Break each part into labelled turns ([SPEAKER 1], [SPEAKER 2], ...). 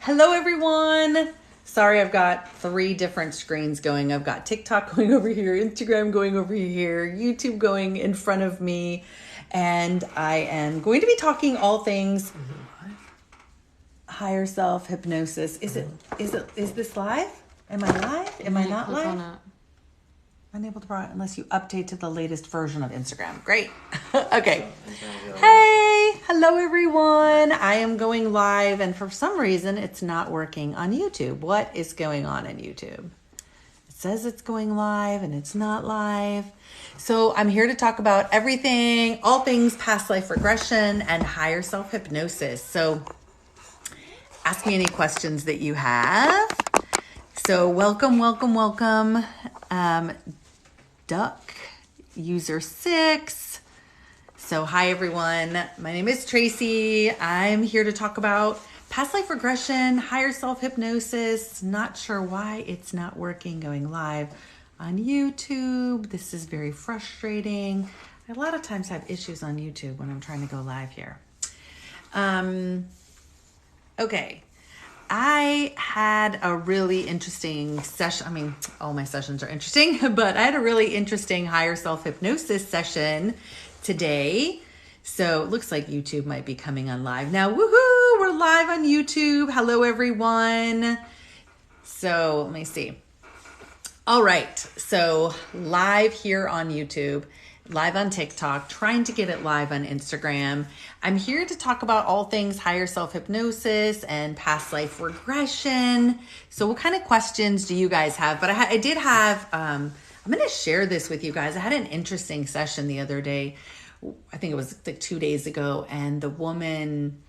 [SPEAKER 1] Hello, everyone. Sorry, I've got 3 different screens going. I've got TikTok going over here, Instagram going over here, YouTube going in front of me, and I am going to be talking all things higher self hypnosis. Is this live? Am I live? Am I not live? Unable to provide unless you update to the latest version of Instagram. Great. Okay. Hey, hello everyone. I am going live and for some reason it's not working on YouTube. What is going on YouTube? It says it's going live and it's not live. So I'm here to talk about everything, all things past life regression and higher self hypnosis. So ask me any questions that you have. So welcome. Duck user 6. So hi everyone. My name is Tracy. I'm here to talk about past life regression, higher self hypnosis. Not sure why it's not working going live on YouTube. This is very frustrating. I a lot of times have issues on YouTube when I'm trying to go live here. Okay. I had a really interesting session. I mean, all my sessions are interesting, but I had a really interesting higher self hypnosis session today. So it looks like YouTube might be coming on live now. Woohoo! We're live on YouTube. Hello, everyone. So let me see. All right. So live here on YouTube, live on TikTok, trying to get it live on Instagram. I'm here to talk about all things higher self-hypnosis and past life regression. So what kind of questions do you guys have? But I did have, I'm going to share this with you guys. I had an interesting session the other day. I think it was like 2 days ago. And the woman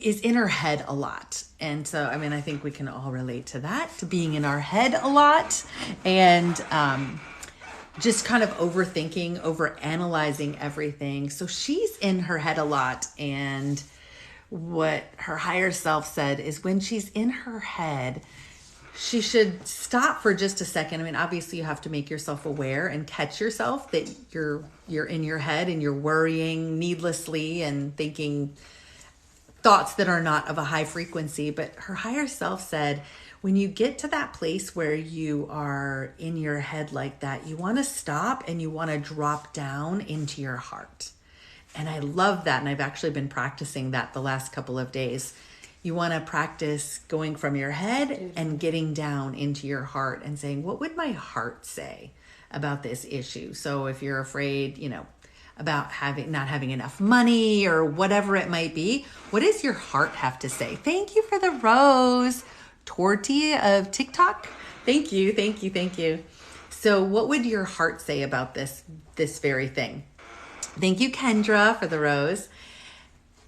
[SPEAKER 1] is in her head a lot. And so, I mean, I think we can all relate to that, to being in our head a lot. And just kind of overthinking, overanalyzing everything. So she's in her head a lot. And what her higher self said is when she's in her head, she should stop for just a second. I mean, obviously you have to make yourself aware and catch yourself that you're in your head and you're worrying needlessly and thinking thoughts that are not of a high frequency. But her higher self said, when you get to that place where you are in your head like that, you want to stop and you want to drop down into your heart. And I love that. And I've actually been practicing that the last couple of days. You want to practice going from your head and getting down into your heart and saying, what would my heart say about this issue? So if you're afraid, about not having enough money or whatever it might be, what does your heart have to say? Thank you for the rose. Tortilla of TikTok. Thank you. So what would your heart say about this very thing? Thank you, Kendra, for the rose.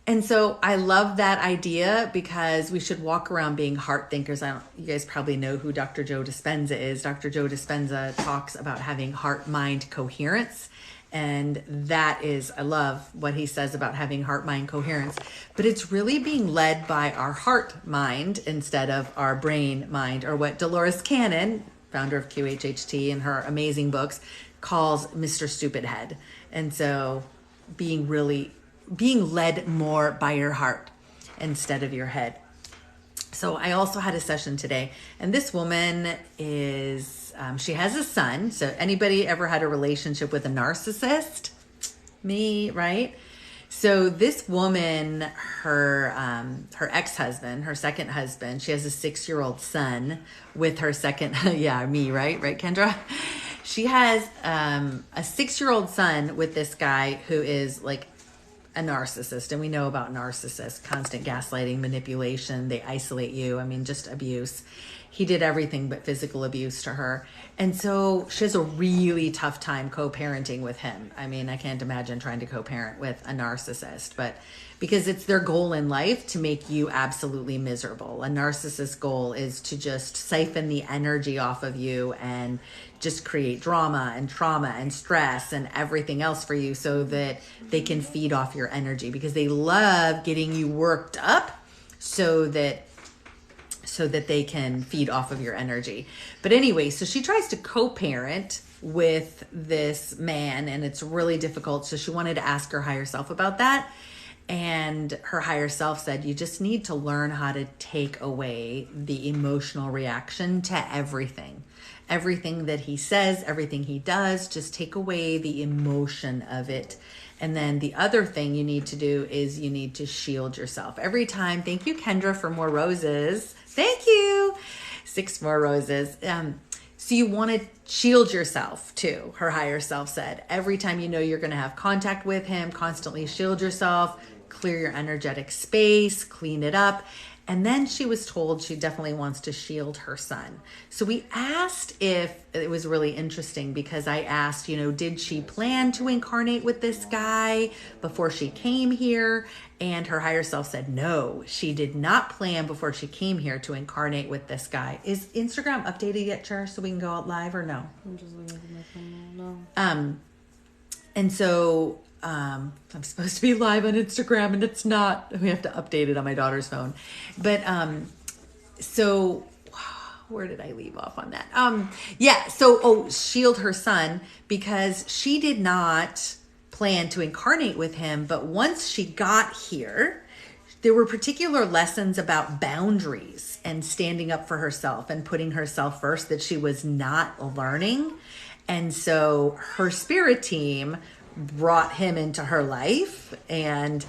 [SPEAKER 1] And so I love that idea because we should walk around being heart thinkers. You guys probably know who Dr. Joe Dispenza is. Dr. Joe Dispenza talks about having heart-mind coherence. And that is, I love what he says about having heart-mind coherence, but it's really being led by our heart mind instead of our brain mind, or what Dolores Cannon, founder of QHHT and her amazing books, calls Mr. Stupid Head. And so being led more by your heart instead of your head. So I also had a session today, and this woman is, she has a son. So anybody ever had a relationship with a narcissist? Me, right? So this woman, her ex-husband, her second husband, she has a 6-year-old son with her second, yeah, me, right? Right, Kendra? She has a 6-year-old son with this guy who is like a narcissist. And we know about narcissists, constant gaslighting, manipulation. They isolate you. I mean, just abuse. He did everything but physical abuse to her. And so she has a really tough time co-parenting with him. I mean, I can't imagine trying to co-parent with a narcissist, but because it's their goal in life to make you absolutely miserable. A narcissist's goal is to just siphon the energy off of you and just create drama and trauma and stress and everything else for you so that they can feed off your energy, because they love getting you worked up so that they can feed off of your energy. But anyway, so she tries to co-parent with this man and it's really difficult. So she wanted to ask her higher self about that. And her higher self said, you just need to learn how to take away the emotional reaction to everything. Everything that he says, everything he does, just take away the emotion of it. And then the other thing you need to do is you need to shield yourself. Every time, thank you, Kendra, for more roses. Thank you. 6 more roses. So you want to shield yourself too, her higher self said. Every time you know you're going to have contact with him, constantly shield yourself, clear your energetic space, clean it up. And then she was told she definitely wants to shield her son. So we asked if, it was really interesting because I asked, did she plan to incarnate with this guy before she came here? And her higher self said, no, she did not plan before she came here to incarnate with this guy. Is Instagram updated yet, Char, so we can go out live or no?
[SPEAKER 2] I'm just looking at my phone now.
[SPEAKER 1] And so I'm supposed to be live on Instagram and it's not. We have to update it on my daughter's phone. But so where did I leave off on that? So shield her son because she did not plan to incarnate with him. But once she got here, there were particular lessons about boundaries and standing up for herself and putting herself first that she was not learning. And so her spirit team brought him into her life and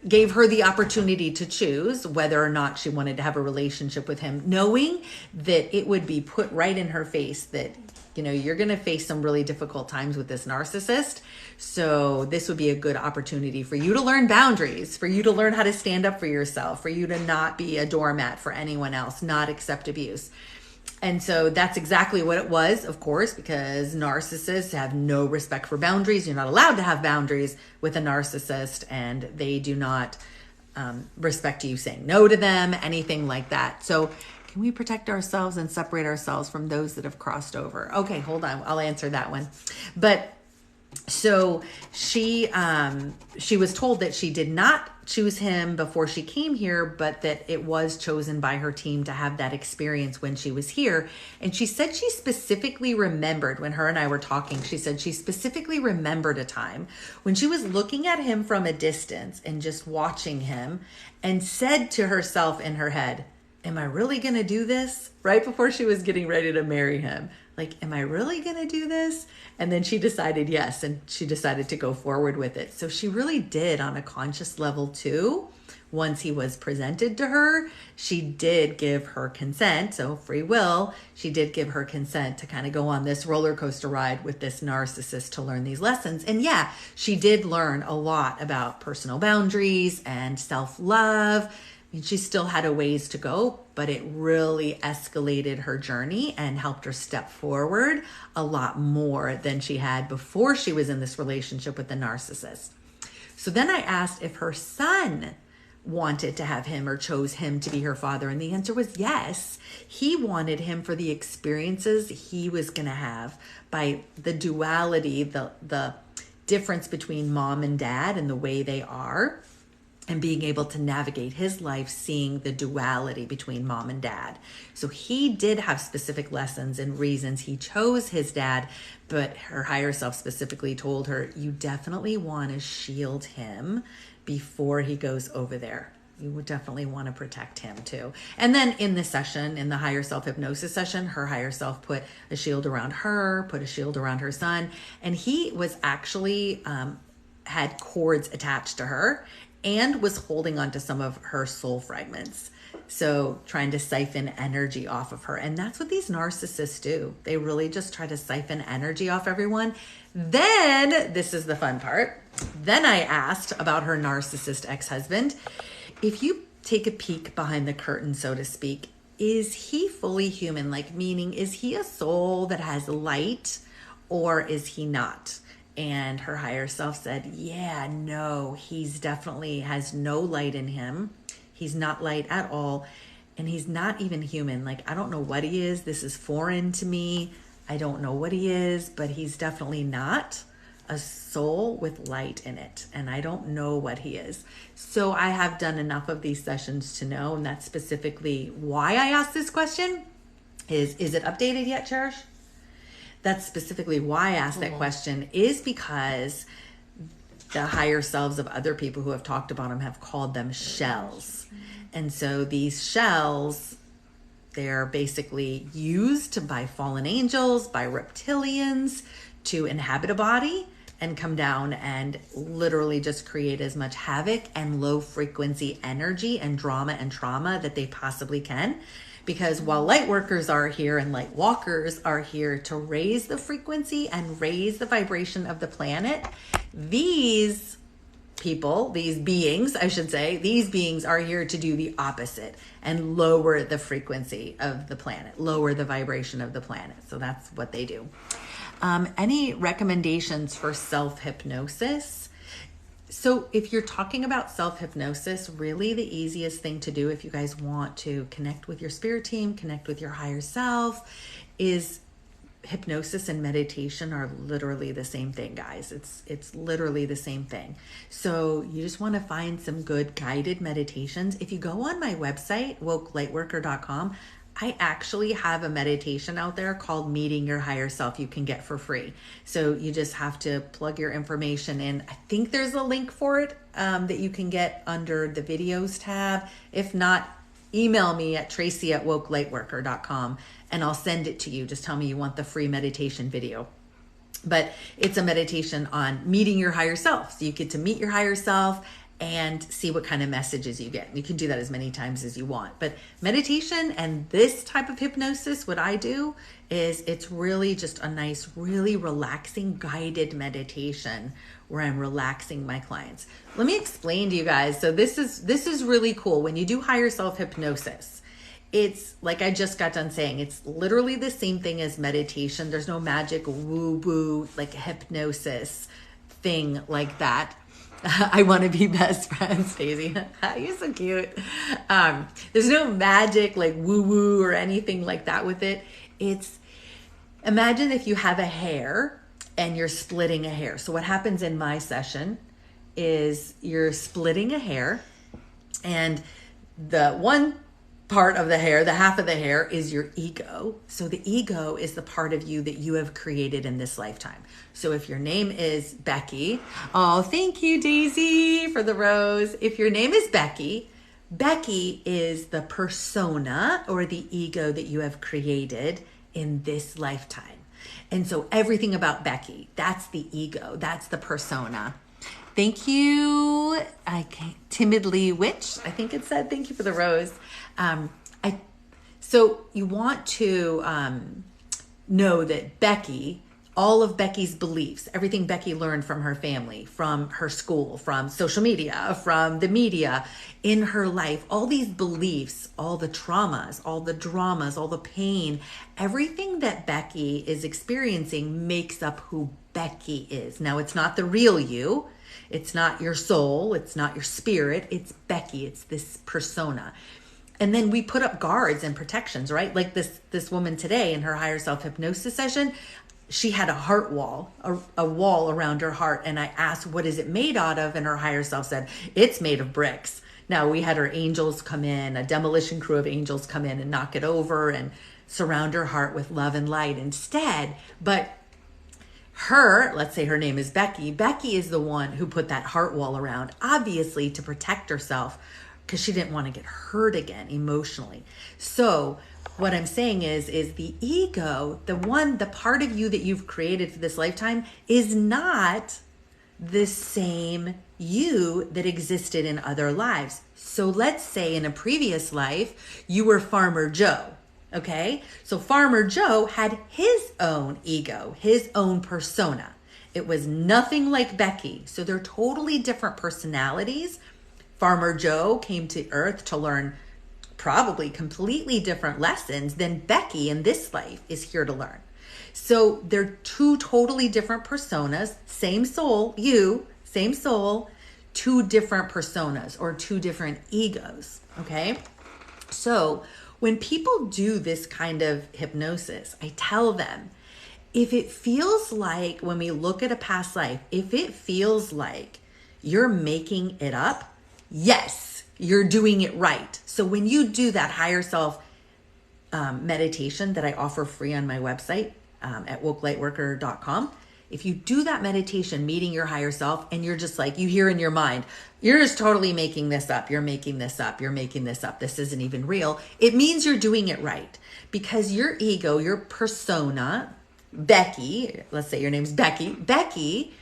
[SPEAKER 1] gave her the opportunity to choose whether or not she wanted to have a relationship with him, knowing that it would be put right in her face that, you're going to face some really difficult times with this narcissist. So this would be a good opportunity for you to learn boundaries, for you to learn how to stand up for yourself, for you to not be a doormat for anyone else, not accept abuse. And so that's exactly what it was, of course, because narcissists have no respect for boundaries. You're not allowed to have boundaries with a narcissist, and they do not respect you saying no to them, anything like that. So can we protect ourselves and separate ourselves from those that have crossed over? Okay, hold on. I'll answer that one. But so she was told that she did not choose him before she came here, but that it was chosen by her team to have that experience when she was here. And she said she specifically remembered, when her and I were talking, she said she specifically remembered a time when she was looking at him from a distance and just watching him and said to herself in her head, am I really going to do this? Right before she was getting ready to marry him. Like, am I really going to do this? And then she decided yes, and she decided to go forward with it. So she really did on a conscious level too. Once he was presented to her, she did give her consent. So free will, she did give her consent to kind of go on this roller coaster ride with this narcissist to learn these lessons. And yeah, she did learn a lot about personal boundaries and self-love. She still had a ways to go, but it really escalated her journey and helped her step forward a lot more than she had before she was in this relationship with the narcissist. So then I asked if her son wanted to have him or chose him to be her father. And the answer was yes. He wanted him for the experiences he was going to have by the duality, the difference between mom and dad and the way they are. And being able to navigate his life, seeing the duality between mom and dad. So he did have specific lessons and reasons he chose his dad, but her higher self specifically told her, you definitely want to shield him before he goes over there. You would definitely want to protect him too. And then in the session, in the higher self hypnosis session, her higher self put a shield around her, put a shield around her son. And he was actually, had cords attached to her and was holding on to some of her soul fragments. So trying to siphon energy off of her. And that's what these narcissists do. They really just try to siphon energy off everyone. Then, this is the fun part. Then I asked about her narcissist ex-husband. If you take a peek behind the curtain, so to speak, is he fully human? Like, meaning, is he a soul that has light or is he not? And her higher self said, yeah, no, he's definitely has no light in him. He's not light at all. And he's not even human. Like, I don't know what he is. This is foreign to me. I don't know what he is, but he's definitely not a soul with light in it. And I don't know what he is. So I have done enough of these sessions to know. And that's specifically why I asked this question. Is it updated yet, Cherish? That's specifically why I asked that question, is because the higher selves of other people who have talked about them have called them shells. And so these shells, they're basically used by fallen angels, by reptilians to inhabit a body and come down and literally just create as much havoc and low frequency energy and drama and trauma that they possibly can. Because while light workers are here and light walkers are here to raise the frequency and raise the vibration of the planet, these people, these beings, I should say, these beings are here to do the opposite and lower the frequency of the planet, lower the vibration of the planet. So that's what they do. Any recommendations for self-hypnosis? So if you're talking about self-hypnosis, really the easiest thing to do if you guys want to connect with your spirit team, connect with your higher self, is hypnosis and meditation are literally the same thing, guys. It's literally the same thing. So you just want to find some good guided meditations. If you go on my website, wokelightworker.com, I actually have a meditation out there called Meeting Your Higher Self you can get for free. So you just have to plug your information in. I think there's a link for it that you can get under the videos tab. If not, email me at tracy@wokelightworker.com and I'll send it to you. Just tell me you want the free meditation video. But it's a meditation on meeting your higher self. So you get to meet your higher self and see what kind of messages you get. You can do that as many times as you want. But meditation and this type of hypnosis, what I do is it's really just a nice, really relaxing guided meditation where I'm relaxing my clients. Let me explain to you guys. So this is really cool. When you do higher self hypnosis, it's like I just got done saying, it's literally the same thing as meditation. There's no magic woo-woo like hypnosis thing like that. I want to be best friends, Daisy. You're so cute. There's no magic like woo-woo or anything like that with it. It's, imagine if you have a hair and you're splitting a hair. So what happens in my session is you're splitting a hair, and the one part of the hair, the half of the hair, is your ego. So the ego is the part of you that you have created in this lifetime. So if your name is Becky, oh, thank you, Daisy, for the rose. If your name is Becky, Becky is the persona or the ego that you have created in this lifetime. And so everything about Becky, that's the ego, that's the persona. Thank you, Timidly Witch, I think it said. Thank you for the rose. So you want to know that Becky, all of Becky's beliefs, everything Becky learned from her family, from her school, from social media, from the media, in her life, all these beliefs, all the traumas, all the dramas, all the pain, everything that Becky is experiencing makes up who Becky is. Now, it's not the real you. It's not your soul. It's not your spirit. It's Becky. It's this persona. And then we put up guards and protections, right? Like this woman today in her higher self hypnosis session, she had a heart wall, a wall around her heart. And I asked, what is it made out of? And her higher self said, it's made of bricks. Now we had her angels come in, a demolition crew of angels come in and knock it over and surround her heart with love and light instead. But her, let's say her name is Becky. Becky is the one who put that heart wall around, obviously to protect herself, because she didn't want to get hurt again emotionally. So what I'm saying is the ego, the part of you that you've created for this lifetime, is not the same you that existed in other lives. So let's say in a previous life, you were Farmer Joe. Okay, so Farmer Joe had his own ego, his own persona. It was nothing like Becky. So they're totally different personalities. Farmer Joe came to Earth to learn probably completely different lessons than Becky in this life is here to learn. So they're two totally different personas, same soul, you, same soul, two different personas or two different egos. Okay, so when people do this kind of hypnosis, I tell them, if it feels like, when we look at a past life, if it feels like you're making it up, yes, you're doing it right. So when you do that higher self meditation that I offer free on my website at wokelightworker.com, If you do that meditation, meeting your higher self, and you're just like, you hear in your mind, you're just totally making this up. You're making this up. You're making this up. This isn't even real. It means you're doing it right, because your ego, your persona, Becky, let's say your name's Becky,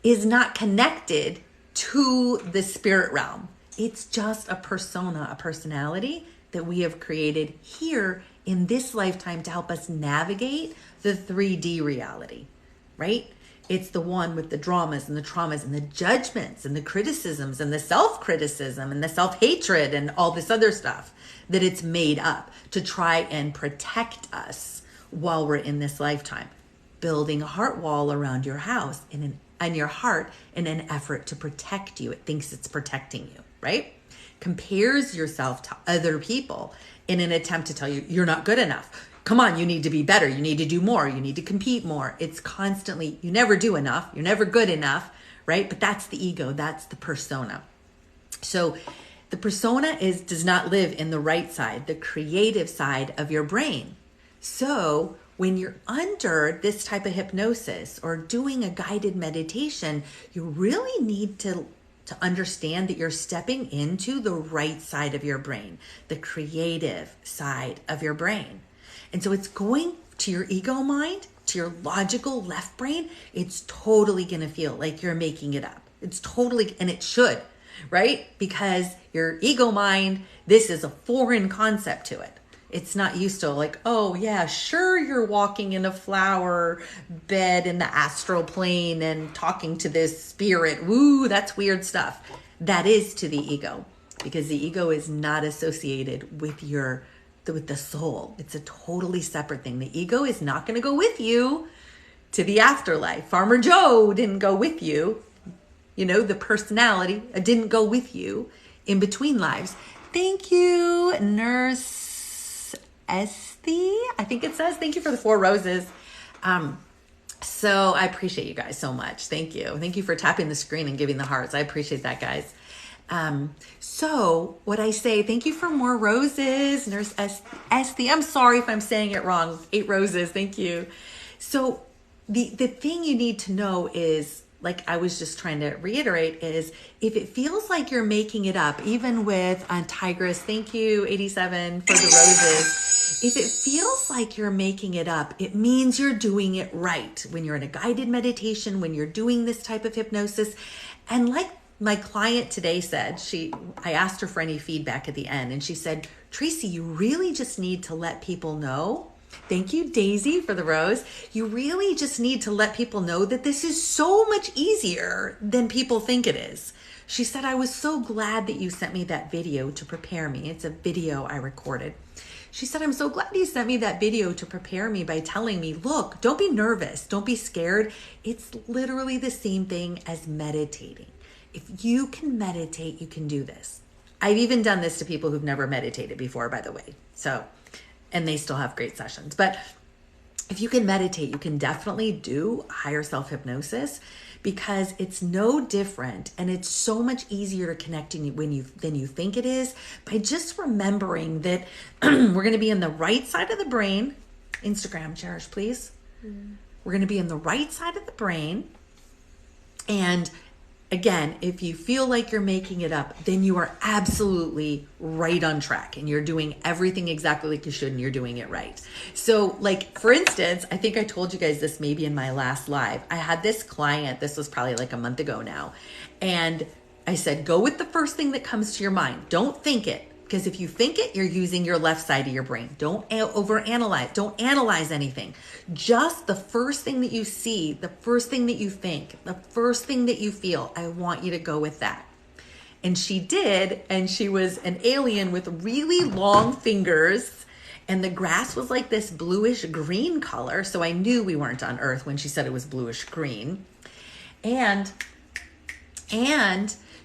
[SPEAKER 1] is not connected to the spirit realm. It's just a persona, a personality that we have created here in this lifetime to help us navigate the 3D reality, right? It's the one with the dramas and the traumas and the judgments and the criticisms and the self-criticism and the self-hatred and all this other stuff that it's made up to try and protect us while we're in this lifetime. Building a heart wall around your house and your heart in an effort to protect you. It thinks it's protecting you, right? Compares yourself to other people in an attempt to tell you you're not good enough. Come on, you need to be better. You need to do more. You need to compete more. It's constantly, you never do enough. You're never good enough, right? But that's the ego. That's the persona. So the persona does not live in the right side, the creative side of your brain. So when you're under this type of hypnosis or doing a guided meditation, you really need to understand that you're stepping into the right side of your brain, the creative side of your brain. And so it's going to your ego mind, to your logical left brain. It's totally going to feel like you're making it up. It's totally, and it should, right? Because your ego mind, this is a foreign concept to it. It's not used to like, oh yeah, sure, you're walking in a flower bed in the astral plane and talking to this spirit. Woo, that's weird stuff. That is to the ego, because the ego is not associated with the soul. It's a totally separate thing. The ego is not going to go with you to the afterlife. Farmer Joe didn't go with you. You know, the personality didn't go with you in between lives. Thank you, Nurse Esty, I think it says. Thank you for the 4 roses. So I appreciate you guys so much. Thank you. Thank you for tapping the screen and giving the hearts. I appreciate that, guys. So what I say, thank you for more roses, Nurse Esty. I'm sorry if I'm saying it wrong. 8 roses. Thank you. So the thing you need to know is, like I was just trying to reiterate, is if it feels like you're making it up, even with Tigress, thank you, 87, for the roses. If it feels like you're making it up, it means you're doing it right. When you're in a guided meditation, when you're doing this type of hypnosis, and like my client today said, I asked her for any feedback at the end, and she said, Tracy, you really just need to let people know. Thank you, Daisy, for the rose. You really just need to let people know that this is so much easier than people think it is. She said, I was so glad that you sent me that video to prepare me. It's a video I recorded. She said, I'm so glad you sent me that video to prepare me by telling me, look, don't be nervous. Don't be scared. It's literally the same thing as meditating. If you can meditate, you can do this. I've even done this to people who've never meditated before, by the way. And they still have great sessions. But if you can meditate, you can definitely do higher self hypnosis, because it's no different and it's so much easier to connect than you think it is, by just remembering that we're going to be in the right side of the brain. Instagram, Cherish, please. We're going to be in the right side of the brain. And again, if you feel like you're making it up, then you are absolutely right on track and you're doing everything exactly like you should and you're doing it right. So like, for instance, I think I told you guys this maybe in my last live. I had this client, this was probably like a month ago now. And I said, go with the first thing that comes to your mind. Don't think it. Because if you think it, you're using your left side of your brain. Don't overanalyze. Don't analyze anything. Just the first thing that you see, the first thing that you think, the first thing that you feel, I want you to go with that. And she did, and she was an alien with really long fingers, and the grass was like this bluish green color. So I knew we weren't on Earth when she said it was bluish green. And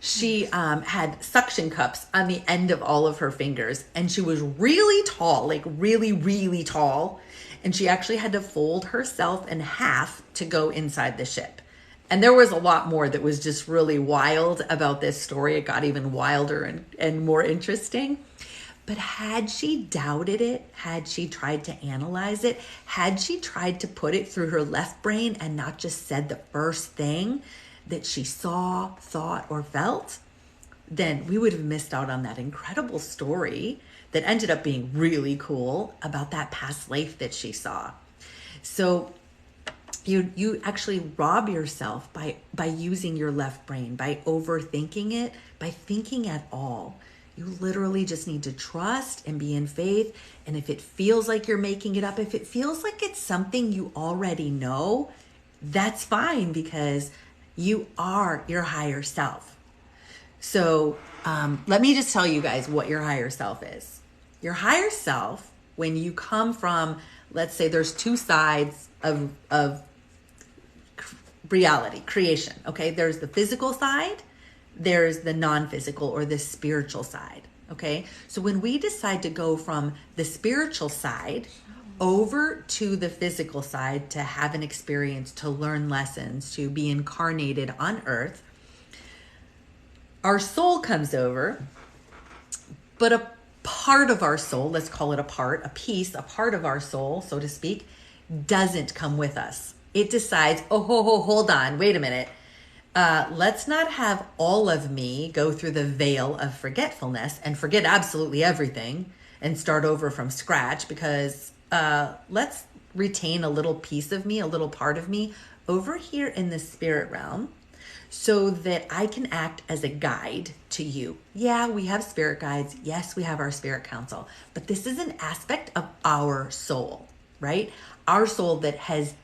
[SPEAKER 1] she had suction cups on the end of all of her fingers, and she was really tall, like really, really tall. And she actually had to fold herself in half to go inside the ship. And there was a lot more that was just really wild about this story. It got even wilder and more interesting. But had she doubted it, had she tried to analyze it, had she tried to put it through her left brain and not just said the first thing that she saw, thought, or felt, then we would have missed out on that incredible story that ended up being really cool about that past life that she saw. So you actually rob yourself by using your left brain, by overthinking it, by thinking at all. You literally just need to trust and be in faith. And if it feels like you're making it up, if it feels like it's something you already know, that's fine, because you are your higher self. So let me just tell you guys what your higher self is. Your higher self, when you come from, let's say there's two sides of reality, creation, okay? There's the physical side, there's the non-physical or the spiritual side, okay? So when we decide to go from the spiritual side over to the physical side to have an experience, to learn lessons, to be incarnated on earth, our soul comes over, but a part of our soul, let's call it a part of our soul, so to speak, doesn't come with us. It decides, hold on, wait a minute. Let's not have all of me go through the veil of forgetfulness and forget absolutely everything and start over from scratch, because let's retain a little piece of me, a little part of me over here in the spirit realm, so that I can act as a guide to you. Yeah, we have spirit guides. Yes, we have our spirit council, but this is an aspect of our soul, right? Our soul that has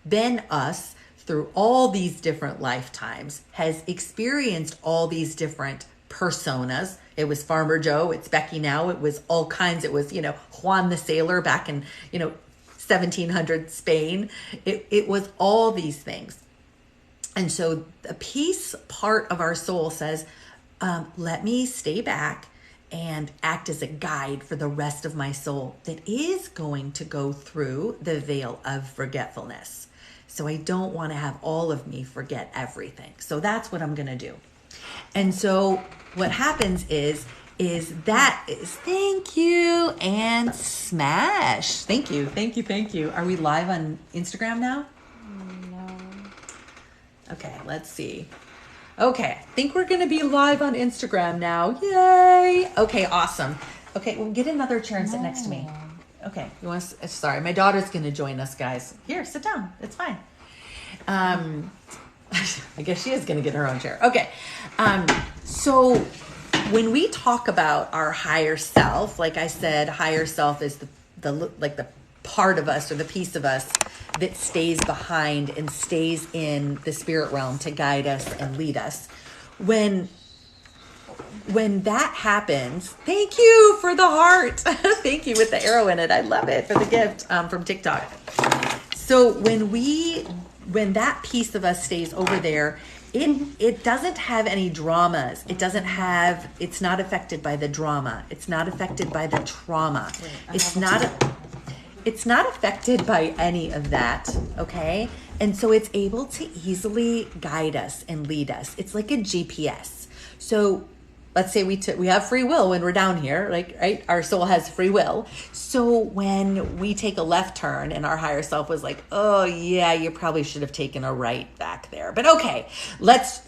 [SPEAKER 1] been us through all these different lifetimes, has experienced all these different personas. It was Farmer Joe, it's Becky now, it was all kinds. It was, Juan the Sailor back in, 1700 Spain. It was all these things. And so a part of our soul says, let me stay back and act as a guide for the rest of my soul that is going to go through the veil of forgetfulness. So I don't want to have all of me forget everything. So that's what I'm going to do. And so what happens is thank you and smash. Thank you. Are we live on Instagram now?
[SPEAKER 2] No.
[SPEAKER 1] Okay, let's see. Okay, I think we're going to be live on Instagram now. Yay. Okay, awesome. Okay, well, get another chair and sit next to me. Okay, sorry, my daughter's going to join us, guys. Here, sit down. It's fine. I guess she is going to get her own chair. Okay. So when we talk about our higher self, like I said, higher self is the part of us or the piece of us that stays behind and stays in the spirit realm to guide us and lead us. When that happens, thank you for the heart. Thank you with the arrow in it. I love it, for the gift from TikTok. So when that piece of us stays over there, it doesn't have any dramas. It's not affected by the drama. It's not affected by the trauma. It's not affected by any of that, okay? And so it's able to easily guide us and lead us. It's like a GPS. So let's say we have free will when we're down here, like, right? Our soul has free will. So when we take a left turn and our higher self was like, oh yeah, you probably should have taken a right back there. But okay, let's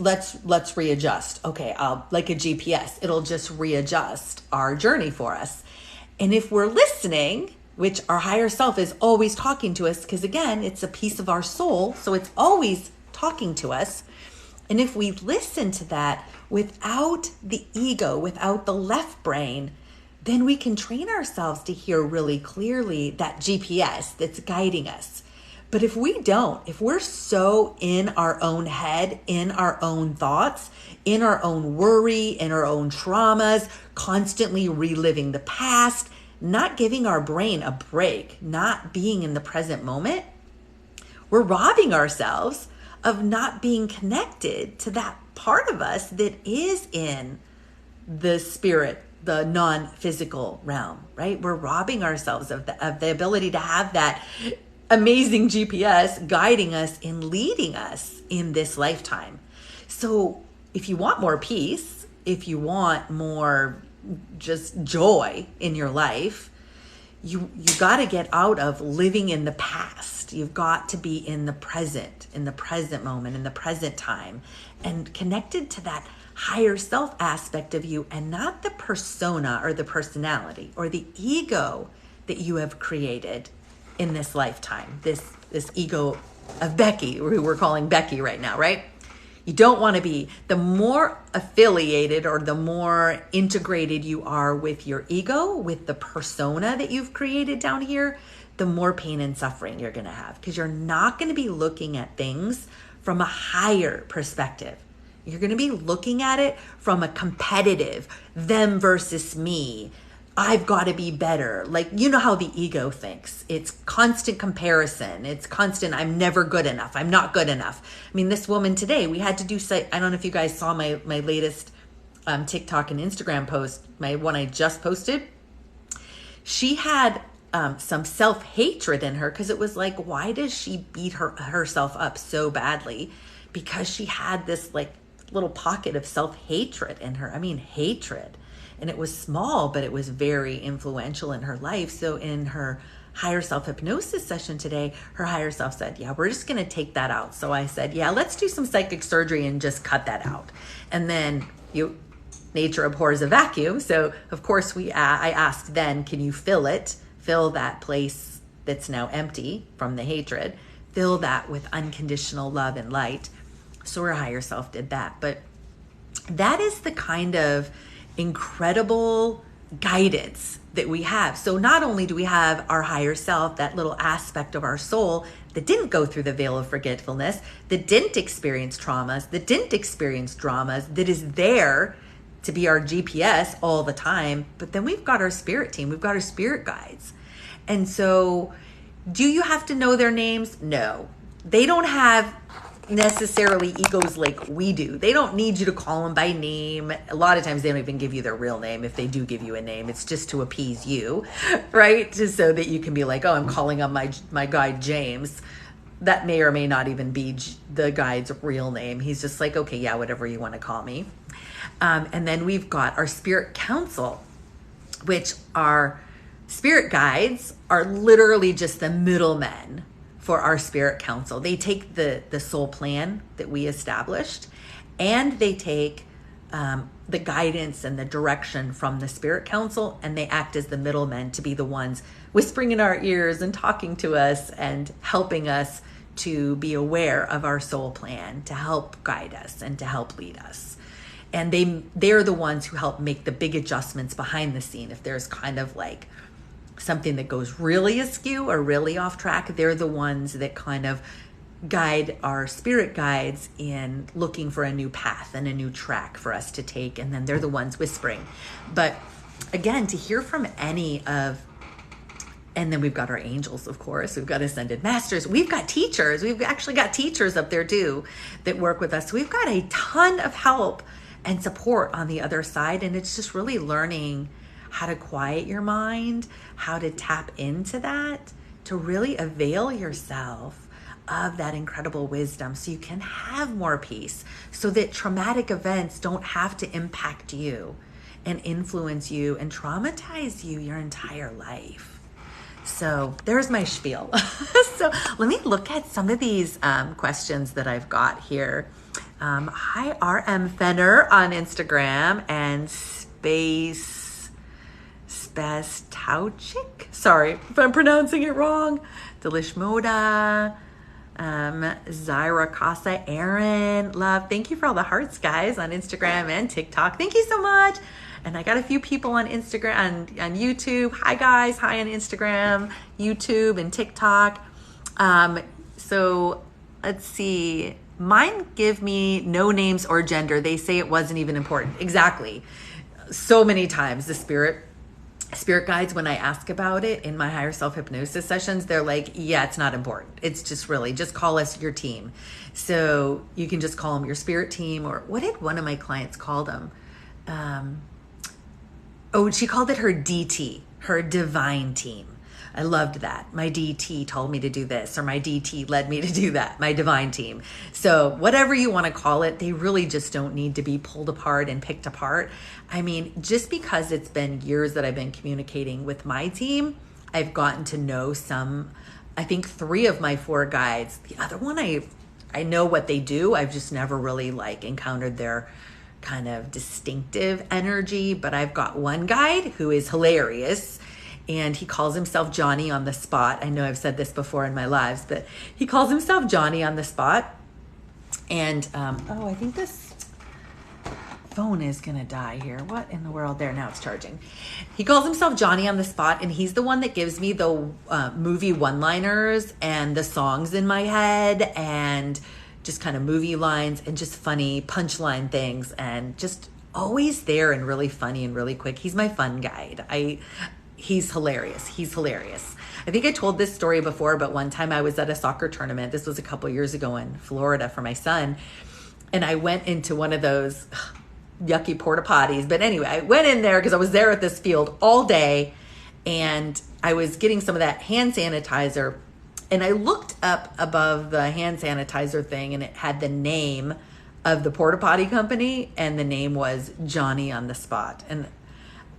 [SPEAKER 1] readjust. Okay, like a GPS, it'll just readjust our journey for us. And if we're listening, which our higher self is always talking to us, because again, it's a piece of our soul, so it's always talking to us. And if we listen to that without the ego, without the left brain, then we can train ourselves to hear really clearly that GPS that's guiding us. But if we don't, if we're so in our own head, in our own thoughts, in our own worry, in our own traumas, constantly reliving the past, not giving our brain a break, not being in the present moment, we're robbing ourselves of not being connected to that part of us that is in the spirit, the non-physical realm, right? We're robbing ourselves of the ability to have that amazing GPS guiding us and leading us in this lifetime. So if you want more peace, if you want more just joy in your life, you got to get out of living in the past. You've got to be in the present moment, in the present time, and connected to that higher self aspect of you, and not the persona or the personality or the ego that you have created in this lifetime. This ego of Becky, who we're calling Becky right now, right? You don't want to be. The more affiliated or the more integrated you are with your ego, with the persona that you've created down here, the more pain and suffering you're going to have, because you're not going to be looking at things from a higher perspective. You're going to be looking at it from a competitive, them versus me. I've got to be better. Like, you know how the ego thinks. It's constant comparison. It's constant, I'm never good enough. I'm not good enough. I mean, this woman today, we had to do, I don't know if you guys saw my latest TikTok and Instagram post, my one I just posted. She had some self-hatred in her, because it was like, why does she beat herself up so badly? Because she had this like little pocket of self-hatred in her. I mean, hatred. And it was small, but it was very influential in her life. So in her higher self hypnosis session today, her higher self said, yeah, we're just going to take that out. So I said, yeah, let's do some psychic surgery and just cut that out. And then nature abhors a vacuum. So of course I asked then, can you fill that place that's now empty from the hatred, fill that with unconditional love and light. So her higher self did that. But that is the kind of incredible guidance that we have. So not only do we have our higher self, that little aspect of our soul that didn't go through the veil of forgetfulness, that didn't experience traumas, that didn't experience dramas, that is there to be our GPS all the time. But then we've got our spirit team, we've got our spirit guides. And so do you have to know their names? No. They don't have necessarily egos like we do. They don't need you to call them by name. A lot of times they don't even give you their real name. If they do give you a name, it's just to appease you, right? Just so that you can be like, oh, I'm calling on my guide James. That may or may not even be the guide's real name. He's just like, okay, yeah, whatever you want to call me. And then we've got our spirit council, which our spirit guides are literally just the middlemen for our spirit council. They take the soul plan that we established, and they take the guidance and the direction from the spirit council, and they act as the middlemen to be the ones whispering in our ears and talking to us and helping us to be aware of our soul plan, to help guide us and to help lead us. And they're the ones who help make the big adjustments behind the scene. If there's kind of like something that goes really askew or really off track, they're the ones that kind of guide our spirit guides in looking for a new path and a new track for us to take. And then they're the ones whispering. But again, to hear from any of, and then we've got our angels, of course, we've got ascended masters, we've got teachers, we've actually got teachers up there too that work with us. So we've got a ton of help and support on the other side. And it's just really learning how to quiet your mind, how to tap into that, to really avail yourself of that incredible wisdom so you can have more peace, so that traumatic events don't have to impact you and influence you and traumatize you your entire life. So there's my spiel. So let me look at some of these questions that I've got here. Hi, RM Fenner on Instagram, and Spastauchik. Sorry if I'm pronouncing it wrong. Delish Moda, Zyra Casa, Aaron, love. Thank you for all the hearts, guys, on Instagram and TikTok. Thank you so much. And I got a few people on Instagram, on YouTube. Hi, guys. Hi on Instagram, YouTube, and TikTok. So let's see. Mine give me no names or gender. They say it wasn't even important. Exactly. So many times the spirit guides, when I ask about it in my higher self hypnosis sessions, they're like, yeah, it's not important. It's just really, just call us your team. So you can just call them your spirit team, or what did one of my clients call them? She called it her DT, her divine team. I loved that. My DT told me to do this, or my DT led me to do that, my divine team. So whatever you want to call it, they really just don't need to be pulled apart and picked apart. I mean, just because it's been years that I've been communicating with my team, I've gotten to know I think 3 of my 4 guides. The other one, I know what they do. I've just never really encountered their kind of distinctive energy. But I've got one guide who is hilarious, and he calls himself Johnny on the Spot. I know I've said this before in my lives, but he calls himself Johnny on the Spot. And I think this phone is gonna die here. What in the world? There, now it's charging. He calls himself Johnny on the Spot, and he's the one that gives me the movie one-liners and the songs in my head, and just kind of movie lines and just funny punchline things, and just always there and really funny and really quick. He's my fun guide. He's hilarious. I think I told this story before, but one time I was at a soccer tournament. This was a couple years ago in Florida for my son. And I went into one of those yucky porta potties. But anyway, I went in there because I was there at this field all day, and I was getting some of that hand sanitizer. And I looked up above the hand sanitizer thing, and it had the name of the porta potty company, and the name was Johnny on the Spot. And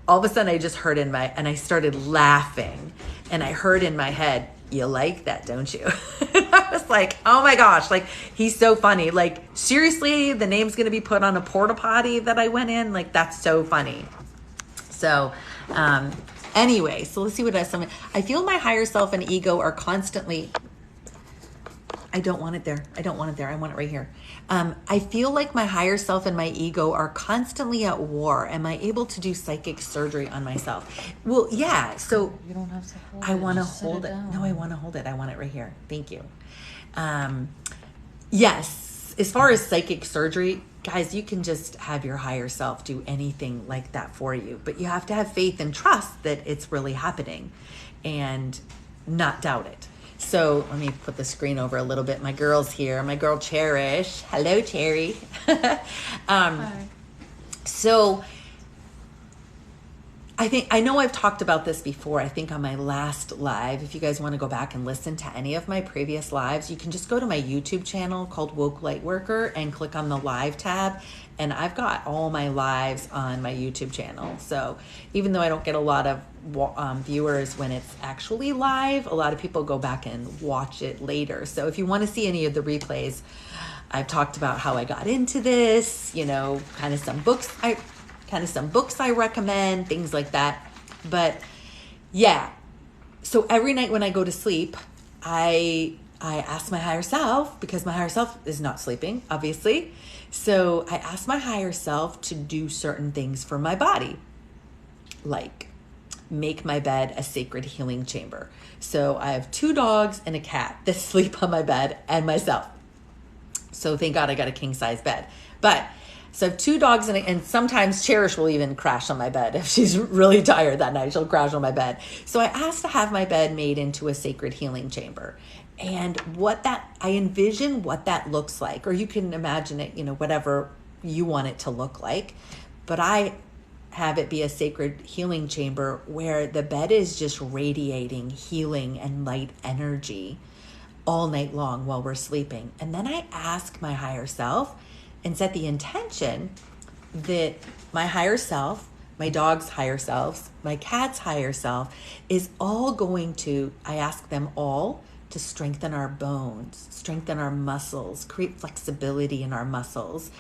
[SPEAKER 1] all of a sudden I just heard and I started laughing, and I heard in my head, "You like that, don't you?" I was like, oh my gosh, he's so funny. Seriously, the name's going to be put on a porta potty that I went in. That's so funny. So, anyway, so let's see what else. I feel my higher self and ego are constantly, I don't want it there. I want it right here. I feel like my higher self and my ego are constantly at war. Am I able to do psychic surgery on myself? Well, yeah. So
[SPEAKER 2] you don't have to hold it.
[SPEAKER 1] I want to hold it. No, I want to hold it. I want it right here. Thank you. Yes. As far as psychic surgery, guys, you can just have your higher self do anything like that for you. But you have to have faith and trust that it's really happening and not doubt it. So let me put the screen over a little bit. My girl's here. My girl Cherish. Hello, Cherry.
[SPEAKER 2] Hi.
[SPEAKER 1] So I know I've talked about this before, I think on my last live. If you guys want to go back and listen to any of my previous lives, you can just go to my YouTube channel called Woke Lightworker and click on the live tab. And I've got all my lives on my YouTube channel. So even though I don't get a lot of viewers when it's actually live, a lot of people go back and watch it later. So if you want to see any of the replays, I've talked about how I got into this, kind of some books I recommend, things like that. But yeah, so every night when I go to sleep, I ask my higher self, because my higher self is not sleeping, obviously. So I ask my higher self to do certain things for my body, like make my bed a sacred healing chamber. So I have 2 dogs and a cat that sleep on my bed, and myself. So thank God I got a king size bed. But so I have 2 dogs, and sometimes Cherish will even crash on my bed. If she's really tired that night, she'll crash on my bed. So I asked to have my bed made into a sacred healing chamber. And I envision what that looks like, or you can imagine it, whatever you want it to look like. But I have it be a sacred healing chamber where the bed is just radiating healing and light energy all night long while we're sleeping. And then I ask my higher self and set the intention that my higher self, my dog's higher selves, my cat's higher self is all going to, I ask them all to strengthen our bones, strengthen our muscles, create flexibility in our muscles,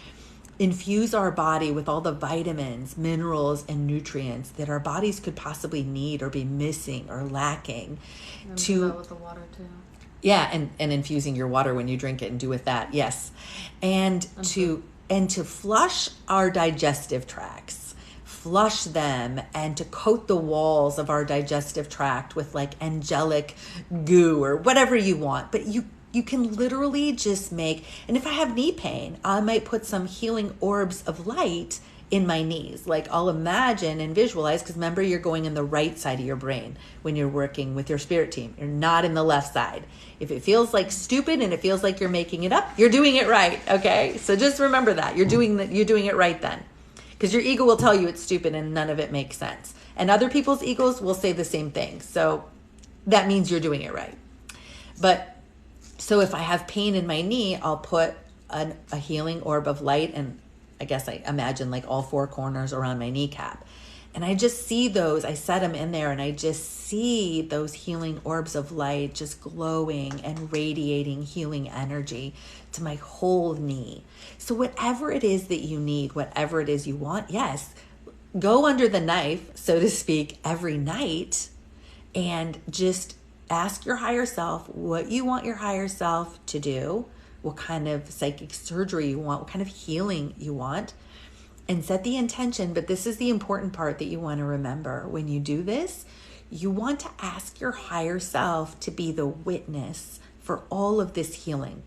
[SPEAKER 1] infuse our body with all the vitamins, minerals, and nutrients that our bodies could possibly need or be missing or lacking.
[SPEAKER 2] And do that with the water too.
[SPEAKER 1] Yeah, and infusing your water when you drink it, and do with that, yes. And to flush our digestive tracts. Flush them, and to coat the walls of our digestive tract with angelic goo or whatever you want. But you can literally just make, and if I have knee pain, I might put some healing orbs of light in my knees. I'll imagine and visualize, because remember, you're going in the right side of your brain when you're working with your spirit team. You're not in the left side. If it feels like stupid and it feels like you're making it up, you're doing it right, okay? So just remember that. You're doing it right then. Because your ego will tell you it's stupid and none of it makes sense. And other people's egos will say the same thing. So that means you're doing it right. But so if I have pain in my knee, I'll put a healing orb of light, and I guess I imagine like all four corners around my kneecap. And I just see those, I set them in there, and I just see those healing orbs of light just glowing and radiating healing energy to my whole knee. So whatever it is that you need, whatever it is you want, yes, go under the knife, so to speak, every night and just ask your higher self what you want your higher self to do, what kind of psychic surgery you want, what kind of healing you want, and set the intention. But this is the important part that you want to remember. When you do this, you want to ask your higher self to be the witness for all of this healing.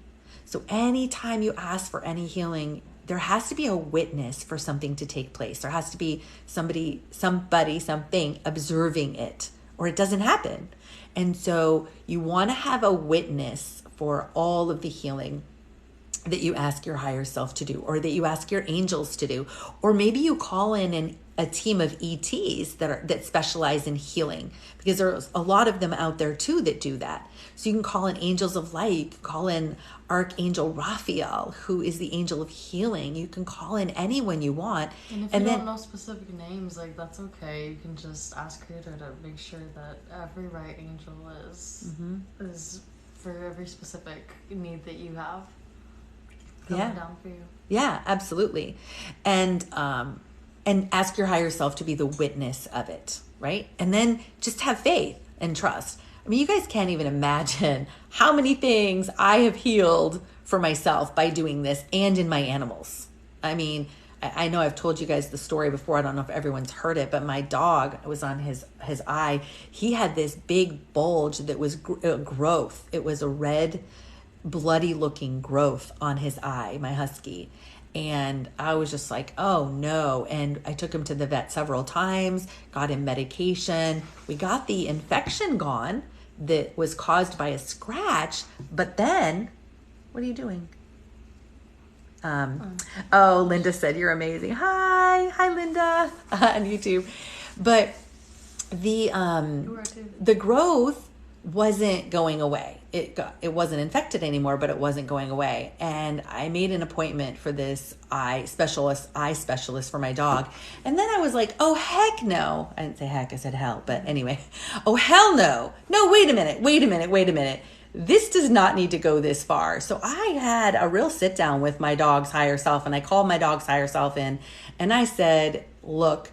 [SPEAKER 1] So anytime you ask for any healing, there has to be a witness for something to take place. There has to be somebody, something observing it, or it doesn't happen. And so you want to have a witness for all of the healing that you ask your higher self to do, or that you ask your angels to do, or maybe you call in a team of ETs that specialize in healing, because there's a lot of them out there too that do that. So you can call in angels of light, you can call in Archangel Raphael, who is the angel of healing. You can call in anyone you want.
[SPEAKER 2] And if you don't know specific names, like, that's okay. You can just ask Creator to make sure that every right angel is for every specific need that you have. Coming down for you. Yeah,
[SPEAKER 1] absolutely. And ask your higher self to be the witness of it, right? And then just have faith and trust. I mean, you guys can't even imagine how many things I have healed for myself by doing this, and in my animals. I mean, I know I've told you guys the story before. I don't know if everyone's heard it, but my dog was on his eye. He had this big bulge that was growth. It was a red, bloody looking growth on his eye, my husky. And I was just like, oh no. And I took him to the vet several times, got him medication. We got the infection gone that was caused by a scratch. But then, what are you doing? Oh, Linda said, you're amazing. Hi Linda, on YouTube. But the growth wasn't going away. It wasn't infected anymore, but it wasn't going away. And I made an appointment for this eye specialist for my dog. And then I was like, oh, heck no. I didn't say heck, I said hell. But anyway, oh, hell no. No, wait a minute. This does not need to go this far. So I had a real sit down with my dog's higher self, and I called my dog's higher self in, and I said, look,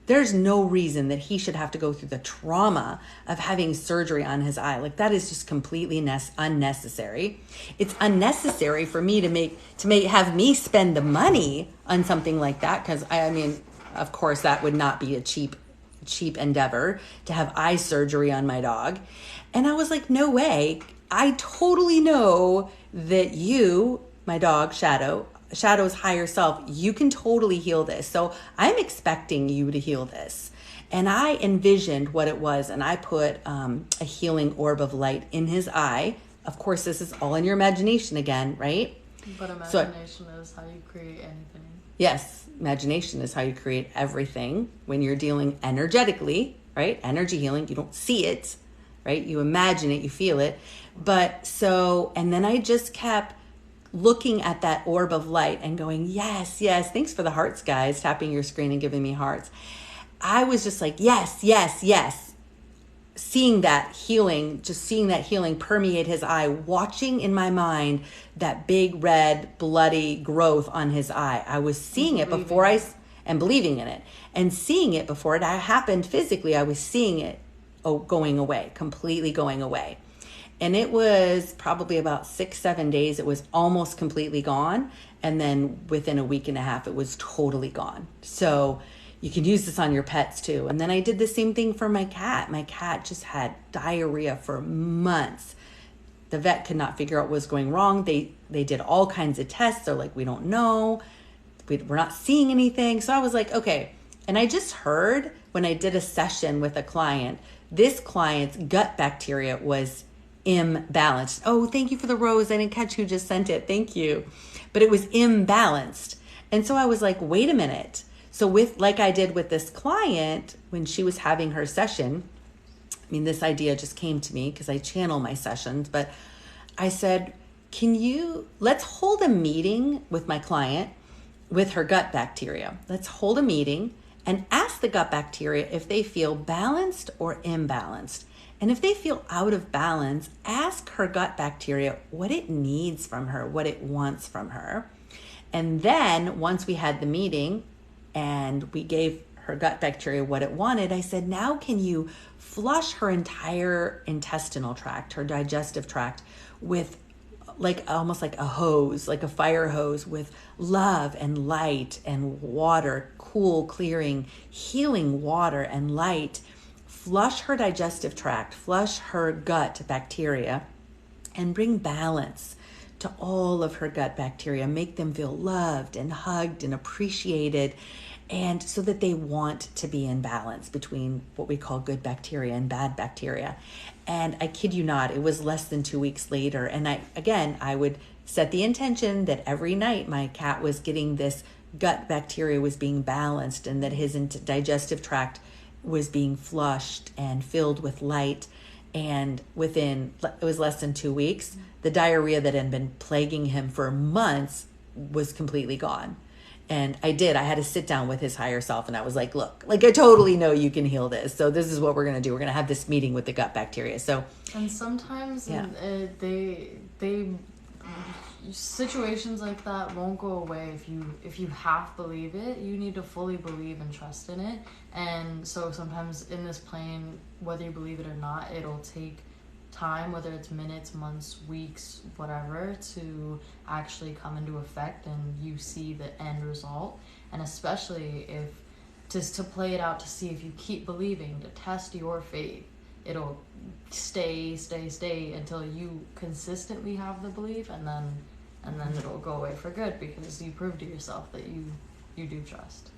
[SPEAKER 1] there's no reason that he should have to go through the trauma of having surgery on his eye. Like, that is just completely unnecessary. It's unnecessary for me to have me spend the money on something like that. Because I mean, of course, that would not be a cheap endeavor to have eye surgery on my dog. And I was like, no way. I totally know that you, my dog, Shadow's higher self, you can totally heal this. So I'm expecting you to heal this. And I envisioned what it was, and I put a healing orb of light in his eye. Of course, this is all in your imagination again, right?
[SPEAKER 2] But imagination is how you create anything.
[SPEAKER 1] Yes, imagination is how you create everything. When you're dealing energetically, right? Energy healing, you don't see it, right? You imagine it, you feel it. And then I just kept looking at that orb of light and going, yes, thanks for the hearts, guys, tapping your screen and giving me hearts. I was just like, yes. Seeing that healing permeate his eye, watching in my mind that big red bloody growth on his eye. I was seeing it before and believing in it, and seeing it before it happened physically. I was seeing it going away, completely going away. And it was probably about 6-7 days. It was almost completely gone. And then within a week and a half, it was totally gone. So you can use this on your pets too. And then I did the same thing for my cat. My cat just had diarrhea for months. The vet could not figure out what was going wrong. They did all kinds of tests. They're like, we don't know. We're not seeing anything. So I was like, okay. And I just heard when I did a session with a client, this client's gut bacteria was imbalanced. Oh, thank you for the rose. I didn't catch who just sent it. Thank you. But it was imbalanced. And so I was like, wait a minute. So like I did with this client, when she was having her session, this idea just came to me because I channel my sessions, but I said, let's hold a meeting with my client with her gut bacteria. Let's hold a meeting and ask the gut bacteria if they feel balanced or imbalanced. And if they feel out of balance, ask her gut bacteria what it needs from her, what it wants from her. And then once we had the meeting and we gave her gut bacteria what it wanted, I said, now can you flush her entire intestinal tract, her digestive tract, with almost like a hose, like a fire hose, with love and light and water, cool, clearing, healing water and light. Flush her digestive tract, flush her gut bacteria, and bring balance to all of her gut bacteria. Make them feel loved and hugged and appreciated, and so that they want to be in balance between what we call good bacteria and bad bacteria. And I kid you not, it was less than 2 weeks later. And I would set the intention that every night my cat was getting this gut bacteria was being balanced, and that his digestive tract was being flushed and filled with light. And it was less than 2 weeks, the diarrhea that had been plaguing him for months was completely gone. And I had to sit down with his higher self, and I was like, look, I totally know you can heal this. So this is what we're going to do. We're going to have this meeting with the gut bacteria. So,
[SPEAKER 2] and sometimes situations like that won't go away if you half believe it. You need to fully believe and trust in it. And so sometimes in this plane, whether you believe it or not, it'll take time, whether it's minutes, months, weeks, whatever, to actually come into effect and you see the end result. And especially if just to play it out, to see if you keep believing, to test your faith, it'll stay until you consistently have the belief, and then it'll go away for good, because you prove to yourself that you do trust.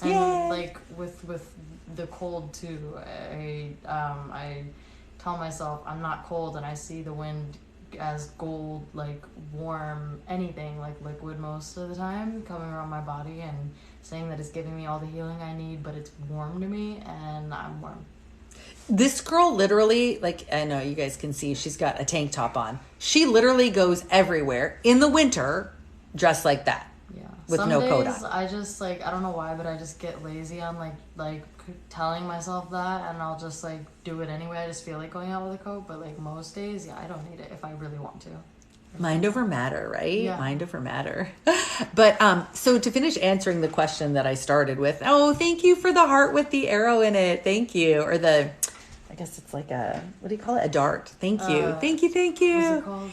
[SPEAKER 2] And
[SPEAKER 1] Yay.
[SPEAKER 2] with the cold too, I tell myself I'm not cold, and I see the wind as gold, warm, anything liquid most of the time, coming around my body and saying that it's giving me all the healing I need, but it's warm to me and I'm warm.
[SPEAKER 1] This girl literally, I know you guys can see, she's got a tank top on. She literally goes everywhere in the winter dressed like that.
[SPEAKER 2] Yeah.
[SPEAKER 1] With
[SPEAKER 2] Some
[SPEAKER 1] no
[SPEAKER 2] days
[SPEAKER 1] coat on.
[SPEAKER 2] I just I don't know why, but I just get lazy on telling myself that, and I'll just do it anyway. I just feel like going out with a coat, but most days, I don't need it if I really want to.
[SPEAKER 1] Mind over matter, right?
[SPEAKER 2] Yeah.
[SPEAKER 1] Mind over matter. But so to finish answering the question that I started with, thank you for the heart with the arrow in it. Thank you. Or I guess it's what do you call it? A dart. Thank you. Thank you.
[SPEAKER 2] What's it called?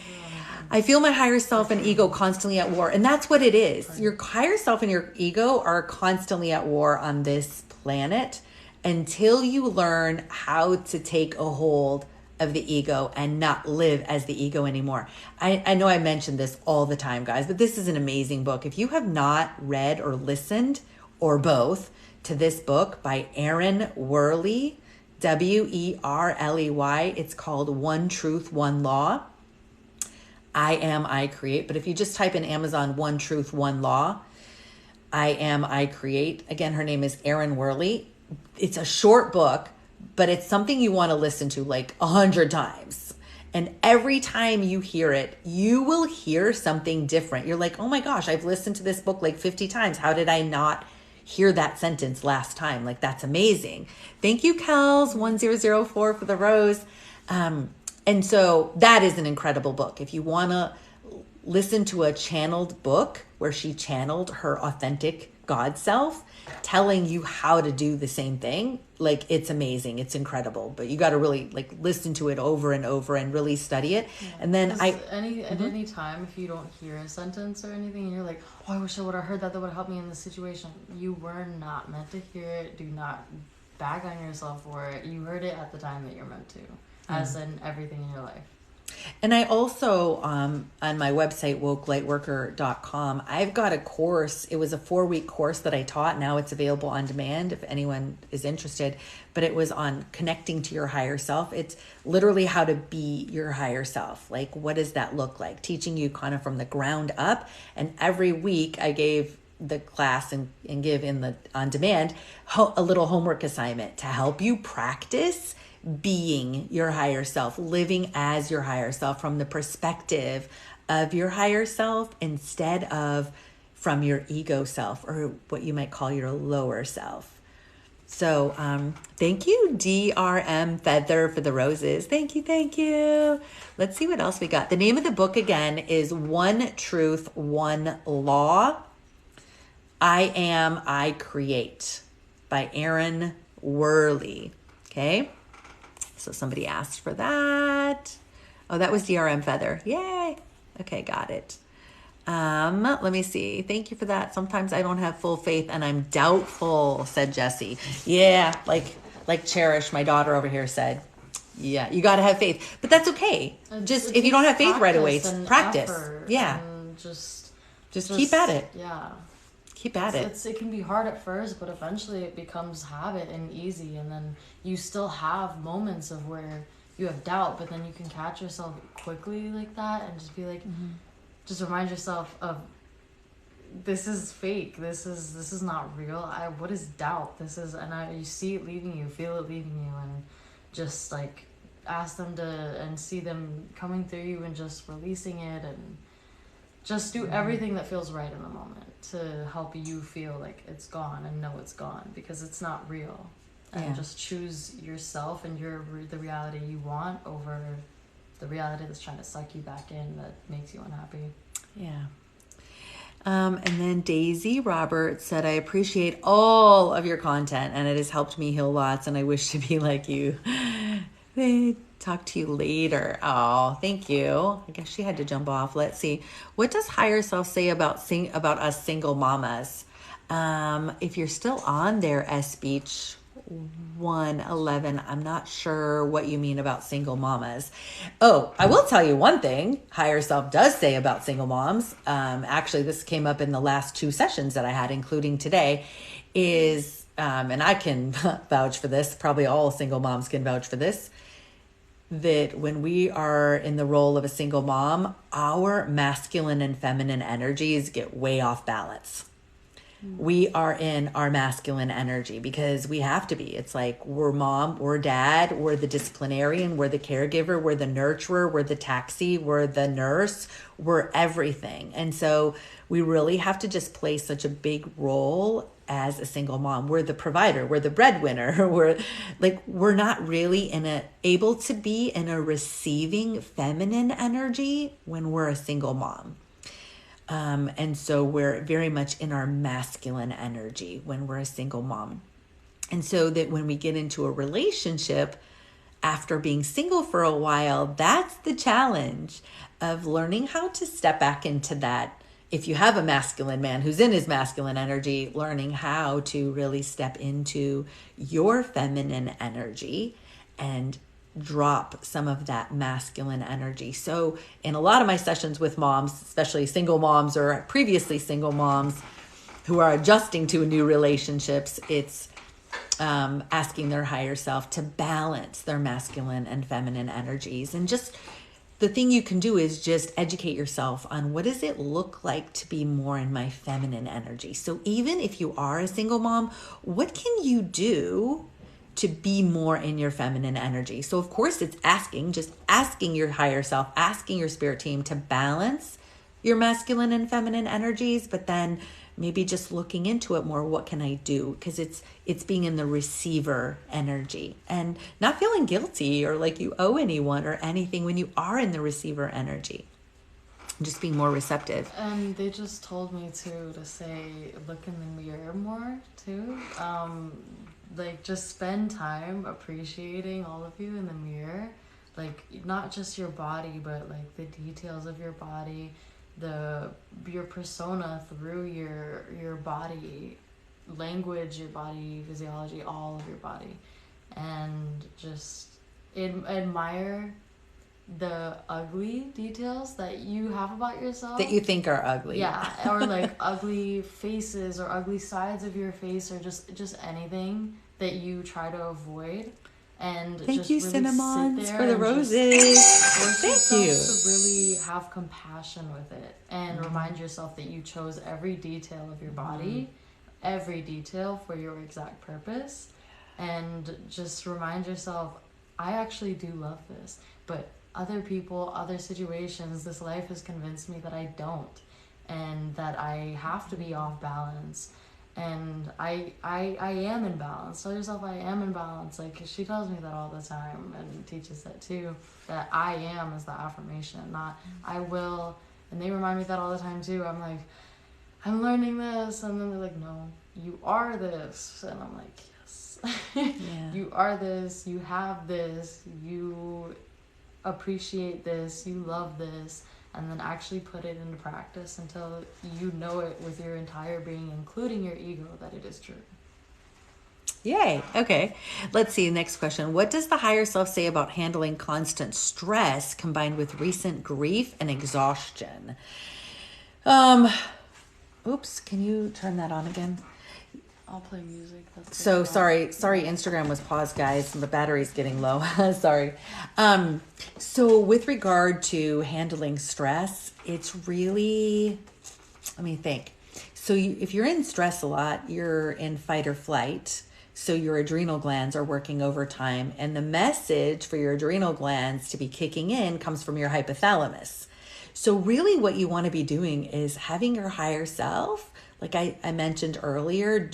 [SPEAKER 1] I feel my higher self and ego constantly at war. And that's what it is. Right. Your higher self and your ego are constantly at war on this planet until you learn how to take a hold of the ego and not live as the ego anymore. I know I mention this all the time, guys, but this is an amazing book. If you have not read or listened, or both, to this book by Aaron Worley, Werley, it's called One Truth, One Law. I Am, I Create. But if you just type in Amazon, One Truth, One Law, I Am, I Create. Again, her name is Aaron Worley. It's a short book, but it's something you want to listen to 100 times. And every time you hear it, you will hear something different. You're like, oh my gosh, I've listened to this book 50 times. How did I not hear that sentence last time? That's amazing. Thank you, Kels1004 for the rose. And so that is an incredible book. If you want to listen to a channeled book where she channeled her authentic God self, telling you how to do the same thing, it's amazing. It's incredible. But you got to really listen to it over and over and really study it. Yeah. And then
[SPEAKER 2] at any time, if you don't hear a sentence or anything, and you're like, oh, I wish I would have heard that. That would help me in this situation. You were not meant to hear it. Do not bag on yourself for it. You heard it at the time that you're meant to, as in everything in your life.
[SPEAKER 1] And I also, on my website, wokelightworker.com, I've got a course. It was a 4-week course that I taught. Now it's available on demand if anyone is interested. But it was on connecting to your higher self. It's literally how to be your higher self. What does that look like? Teaching you kind of from the ground up. And every week I gave the class and give in the on demand a little homework assignment to help you practice being your higher self, living as your higher self from the perspective of your higher self instead of from your ego self, or what you might call your lower self. So thank you, DRM Feather, for the roses. Thank you, thank you. Let's see what else we got. The name of the book again is One Truth, One Law. I Am, I Create by Aaron Worley. Okay, so somebody asked for that. Oh, that was DRM Feather. Yay. Okay, got it. Let me see. Thank you for that. Sometimes I don't have full faith and I'm doubtful, said Jessie. Yeah, like Cherish, my daughter over here, said. Yeah, you got to have faith. But that's okay. Just if you don't have faith right away, it's practice. Yeah. Just keep at it.
[SPEAKER 2] Yeah.
[SPEAKER 1] Keep at it.
[SPEAKER 2] It can be hard at first, but eventually it becomes habit and easy. And then you still have moments of where you have doubt, but then you can catch yourself quickly like that and just be like, just remind yourself of, this is fake. This is not real. What is doubt? You see it leaving you, feel it leaving you, and just like ask them and see them coming through you and just releasing it, and just do everything that feels right in the moment to help you feel like it's gone and know it's gone, because it's not real. And just choose yourself and the reality you want over the reality that's trying to suck you back in that makes you unhappy.
[SPEAKER 1] Yeah. And then Daisy Roberts said, I appreciate all of your content and it has helped me heal lots and I wish to be like you. They talk to you later. Oh, thank you. I guess she had to jump off. Let's see. What does Higher Self say about us single mamas? If you're still on there, S-Beach 111, I'm not sure what you mean about single mamas. Oh, I will tell you one thing Higher Self does say about single moms. Actually, this came up in the last 2 sessions that I had, including today, is, and I can vouch for this, probably all single moms can vouch for this, that when we are in the role of a single mom, our masculine and feminine energies get way off balance. We are in our masculine energy because we have to be. It's like we're mom, we're dad, we're the disciplinarian, we're the caregiver, we're the nurturer, we're the taxi, we're the nurse, we're everything. And so we really have to just play such a big role as a single mom. We're the provider, we're the breadwinner, we're not really able to be in a receiving feminine energy when we're a single mom. And so we're very much in our masculine energy when we're a single mom. And so that when we get into a relationship after being single for a while, that's the challenge of learning how to step back into that. If you have a masculine man who's in his masculine energy, learning how to really step into your feminine energy and drop some of that masculine energy. So in a lot of my sessions with moms, especially single moms or previously single moms who are adjusting to new relationships, it's asking their higher self to balance their masculine and feminine energies. And just the thing you can do is just educate yourself on what does it look like to be more in my feminine energy. So even if you are a single mom, what can you do to be more in your feminine energy? So of course it's just asking your higher self, asking your spirit team to balance your masculine and feminine energies, but then maybe just looking into it more. What can I do? Because it's being in the receiver energy and not feeling guilty or like you owe anyone or anything when you are in the receiver energy. Just being more receptive.
[SPEAKER 2] And they just told me to say, look in the mirror more too. Like just spend time appreciating all of you in the mirror, like not just your body, but like the details of your body, your persona through your body language, your body physiology, all of your body, and just admire the ugly details that you have about yourself
[SPEAKER 1] that you think are ugly.
[SPEAKER 2] Yeah, or like ugly faces or ugly sides of your face, or just anything that you try to avoid. And
[SPEAKER 1] thank
[SPEAKER 2] just
[SPEAKER 1] you,
[SPEAKER 2] really
[SPEAKER 1] Cinnamons, for the roses. Thank you.
[SPEAKER 2] To really have compassion with it and remind yourself that you chose every detail of your body, every detail for your exact purpose, and just remind yourself, I actually do love this, but other people, other situations, this life has convinced me that I don't, and that I have to be off balance. And I am in balance. Tell yourself I am in balance. Like, she tells me that all the time and teaches that too. That I am is the affirmation, not I will. And they remind me that all the time too. I'm like, I'm learning this. And then they're like, no, you are this. And I'm like, yes.
[SPEAKER 1] Yeah.
[SPEAKER 2] You are this. You have this. You appreciate this. You love this. And then actually put it into practice until you know it with your entire being, including your ego, that it is true.
[SPEAKER 1] Yay. Okay. Let's see. Next question. What does the higher self say about handling constant stress combined with recent grief and exhaustion? Oops. Can you turn that on again?
[SPEAKER 2] I'll play music. That's
[SPEAKER 1] So sorry, Instagram was paused, guys. The battery's getting low. Sorry. So with regard to handling stress, it's really, let me think. So if you're in stress a lot, you're in fight or flight. So your adrenal glands are working overtime, and the message for your adrenal glands to be kicking in comes from your hypothalamus. So really what you want to be doing is having your higher self, like I mentioned earlier,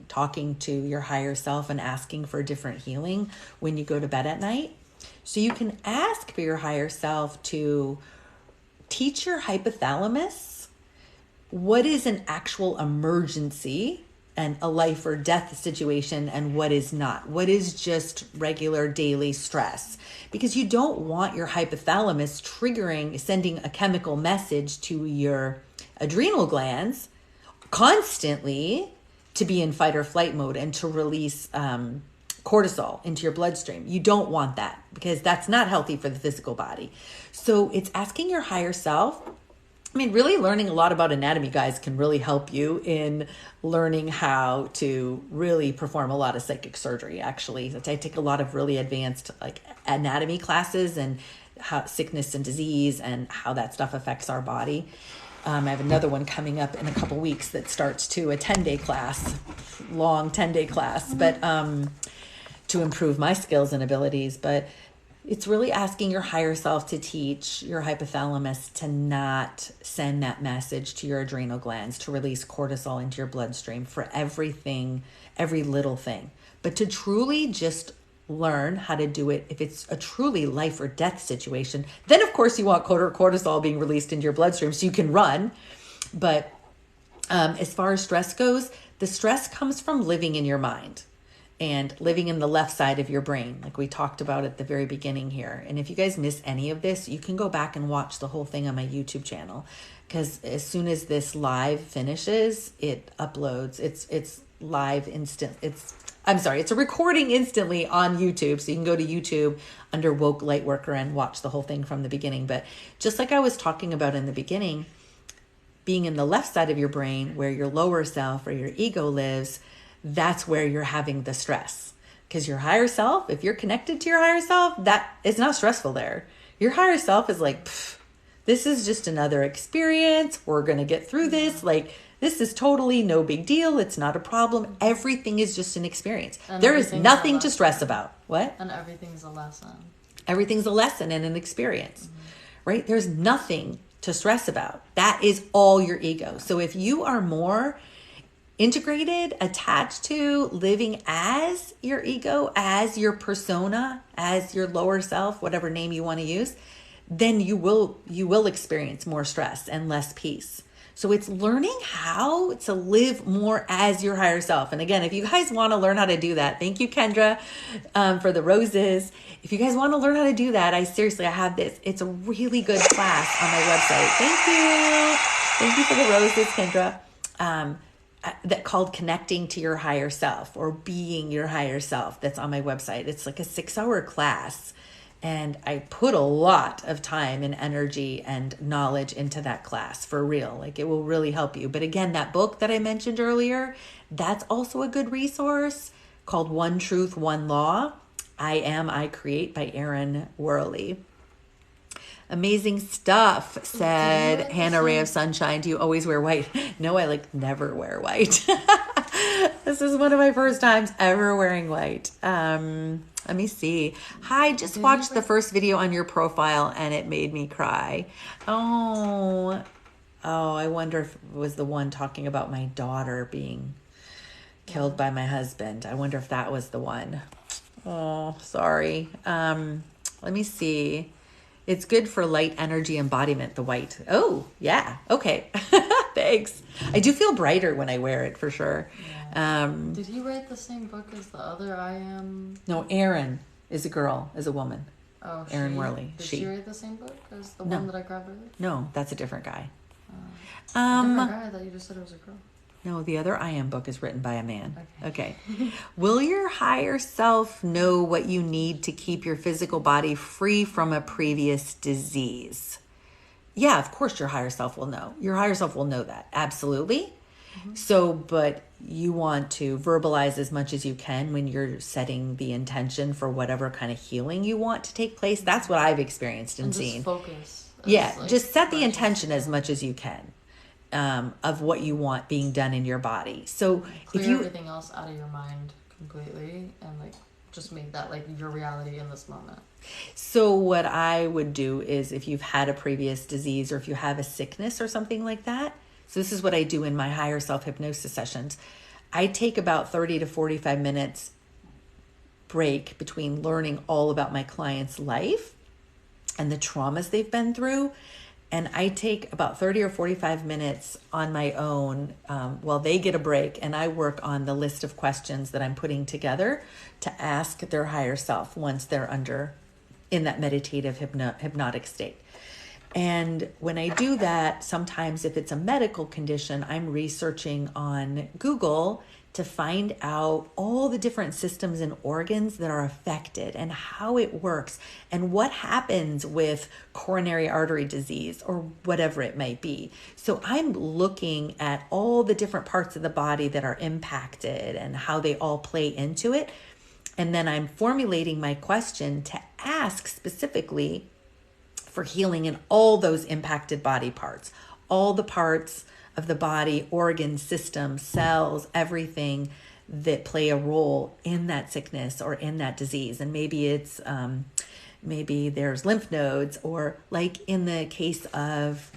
[SPEAKER 1] talking to your higher self and asking for different healing when you go to bed at night. So you can ask for your higher self to teach your hypothalamus what is an actual emergency and a life or death situation and what is not. What is just regular daily stress? Because you don't want your hypothalamus sending a chemical message to your adrenal glands constantly to be in fight or flight mode and to release cortisol into your bloodstream. You don't want that because that's not healthy for the physical body. So it's asking your higher self. I mean, really learning a lot about anatomy, guys, can really help you in learning how to really perform a lot of psychic surgery. Actually, I take a lot of really advanced like anatomy classes and how sickness and disease and how that stuff affects our body. I have another one coming up in a couple weeks that starts to a 10-day class, long 10-day class, but to improve my skills and abilities. But it's really asking your higher self to teach your hypothalamus to not send that message to your adrenal glands, to release cortisol into your bloodstream for everything, every little thing, but to truly just learn how to do it. If it's a truly life or death situation, then of course you want cortisol being released into your bloodstream so you can run. But as far as stress goes, the stress comes from living in your mind and living in the left side of your brain, like we talked about at the very beginning here. And if you guys miss any of this, you can go back and watch the whole thing on my YouTube channel, because as soon as this live finishes, it uploads. It's live instant. It's a recording instantly on YouTube. So you can go to YouTube under Woke Lightworker and watch the whole thing from the beginning. But just like I was talking about in the beginning, being in the left side of your brain where your lower self or your ego lives, that's where you're having the stress. Because your higher self, if you're connected to your higher self, that it's not stressful there. Your higher self is like, this is just another experience. We're going to get through this. Like, this is totally no big deal. It's not a problem. Everything is just an experience. And there is nothing to stress about. What?
[SPEAKER 2] And everything's a lesson.
[SPEAKER 1] Everything's a lesson and an experience, right? There's nothing to stress about. That is all your ego. So if you are more integrated, attached to living as your ego, as your persona, as your lower self, whatever name you want to use, then you will experience more stress and less peace. So it's learning how to live more as your higher self. And again, if you guys want to learn how to do that, thank you, Kendra, for the roses. If you guys want to learn how to do that, I have this. It's a really good class on my website. Thank you. Thank you for the roses, Kendra. That called Connecting to Your Higher Self or Being Your Higher Self. That's on my website. It's like a 6-hour class. And I put a lot of time and energy and knowledge into that class for real. Like, it will really help you. But again, that book that I mentioned earlier, that's also a good resource called One Truth, One Law. I Am, I Create by Erin Worley. Amazing stuff, said Hannah Ray of Sunshine. Do you always wear white? No, I never wear white. This is one of my first times ever wearing white. Let me see. Hi, just watched the first video on your profile and it made me cry. Oh, I wonder if it was the one talking about my daughter being killed by my husband. I wonder if that was the one. Oh, sorry. Let me see. It's good for light energy embodiment, the white. Oh, yeah. Okay. Thanks. I do feel brighter when I wear it for sure.
[SPEAKER 2] Yeah. Did he write the same book as the other I Am?
[SPEAKER 1] No, Erin is a girl, is a woman.
[SPEAKER 2] Oh,
[SPEAKER 1] Erin Worley.
[SPEAKER 2] Did she write the same book as the one that I grabbed earlier?
[SPEAKER 1] No, that's a different guy.
[SPEAKER 2] A different guy? I thought you just said it was a girl.
[SPEAKER 1] No, the other I Am book is written by a man. Okay. Will your higher self know what you need to keep your physical body free from a previous disease? Yeah, of course your higher self will know. Your higher self will know that. Absolutely. Mm-hmm. So, but you want to verbalize as much as you can when you're setting the intention for whatever kind of healing you want to take place. That's what I've experienced and seen.
[SPEAKER 2] Just focus.
[SPEAKER 1] Yeah, just set the intention as much as you can. Of what you want being done in your body. So
[SPEAKER 2] clear
[SPEAKER 1] if you
[SPEAKER 2] everything else out of your mind completely and like just make that like your reality in this moment.
[SPEAKER 1] So what I would do is if you've had a previous disease or if you have a sickness or something like that. So this is what I do in my higher self hypnosis sessions. I take about 30 to 45 minutes break between learning all about my client's life and the traumas they've been through. And I take about 30 or 45 minutes on my own while they get a break. And I work on the list of questions that I'm putting together to ask their higher self once they're in that meditative hypnotic state. And when I do that, sometimes if it's a medical condition, I'm researching on Google to find out all the different systems and organs that are affected and how it works and what happens with coronary artery disease or whatever it might be. So I'm looking at all the different parts of the body that are impacted and how they all play into it. And then I'm formulating my question to ask specifically for healing in all those impacted body parts, all the parts of the body, organs, systems, cells, everything that play a role in that sickness or in that disease. And maybe it's, maybe there's lymph nodes, or like in the case of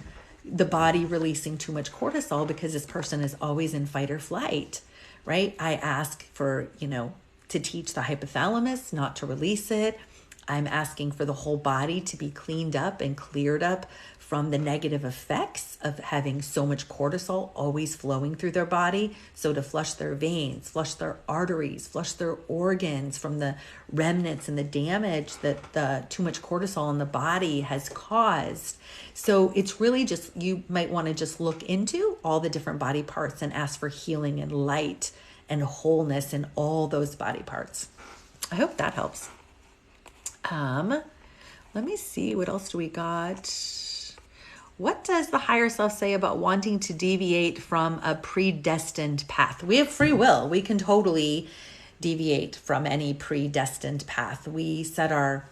[SPEAKER 1] the body releasing too much cortisol because this person is always in fight or flight, right? I ask for, to teach the hypothalamus not to release it. I'm asking for the whole body to be cleaned up and cleared up from the negative effects of having so much cortisol always flowing through their body. So to flush their veins, flush their arteries, flush their organs from the remnants and the damage that the too much cortisol in the body has caused. So it's really just, you might want to just look into all the different body parts and ask for healing and light and wholeness in all those body parts. I hope that helps. Let me see, what else do we got? What does the higher self say about wanting to deviate from a predestined path? We have free will. We can totally deviate from any predestined path. We set our,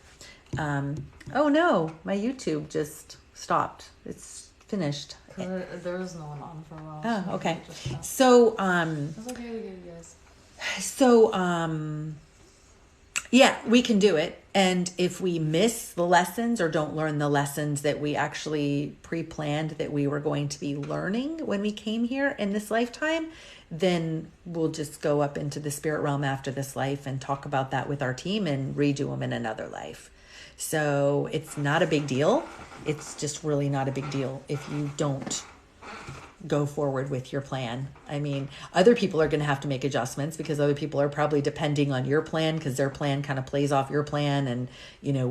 [SPEAKER 1] oh no, my YouTube just stopped. It's finished.
[SPEAKER 2] There was no one on for a while.
[SPEAKER 1] Oh, okay. So,
[SPEAKER 2] it's okay with you guys.
[SPEAKER 1] So, yeah, we can do it. And if we miss the lessons or don't learn the lessons that we actually pre-planned that we were going to be learning when we came here in this lifetime, then we'll just go up into the spirit realm after this life and talk about that with our team and redo them in another life. So it's not a big deal. It's just really not a big deal if you don't go forward with your plan. I mean, other people are going to have to make adjustments because other people are probably depending on your plan because their plan kind of plays off your plan, and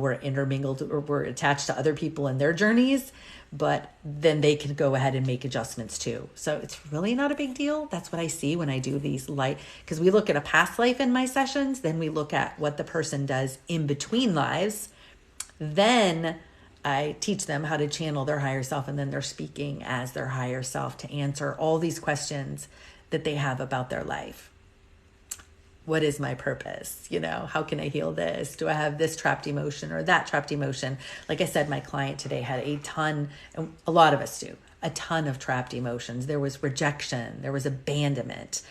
[SPEAKER 1] we're intermingled or we're attached to other people and their journeys, but then they can go ahead and make adjustments too. So it's really not a big deal. That's what I see when I do these because we look at a past life in my sessions, then we look at what the person does in between lives. Then I teach them how to channel their higher self, and then they're speaking as their higher self to answer all these questions that they have about their life. What is my purpose? How can I heal this? Do I have this trapped emotion or that trapped emotion? Like I said, my client today had a ton, and a lot of us do, a ton of trapped emotions. There was rejection. There was abandonment.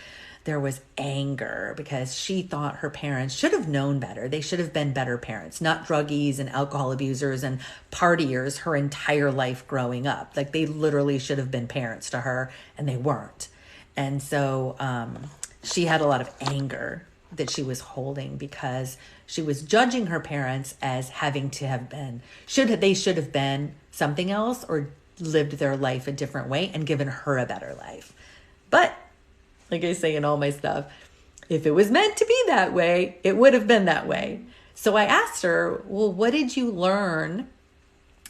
[SPEAKER 1] There was anger because she thought her parents should have known better. They should have been better parents, not druggies and alcohol abusers and partiers her entire life growing up. Like they literally should have been parents to her and they weren't. And so she had a lot of anger that she was holding because she was judging her parents as having to have been, they should have been something else or lived their life a different way and given her a better life. But like I say in all my stuff, if it was meant to be that way, it would have been that way. So I asked her, well, what did you learn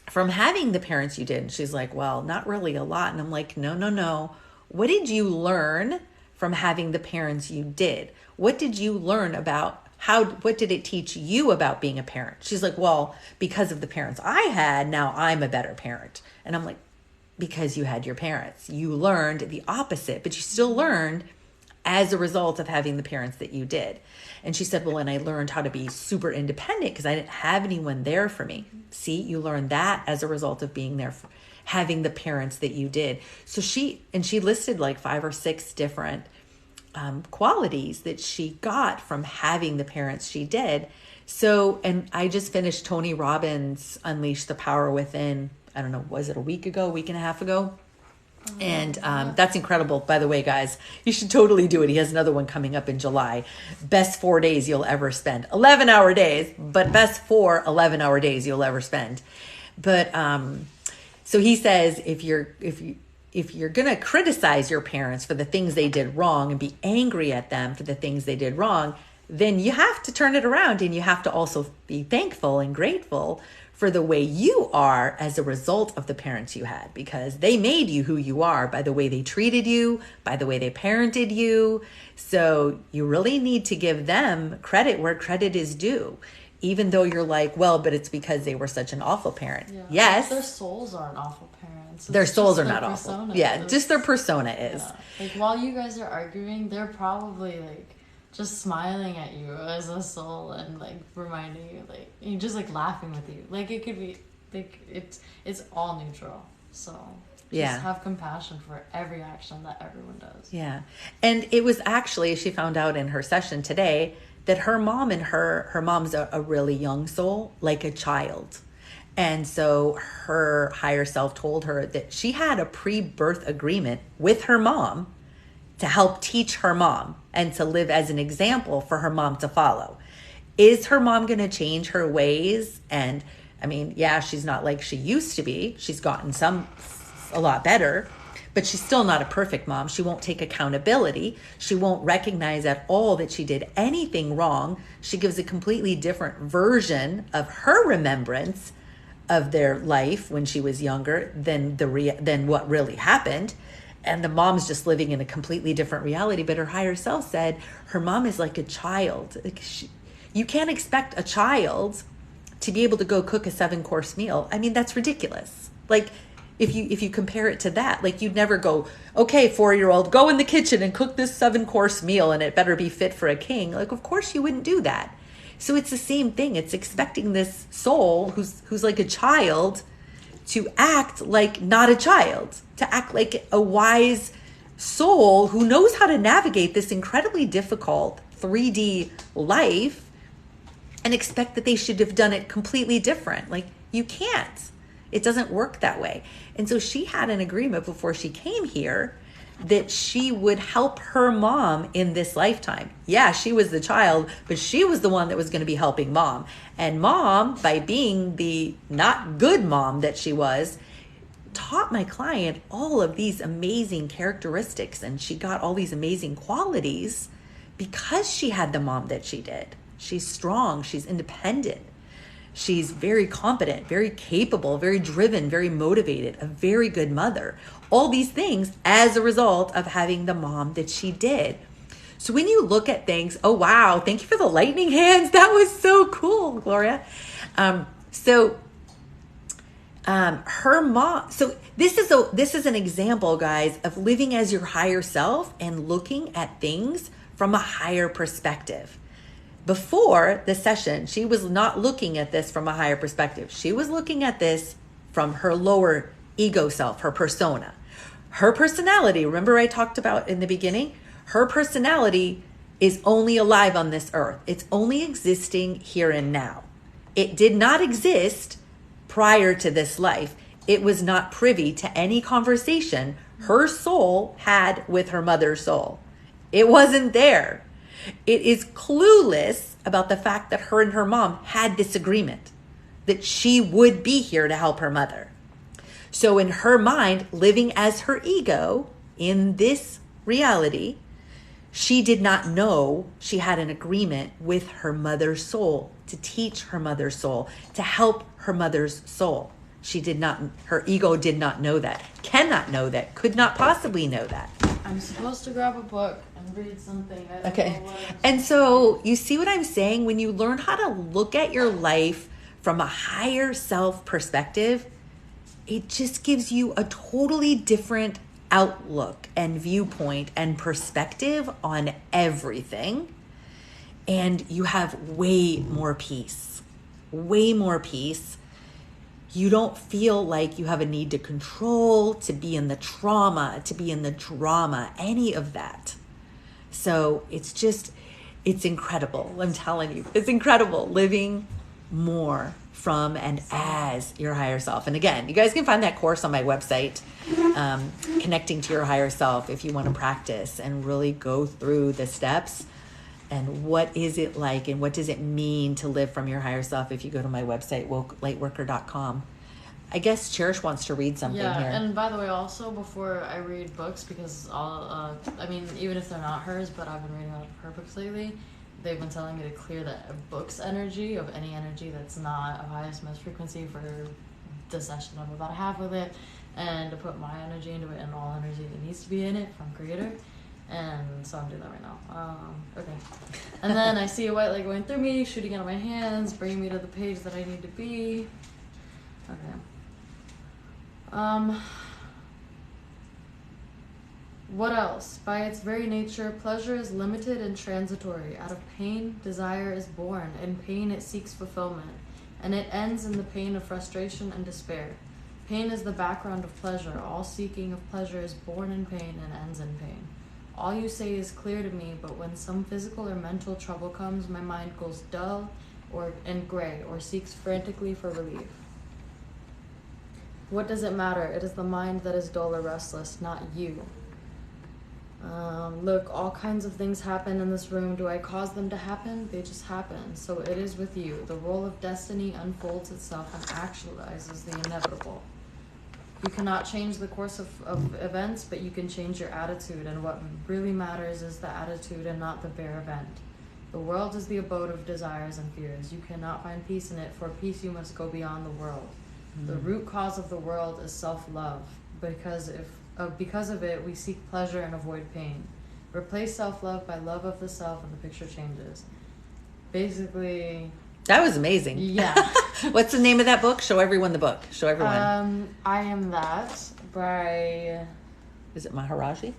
[SPEAKER 1] from having the parents you did? And she's like, well, not really a lot. And I'm like, no. What did you learn from having the parents you did? What did you learn about what did it teach you about being a parent? She's like, well, because of the parents I had, now I'm a better parent. And I'm like, because you had your parents. You learned the opposite, but you still learned as a result of having the parents that you did. And she said, well, and I learned how to be super independent because I didn't have anyone there for me. See, you learned that as a result of being there, having the parents that you did. So she listed like 5 or 6 different qualities that she got from having the parents she did. So, and I just finished Tony Robbins' Unleash the Power Within, I don't know, was it a week and a half ago? And that's incredible, by the way, guys. You should totally do it. He has another one coming up in July. Best 4 days you'll ever spend. 11-hour days, but best 4 11-hour days you'll ever spend. But so he says if you're going to criticize your parents for the things they did wrong and be angry at them for the things they did wrong, then you have to turn it around and you have to also be thankful and grateful for the way you are as a result of the parents you had, because they made you who you are by the way they treated you, by the way they parented you. So you really need to give them credit where credit is due, even though you're like, well, but it's because they were such an awful parent. Yeah. Yes.
[SPEAKER 2] Their souls aren't awful parents.
[SPEAKER 1] Their souls are not awful. Yeah, just their persona is.
[SPEAKER 2] Yeah. Like while you guys are arguing, they're probably like just smiling at you as a soul and like reminding you, like, and just like laughing with you. Like it could be like it's all neutral. So just have compassion for every action that everyone does.
[SPEAKER 1] Yeah. And it was actually, she found out in her session today that her mom and her mom's a really young soul, like a child. And so her higher self told her that she had a pre-birth agreement with her mom to help teach her mom and to live as an example for her mom to follow. Is her mom going to change her ways? And I mean, yeah, she's not like she used to be. She's gotten a lot better, but she's still not a perfect mom. She won't take accountability. She won't recognize at all that she did anything wrong. She gives a completely different version of her remembrance of their life when she was younger than what really happened. And the mom's just living in a completely different reality. But her higher self said her mom is like a child. You can't expect a child to be able to go cook a 7-course meal. I mean, that's ridiculous. Like, if you compare it to that, like you'd never go, okay, 4-year-old, go in the kitchen and cook this 7-course meal and it better be fit for a king. Like, of course you wouldn't do that. So it's the same thing. It's expecting this soul who's like a child to act like not a child, to act like a wise soul who knows how to navigate this incredibly difficult 3D life and expect that they should have done it completely different. Like, you can't. It doesn't work that way. And so she had an agreement before she came here that she would help her mom in this lifetime. Yeah, she was the child, but she was the one that was going to be helping mom. And mom, by being the not good mom that she was, taught my client all of these amazing characteristics, and she got all these amazing qualities because she had the mom that she did. She's strong, she's independent. She's very competent, very capable, very driven, very motivated, a very good mother. All these things as a result of having the mom that she did. So when you look at things, oh, wow, thank you for the lightning hands. That was so cool, Gloria. Her mom, so this is an example, guys, of living as your higher self and looking at things from a higher perspective. Before the session, she was not looking at this from a higher perspective. She was looking at this from her lower ego self, her persona. Her personality, remember I talked about in the beginning? Her personality is only alive on this earth. It's only existing here and now. It did not exist prior to this life. It was not privy to any conversation her soul had with her mother's soul. It wasn't there. It is clueless about the fact that her and her mom had this agreement that she would be here to help her mother. So in her mind, living as her ego in this reality, she did not know she had an agreement with her mother's soul to teach her mother's soul, to help her mother's soul. Her ego did not know that, cannot know that, could not possibly know that.
[SPEAKER 2] I'm supposed to grab a book and read something. I don't know what.
[SPEAKER 1] And so you see what I'm saying? When you learn how to look at your life from a higher self perspective, it just gives you a totally different outlook and viewpoint and perspective on everything. And you have way more peace. Way more peace. You don't feel like you have a need to control, to be in the trauma, to be in the drama, any of that. So it's incredible. I'm telling you, it's incredible living more from and as your higher self. And again, you guys can find that course on my website, Connecting to Your Higher Self, if you want to practice and really go through the steps. And what is it like and what does it mean to live from your higher self if you go to my website, wokelightworker.com. I guess Cherish wants to read something here.
[SPEAKER 2] And by the way, also, before I read books, because even if they're not hers, but I've been reading a lot of her books lately, they've been telling me to clear the book's energy of any energy that's not of highest most frequency for the session of about half of it, and to put my energy into it and all energy that needs to be in it from Creator. And so I'm doing that right now. Okay. And then I see a white light going through me, shooting out of my hands, bringing me to the page that I need to be. Okay. What else? By its very nature, pleasure is limited and transitory. Out of pain, desire is born. In pain, it seeks fulfillment. And it ends in the pain of frustration and despair. Pain is the background of pleasure. All seeking of pleasure is born in pain and ends in pain. All you say is clear to me, but when some physical or mental trouble comes, my mind goes dull and gray, or seeks frantically for relief. What does it matter? It is the mind that is dull or restless, not you. Look, all kinds of things happen in this room. Do I cause them to happen? They just happen. So it is with you. The role of destiny unfolds itself and actualizes the inevitable. You cannot change the course of events, but you can change your attitude, and what really matters is the attitude and not the bare event. The world is the abode of desires and fears. You cannot find peace in it. For peace you must go beyond the world. The root cause of the world is self-love, because of it we seek pleasure and avoid pain. Replace self-love by love of the self and the picture changes. Basically...
[SPEAKER 1] That was amazing.
[SPEAKER 2] Yeah.
[SPEAKER 1] What's the name of that book? Show everyone the book. Show everyone.
[SPEAKER 2] I Am That by...
[SPEAKER 1] Is it Maharaji?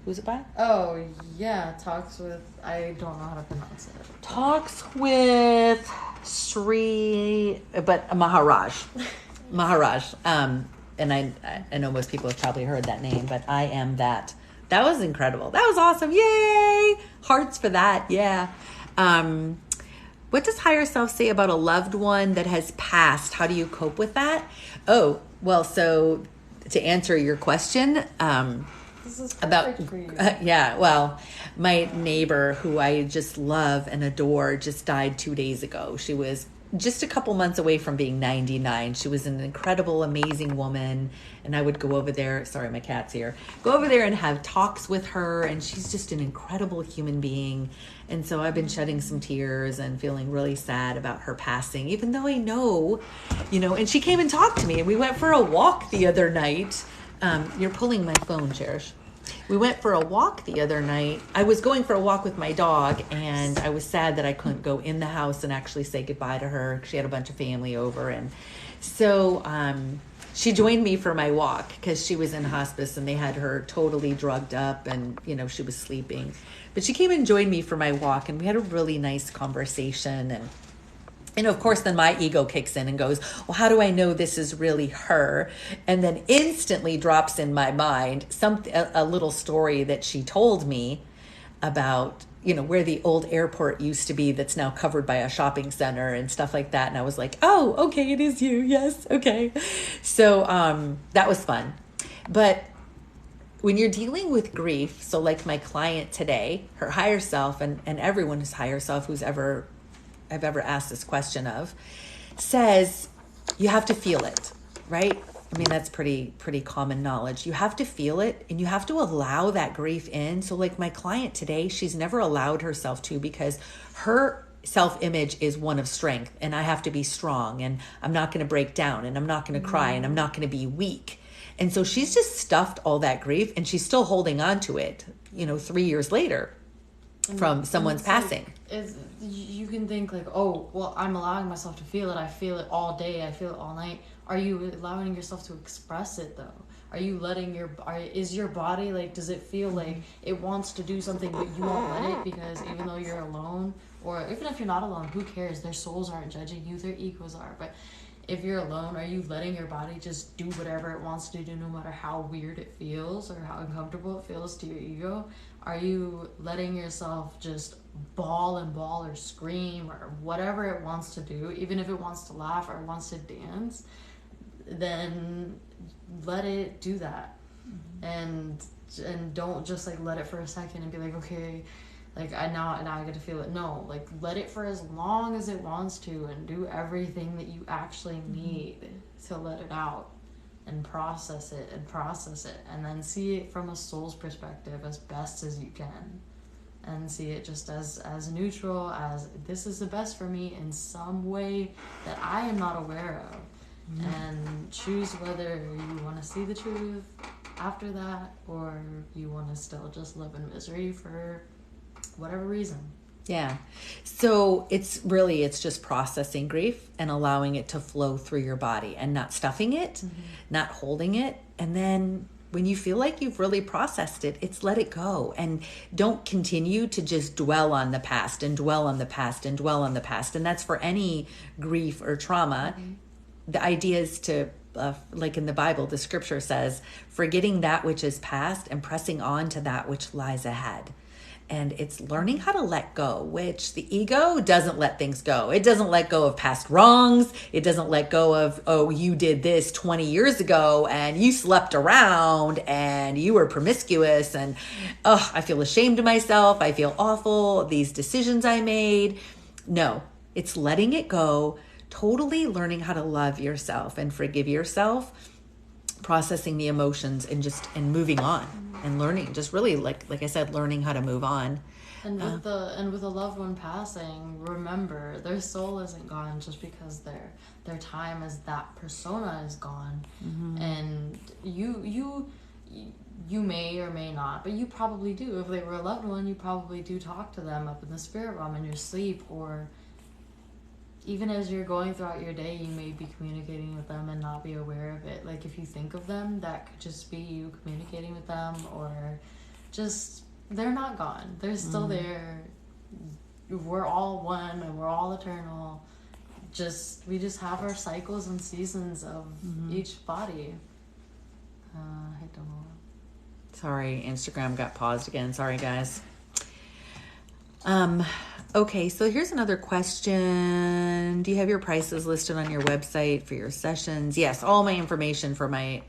[SPEAKER 1] Who's it by?
[SPEAKER 2] Oh, yeah. Talks with... I don't know how to pronounce it.
[SPEAKER 1] Talks with Sri... But Maharaj. Maharaj. And I know most people have probably heard that name, but I Am That. That was incredible. That was awesome. Yay! Hearts for that. Yeah. What does higher self say about a loved one that has passed? How do you cope with that? Oh, well, so to answer your question,
[SPEAKER 2] This is
[SPEAKER 1] about
[SPEAKER 2] for you.
[SPEAKER 1] My neighbor, who I just love and adore, just died 2 days ago. She was just a couple months away from being 99. She was an incredible, amazing woman, and I would go over there. Sorry, my cat's here. Go over there and have talks with her, and she's just an incredible human being. And so I've been shedding some tears and feeling really sad about her passing, even though I know, and she came and talked to me, and we went for a walk the other night. You're pulling my phone, Cherish. We went for a walk the other night. I was going for a walk with my dog, and I was sad that I couldn't go in the house and actually say goodbye to her. She had a bunch of family over, and so she joined me for my walk because she was in hospice and they had her totally drugged up, and she was sleeping. But she came and joined me for my walk, and we had a really nice conversation, and And of course, then my ego kicks in and goes, well, how do I know this is really her? And then instantly drops in my mind a little story that she told me about, where the old airport used to be that's now covered by a shopping center and stuff like that. And I was like, oh, okay, it is you. Yes. Okay. So that was fun. But when you're dealing with grief, so like my client today, her higher self and everyone's higher self I've ever asked this question of, says you have to feel it, right? I mean, that's pretty common knowledge. You have to feel it and you have to allow that grief in. So like my client today, she's never allowed herself to, because her self-image is one of strength, and I have to be strong, and I'm not going to break down, and I'm not going to cry, and I'm not going to be weak. And so she's just stuffed all that grief, and she's still holding on to it, 3 years later from someone's passing.
[SPEAKER 2] You can think like, oh, well, I'm allowing myself to feel it. I feel it all day. I feel it all night. Are you allowing yourself to express it though? Are you letting is your body like, does it feel like it wants to do something but you won't let it because even though you're alone, or even if you're not alone, who cares? Their souls aren't judging you, their egos are. But if you're alone, are you letting your body just do whatever it wants to do no matter how weird it feels or how uncomfortable it feels to your ego? Are you letting yourself just bawl or scream or whatever it wants to do, even if it wants to laugh or wants to dance? Then let it do that. And don't just like let it for a second and be like, okay, like now I get to feel it. No, like let it for as long as it wants to, and do everything that you actually need to let it out and process it, and then see it from a soul's perspective as best as you can, and see it just as neutral as this is the best for me in some way that I am not aware of. And choose whether you want to see the truth after that, or you want to still just live in misery for whatever reason.
[SPEAKER 1] Yeah. So it's just processing grief and allowing it to flow through your body and not stuffing it, not holding it. And then when you feel like you've really processed it, it's let it go, and don't continue to just dwell on the past and dwell on the past and dwell on the past. And that's for any grief or trauma. The idea is to, like in the Bible, the scripture says, forgetting that which is past and pressing on to that which lies ahead. And it's learning how to let go, which the ego doesn't let things go. It doesn't let go of past wrongs. It doesn't let go of, oh, you did this 20 years ago and you slept around and you were promiscuous and, oh, I feel ashamed of myself. I feel awful. These decisions I made. No, it's letting it go, totally learning how to love yourself and forgive yourself, processing the emotions and moving on and learning, just really like I said, learning how to move on.
[SPEAKER 2] And with a loved one passing, remember their soul isn't gone just because their time as that persona is gone. And you may or may not, but you probably do. If they were a loved one, you probably do talk to them up in the spirit realm in your sleep, or even as you're going throughout your day, you may be communicating with them and not be aware of it. Like if you think of them, that could just be you communicating with them, or just they're not gone. They're still there. We're all one and we're all eternal. We just have our cycles and seasons of each body. I don't know.
[SPEAKER 1] Sorry, Instagram got paused again. Sorry, guys. Okay, so here's another question. Do you have your prices listed on your website for your sessions? Yes, all my information for my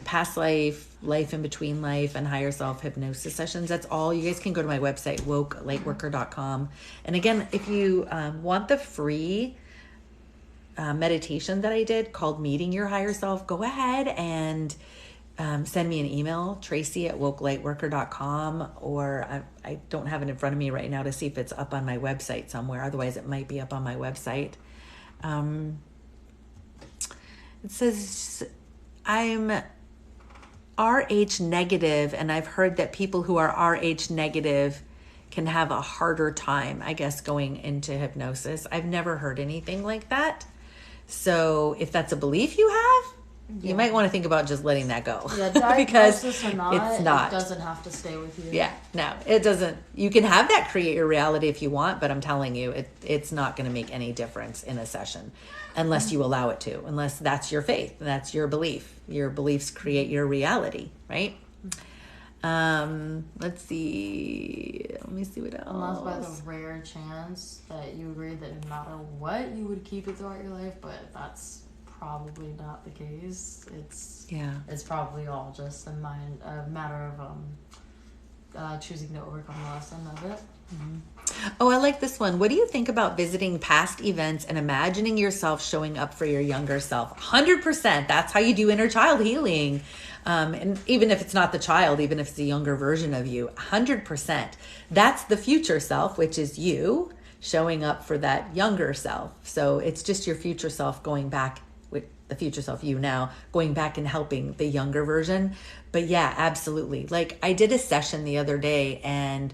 [SPEAKER 1] past life, life in between life, and higher self hypnosis sessions. That's all. You guys can go to my website, wokelightworker.com. And again, if you want the free meditation that I did called Meeting Your Higher Self, go ahead and send me an email, tracy@wokelightworker.com, or I don't have it in front of me right now to see if it's up on my website somewhere. Otherwise, it might be up on my website. It says, I'm RH negative, and I've heard that people who are RH negative can have a harder time, I guess, going into hypnosis. I've never heard anything like that. So if that's a belief you have, you might want to think about just letting that go.
[SPEAKER 2] Yeah,
[SPEAKER 1] because
[SPEAKER 2] diagnosis or not,
[SPEAKER 1] it's not.
[SPEAKER 2] it doesn't have to stay with you.
[SPEAKER 1] Yeah, no, it doesn't. You can have that create your reality if you want, but I'm telling you, it's not going to make any difference in a session unless you allow it to, unless that's your faith, that's your belief. Your beliefs create your reality, right? Let's see. Let me see what else.
[SPEAKER 2] Unless by the rare chance that you agree that no matter what, you would keep it throughout your life, but that's probably not the case. It's probably all just a matter of choosing to overcome the lesson of it.
[SPEAKER 1] Oh, I like this one. What do you think about visiting past events and imagining yourself showing up for your younger self? 100%. That's how you do inner child healing. And even if it's not the child, even if it's a younger version of you, 100%. That's the future self, which is you showing up for that younger self. So it's just your future self going back with the future self, you now, going back and helping the younger version. But yeah, absolutely. Like I did a session the other day and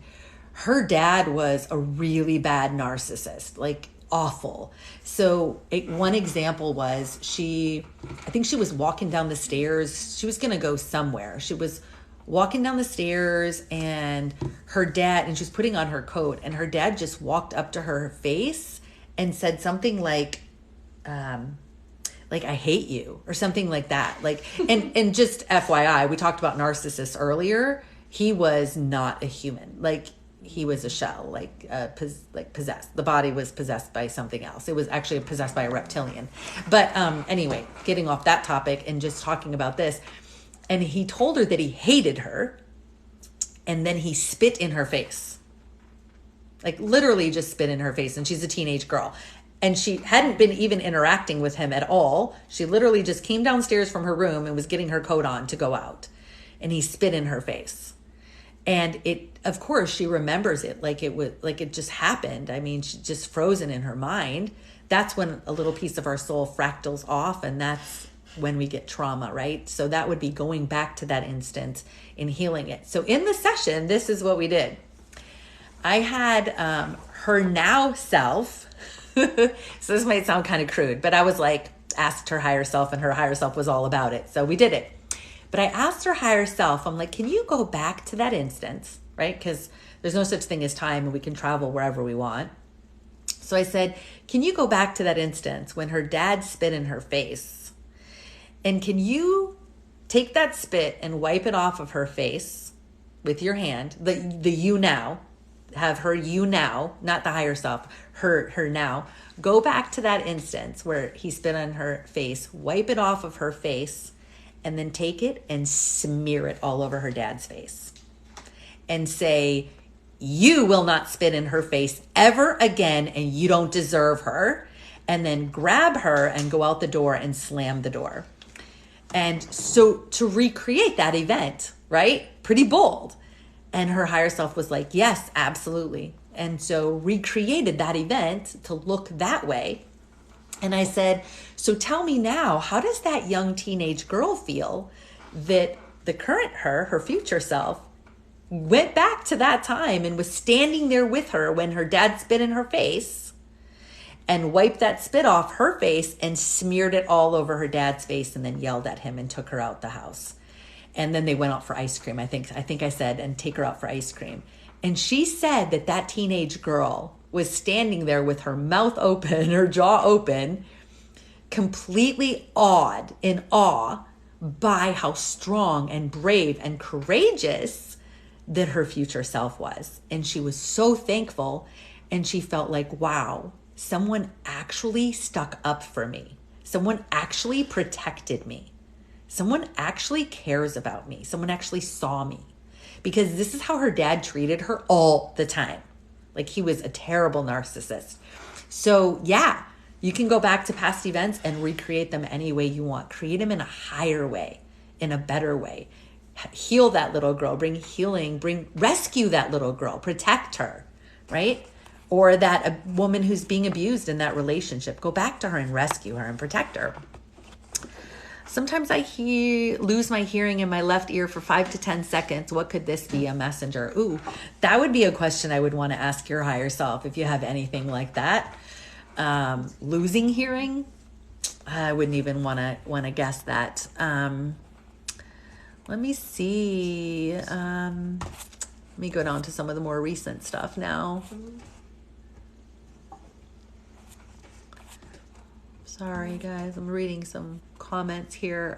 [SPEAKER 1] her dad was a really bad narcissist, like awful. So one example was I think she was walking down the stairs. She was going to go somewhere. She was walking down the stairs and her dad, and she was putting on her coat, and her dad just walked up to her face and said something like, I hate you or something like that. Like, and just FYI, we talked about narcissists earlier. He was not a human. Like he was a shell, possessed. The body was possessed by something else. It was actually possessed by a reptilian. But anyway, getting off that topic and just talking about this. And he told her that he hated her. And then he spit in her face. Like literally just spit in her face. And she's a teenage girl. And she hadn't been even interacting with him at all. She literally just came downstairs from her room and was getting her coat on to go out. And he spit in her face. And of course, she remembers it like it just happened. I mean, she's just frozen in her mind. That's when a little piece of our soul fractals off, and that's when we get trauma, right? So that would be going back to that instance and healing it. So in the session, this is what we did. I had her now self. So this might sound kind of crude, but I was like, asked her higher self, and her higher self was all about it. So we did it. But I asked her higher self, I'm like, can you go back to that instance, right? Because there's no such thing as time and we can travel wherever we want. So I said, can you go back to that instance when her dad spit in her face? And can you take that spit and wipe it off of her face with your hand, the you now, have her you now, not the higher self, her now. Go back to that instance where he spit on her face, wipe it off of her face, and then take it and smear it all over her dad's face. And say, you will not spit in her face ever again, and you don't deserve her. And then grab her and go out the door and slam the door. And so to recreate that event, right? Pretty bold. And her higher self was like, yes, absolutely. And so recreated that event to look that way. And I said, so tell me now, how does that young teenage girl feel that the current her future self, went back to that time and was standing there with her when her dad spit in her face and wiped that spit off her face and smeared it all over her dad's face and then yelled at him and took her out the house. And then they went out for ice cream. I think I said, and take her out for ice cream. And she said that teenage girl was standing there with her mouth open, her jaw open, completely in awe by how strong and brave and courageous that her future self was. And she was so thankful, and she felt like, wow, someone actually stuck up for me. Someone actually protected me. Someone actually cares about me. Someone actually saw me. Because this is how her dad treated her all the time. Like he was a terrible narcissist. So yeah, you can go back to past events and recreate them any way you want. Create them in a higher way, in a better way. Heal that little girl, bring healing, rescue that little girl, protect her, right? Or that a woman who's being abused in that relationship, go back to her and rescue her and protect her. Sometimes I lose my hearing in my left ear for 5 to 10 seconds. What could this be? A messenger? Ooh, that would be a question I would want to ask your higher self if you have anything like that. Losing hearing? I wouldn't even want to guess that. Let me see. Let me go down to some of the more recent stuff now. Sorry, guys. I'm reading some comments here.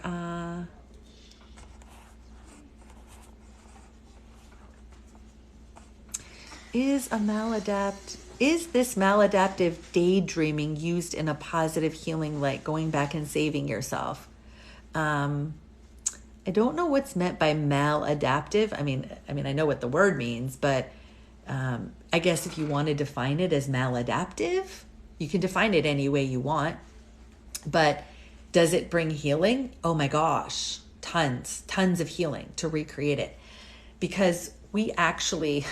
[SPEAKER 1] Is this maladaptive daydreaming used in a positive healing light, going back and saving yourself? I don't know what's meant by maladaptive. I mean, I know what the word means, but I guess if you want to define it as maladaptive, you can define it any way you want. But does it bring healing? Oh my gosh, tons of healing to recreate it. Because we actually,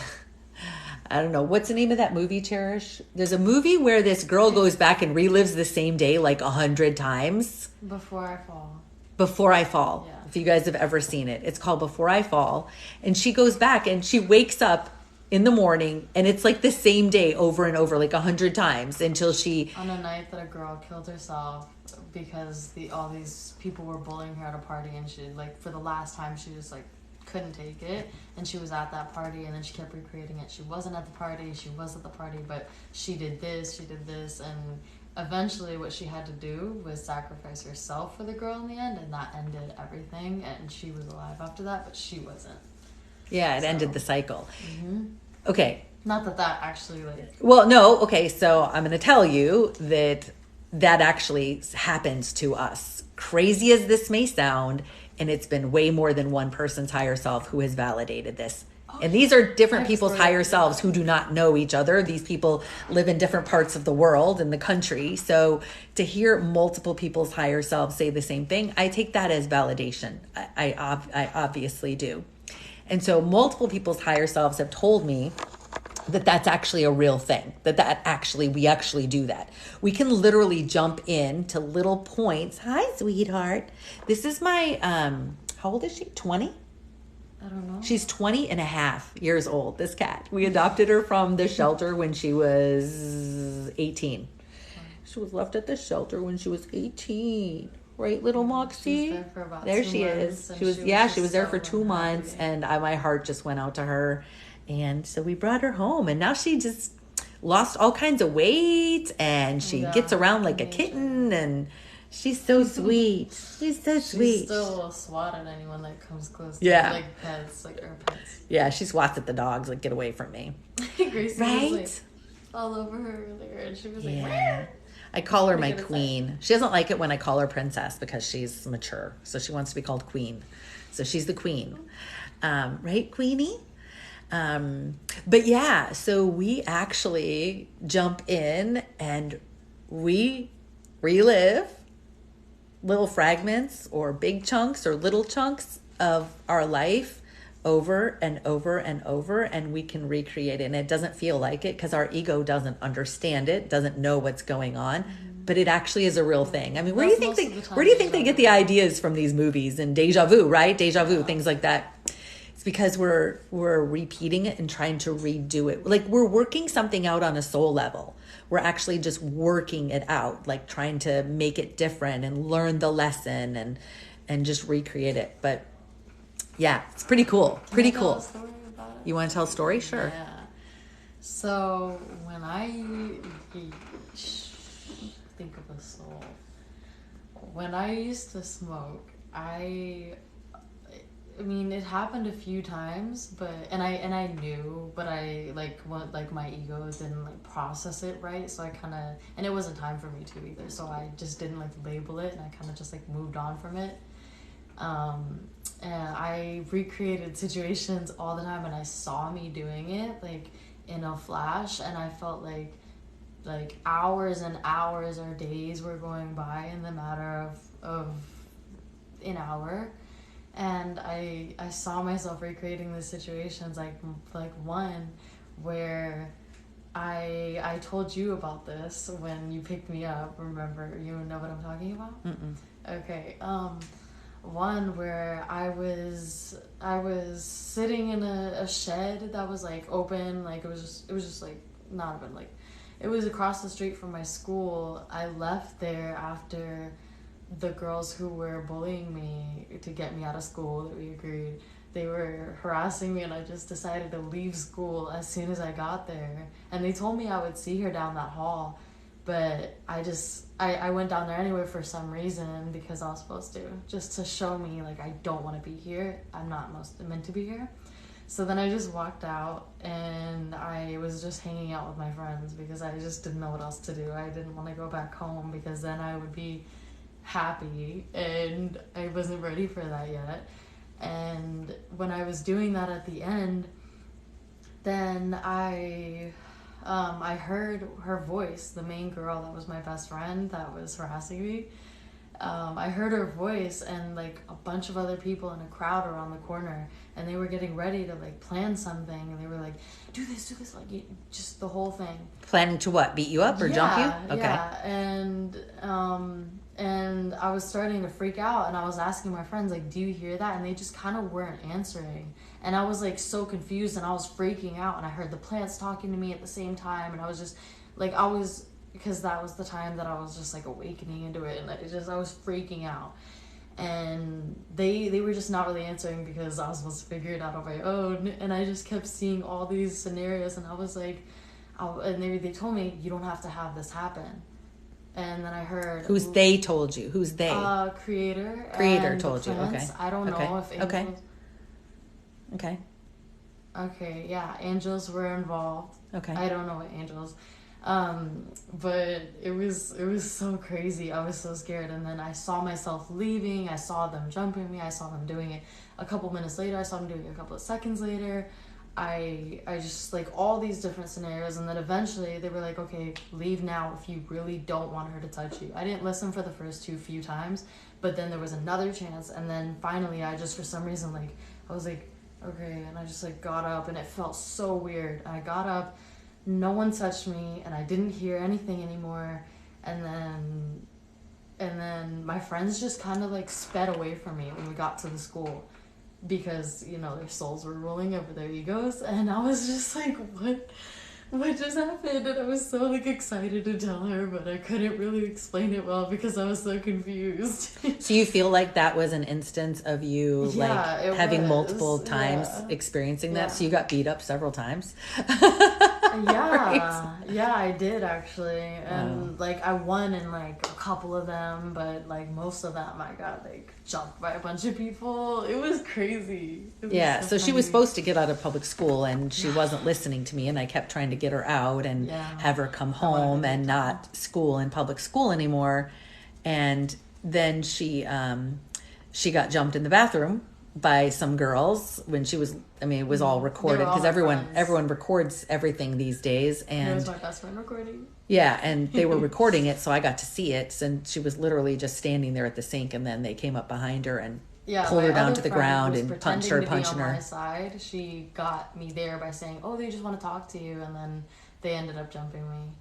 [SPEAKER 1] I don't know, what's the name of that movie, Cherish? There's a movie where this girl goes back and relives the same day like 100 times.
[SPEAKER 2] Before I Fall.
[SPEAKER 1] Before I Fall. Yeah. If you guys have ever seen it. It's called Before I Fall. And she goes back and she wakes up in the morning and it's like the same day over and over, like 100 times until she...
[SPEAKER 2] On a night that a girl killed herself because all these people were bullying her at a party, and she, like, for the last time, she just, like, couldn't take it, and she was at that party, and then she kept recreating it. She wasn't at the party, she was at the party, but she did this, and eventually what she had to do was sacrifice herself for the girl in the end, and that ended everything, and she was alive after that, but she wasn't.
[SPEAKER 1] Yeah, it ended the cycle. Mm-hmm. Okay.
[SPEAKER 2] Not that actually, like...
[SPEAKER 1] Well, no, okay, so I'm going to tell you that actually happens to us. Crazy as this may sound, and it's been way more than one person's higher self who has validated this. And these are different people's higher selves who do not know each other. These people live in different parts of the world and the country. So to hear multiple people's higher selves say the same thing, I take that as validation. I obviously do. And so multiple people's higher selves have told me that that's actually a real thing, we actually do that. We can literally jump in to little points. Hi, sweetheart. This is my, how old is she? 20?
[SPEAKER 2] I don't know.
[SPEAKER 1] She's 20 and a half years old, this cat. We adopted her from the shelter when she was 18. She was left at the shelter when she was 18. Right, little Moxie?
[SPEAKER 2] There for about
[SPEAKER 1] there
[SPEAKER 2] 2
[SPEAKER 1] she
[SPEAKER 2] months,
[SPEAKER 1] is. She was there for 2 months, and my heart just went out to her. And so we brought her home, and now she just lost all kinds of weight, and she gets around like a kitten, and she's so sweet. She's so sweet.
[SPEAKER 2] She still will swat at anyone that comes close to
[SPEAKER 1] her,
[SPEAKER 2] like pets, like our pets.
[SPEAKER 1] Yeah, she swats at the dogs, like, get away from me.
[SPEAKER 2] Gracie
[SPEAKER 1] right?
[SPEAKER 2] was, like, all over her earlier, and she was like,
[SPEAKER 1] yeah. I call her my queen. She doesn't like it when I call her princess because she's mature. So she wants to be called queen. So she's the queen. Right, Queenie? But yeah, so we actually jump in and we relive little fragments or big chunks or little chunks of our life over and over and over, and we can recreate it. And it doesn't feel like it because our ego doesn't understand it, doesn't know what's going on, but it actually is a real thing. I mean, where do you think they get the ideas from these movies and deja vu, right? Deja vu, things like that. It's because we're repeating it and trying to redo it. Like, we're working something out on a soul level. We're actually just working it out, like trying to make it different and learn the lesson and just recreate it. But yeah, it's pretty cool. Pretty cool.
[SPEAKER 2] Tell a story about it?
[SPEAKER 1] You want to tell a story? Sure.
[SPEAKER 2] Yeah. So when I think of a soul, when I used to smoke, I mean, it happened a few times, but I knew, but I my ego didn't process it right, so I kind of, and it wasn't time for me to either, so I just didn't label it, and I kind of just moved on from it. And I recreated situations all the time, and I saw me doing it in a flash, and I felt like hours and hours or days were going by in the matter of an hour. And I saw myself recreating these situations, like one where I told you about this when you picked me up. Remember, you know what I'm talking about?
[SPEAKER 1] Mm-mm.
[SPEAKER 2] Okay. One where I was sitting in a shed that was open, it was just not open, it was across the street from my school. I left there after the girls who were bullying me to get me out of school that we agreed, they were harassing me, and I just decided to leave school as soon as I got there. And they told me I would see her down that hall, but I went down there anyway for some reason, because I was supposed to, just to show me, like, I don't want to be here. I'm not meant to be here. So then I just walked out, and I was just hanging out with my friends because I just didn't know what else to do. I didn't want to go back home because then I would be happy, and I wasn't ready for that yet. And when I was doing that at the end, then I heard her voice, the main girl that was my best friend that was harassing me. I heard her voice, and like a bunch of other people in a crowd around the corner, and they were getting ready to like plan something, and they were like, do this, like just the whole thing.
[SPEAKER 1] Planning to what? Beat you up or jump you? Okay.
[SPEAKER 2] Yeah, and I was starting to freak out, and I was asking my friends, like, do you hear that? And they just kind of weren't answering. And I was like so confused, and I was freaking out, and I heard the plants talking to me at the same time, and I was just like, because that was the time that I was just like awakening into it, and I was freaking out. And they were just not really answering because I was supposed to figure it out on my own, and I just kept seeing all these scenarios, and I was like, and they told me, you don't have to have this happen. And then I heard...
[SPEAKER 1] Who's they told you? Who's they?
[SPEAKER 2] Creator.
[SPEAKER 1] Creator told you, okay.
[SPEAKER 2] I don't know if angels...
[SPEAKER 1] Okay.
[SPEAKER 2] Okay, yeah, angels were involved.
[SPEAKER 1] Okay.
[SPEAKER 2] I don't know what angels... but it was so crazy. I was so scared. And then I saw myself leaving. I saw them jumping me. I saw them doing it a couple minutes later. I saw them doing it a couple of seconds later. I just like all these different scenarios, and then eventually they were like, okay, leave now if you really don't want her to touch you. I didn't listen for the first few times, but then there was another chance, and then finally I just, for some reason, like, I was like, okay, and I just like got up, and it felt so weird. I got up, no one touched me, and I didn't hear anything anymore, and then my friends just kind of like sped away from me when we got to the school, because, you know, their souls were rolling over their egos, and I was just like, what just happened? And I was so like excited to tell her, but I couldn't really explain it well because I was so confused.
[SPEAKER 1] So you feel like that was an instance of you having multiple times experiencing that? So you got beat up several times?
[SPEAKER 2] Yeah, I did actually. And like I won in like a couple of them, but like most of them I got like jumped by a bunch of people. It was crazy.
[SPEAKER 1] So she was supposed to get out of public school, and she wasn't listening to me, and I kept trying to get her out and have her come home and not school in public school anymore. And then she got jumped in the bathroom by some girls when she was, I mean, it was all recorded because everyone records everything these days. And
[SPEAKER 2] it was my best friend recording.
[SPEAKER 1] Yeah, and they were recording it, so I got to see it. And she was literally just standing there at the sink, and then they came up behind her and pulled her down to the ground and punching her.
[SPEAKER 2] On my side, she got me there by saying, "Oh, they just want to talk to you," and then they ended up jumping me.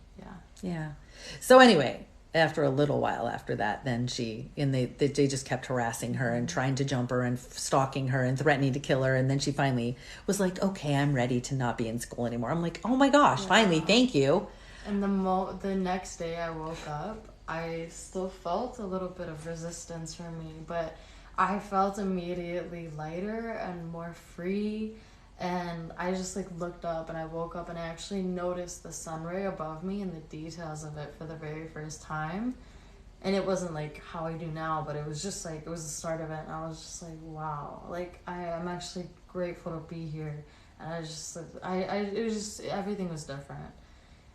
[SPEAKER 1] Yeah. So anyway, after a little while after that, then they just kept harassing her and trying to jump her and stalking her and threatening to kill her. And then she finally was like, okay, I'm ready to not be in school anymore. I'm like, oh my gosh, finally, thank you.
[SPEAKER 2] And the next day I woke up, I still felt a little bit of resistance from me, but I felt immediately lighter and more free. And I just like looked up, and I woke up, and I actually noticed the sun ray above me and the details of it for the very first time. And it wasn't like how I do now, but it was just like, it was the start of it. And I was just like, wow, like I'm actually grateful to be here. And I just, it was just, everything was different.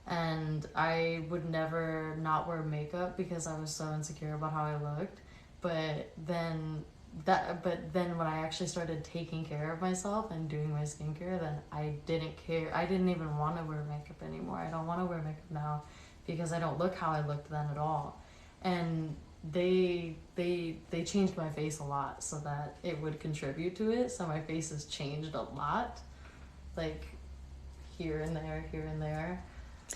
[SPEAKER 2] And I would never not wear makeup because I was so insecure about how I looked. But then when I actually started taking care of myself and doing my skincare, then I didn't care. I didn't even want to wear makeup anymore. I don't want to wear makeup now because I don't look how I looked then at all. And they changed my face a lot so that it would contribute to it. So my face has changed a lot, like here and there.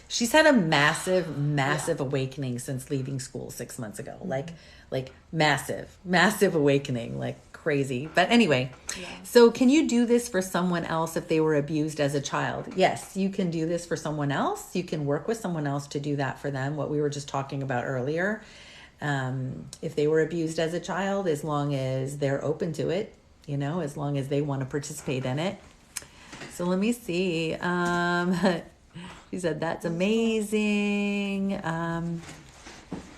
[SPEAKER 1] She's had a massive awakening since leaving school 6 months ago. Mm-hmm. Like massive awakening, like crazy. But anyway, So can you do this for someone else if they were abused as a child? Yes, you can do this for someone else. You can work with someone else to do that for them, what we were just talking about earlier. if they were abused as a child, as long as they're open to it, as long as they want to participate in it. So let me see. She said, that's amazing.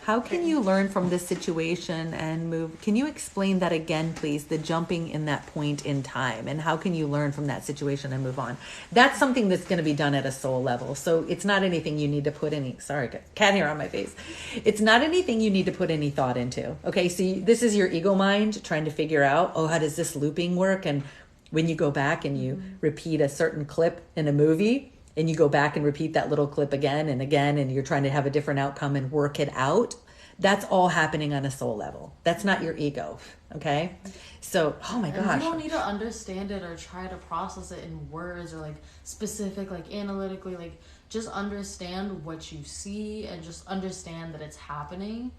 [SPEAKER 1] How can you learn from this situation and move? Can you explain that again, please? The jumping in that point in time, and how can you learn from that situation and move on? That's something that's going to be done at a soul level. So it's not anything you need to put any, sorry, cat hair on my face. It's not anything you need to put any thought into. Okay, so this is your ego mind trying to figure out, oh, how does this looping work? And when you go back and you repeat a certain clip in a movie, and you go back and repeat that little clip again, and you're trying to have a different outcome and work it out, that's all happening on a soul level. That's not your ego, okay? So, oh my gosh.
[SPEAKER 2] You don't need to understand it or try to process it in words or like specific, like analytically, like just understand what you see and just understand that it's happening,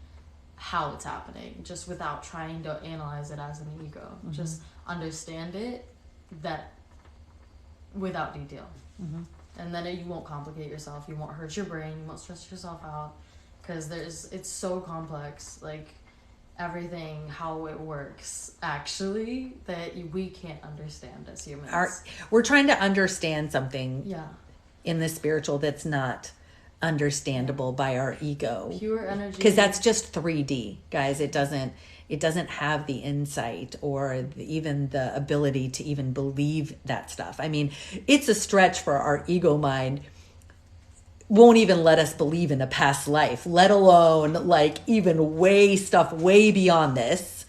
[SPEAKER 2] how it's happening, just without trying to analyze it as an ego. Just understand it that without detail. And then you won't complicate yourself. You won't hurt your brain. You won't stress yourself out. Because it's so complex. Like, everything, how it works, actually, that we can't understand as humans.
[SPEAKER 1] We're trying to understand something
[SPEAKER 2] in
[SPEAKER 1] the spiritual that's not understandable by our ego.
[SPEAKER 2] Pure energy.
[SPEAKER 1] Because that's just 3D, guys. It doesn't have the insight or even the ability to even believe that stuff. I mean, it's a stretch for our ego mind. Won't even let us believe in a past life, let alone like even way beyond this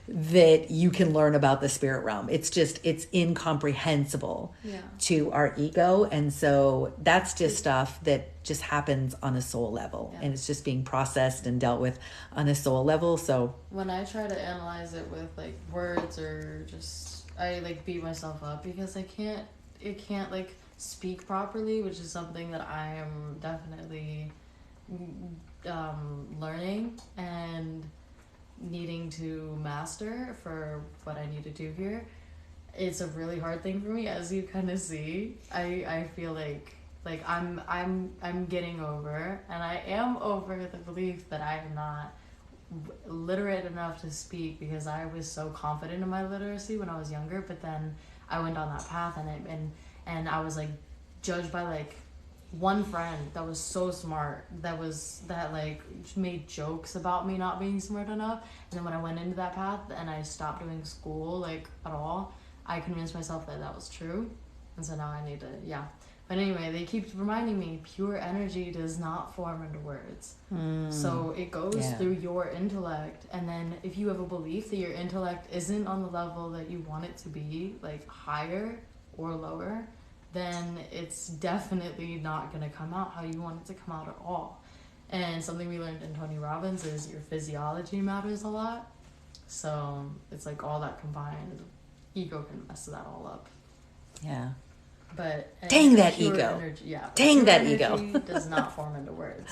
[SPEAKER 1] that you can learn about the spirit realm. It's incomprehensible to our ego. And so that's just stuff that just happens on a soul level, and it's just being processed and dealt with on a soul level. So
[SPEAKER 2] when I try to analyze it with like words or just, I like beat myself up because it can't like speak properly, which is something that I am definitely learning and needing to master for what I need to do here. It's a really hard thing for me, as you kind of see. I feel like I'm getting over, and I am over the belief that I am not literate enough to speak because I was so confident in my literacy when I was younger, but then I went on that path and I was like judged by like one friend that was so smart that like made jokes about me not being smart enough. And then when I went into that path and I stopped doing school like at all, I convinced myself that was true. And so now I need to but anyway, they keep reminding me pure energy does not form into words. So it goes through your intellect, and then if you have a belief that your intellect isn't on the level that you want it to be, like higher or lower, then it's definitely not going to come out how you want it to come out at all. And something we learned in Tony Robbins is your physiology matters a lot. So it's like all that combined, ego can mess that all up.
[SPEAKER 1] Yeah.
[SPEAKER 2] But
[SPEAKER 1] dang that ego.
[SPEAKER 2] Energy,
[SPEAKER 1] dang that ego.
[SPEAKER 2] Does not form into words.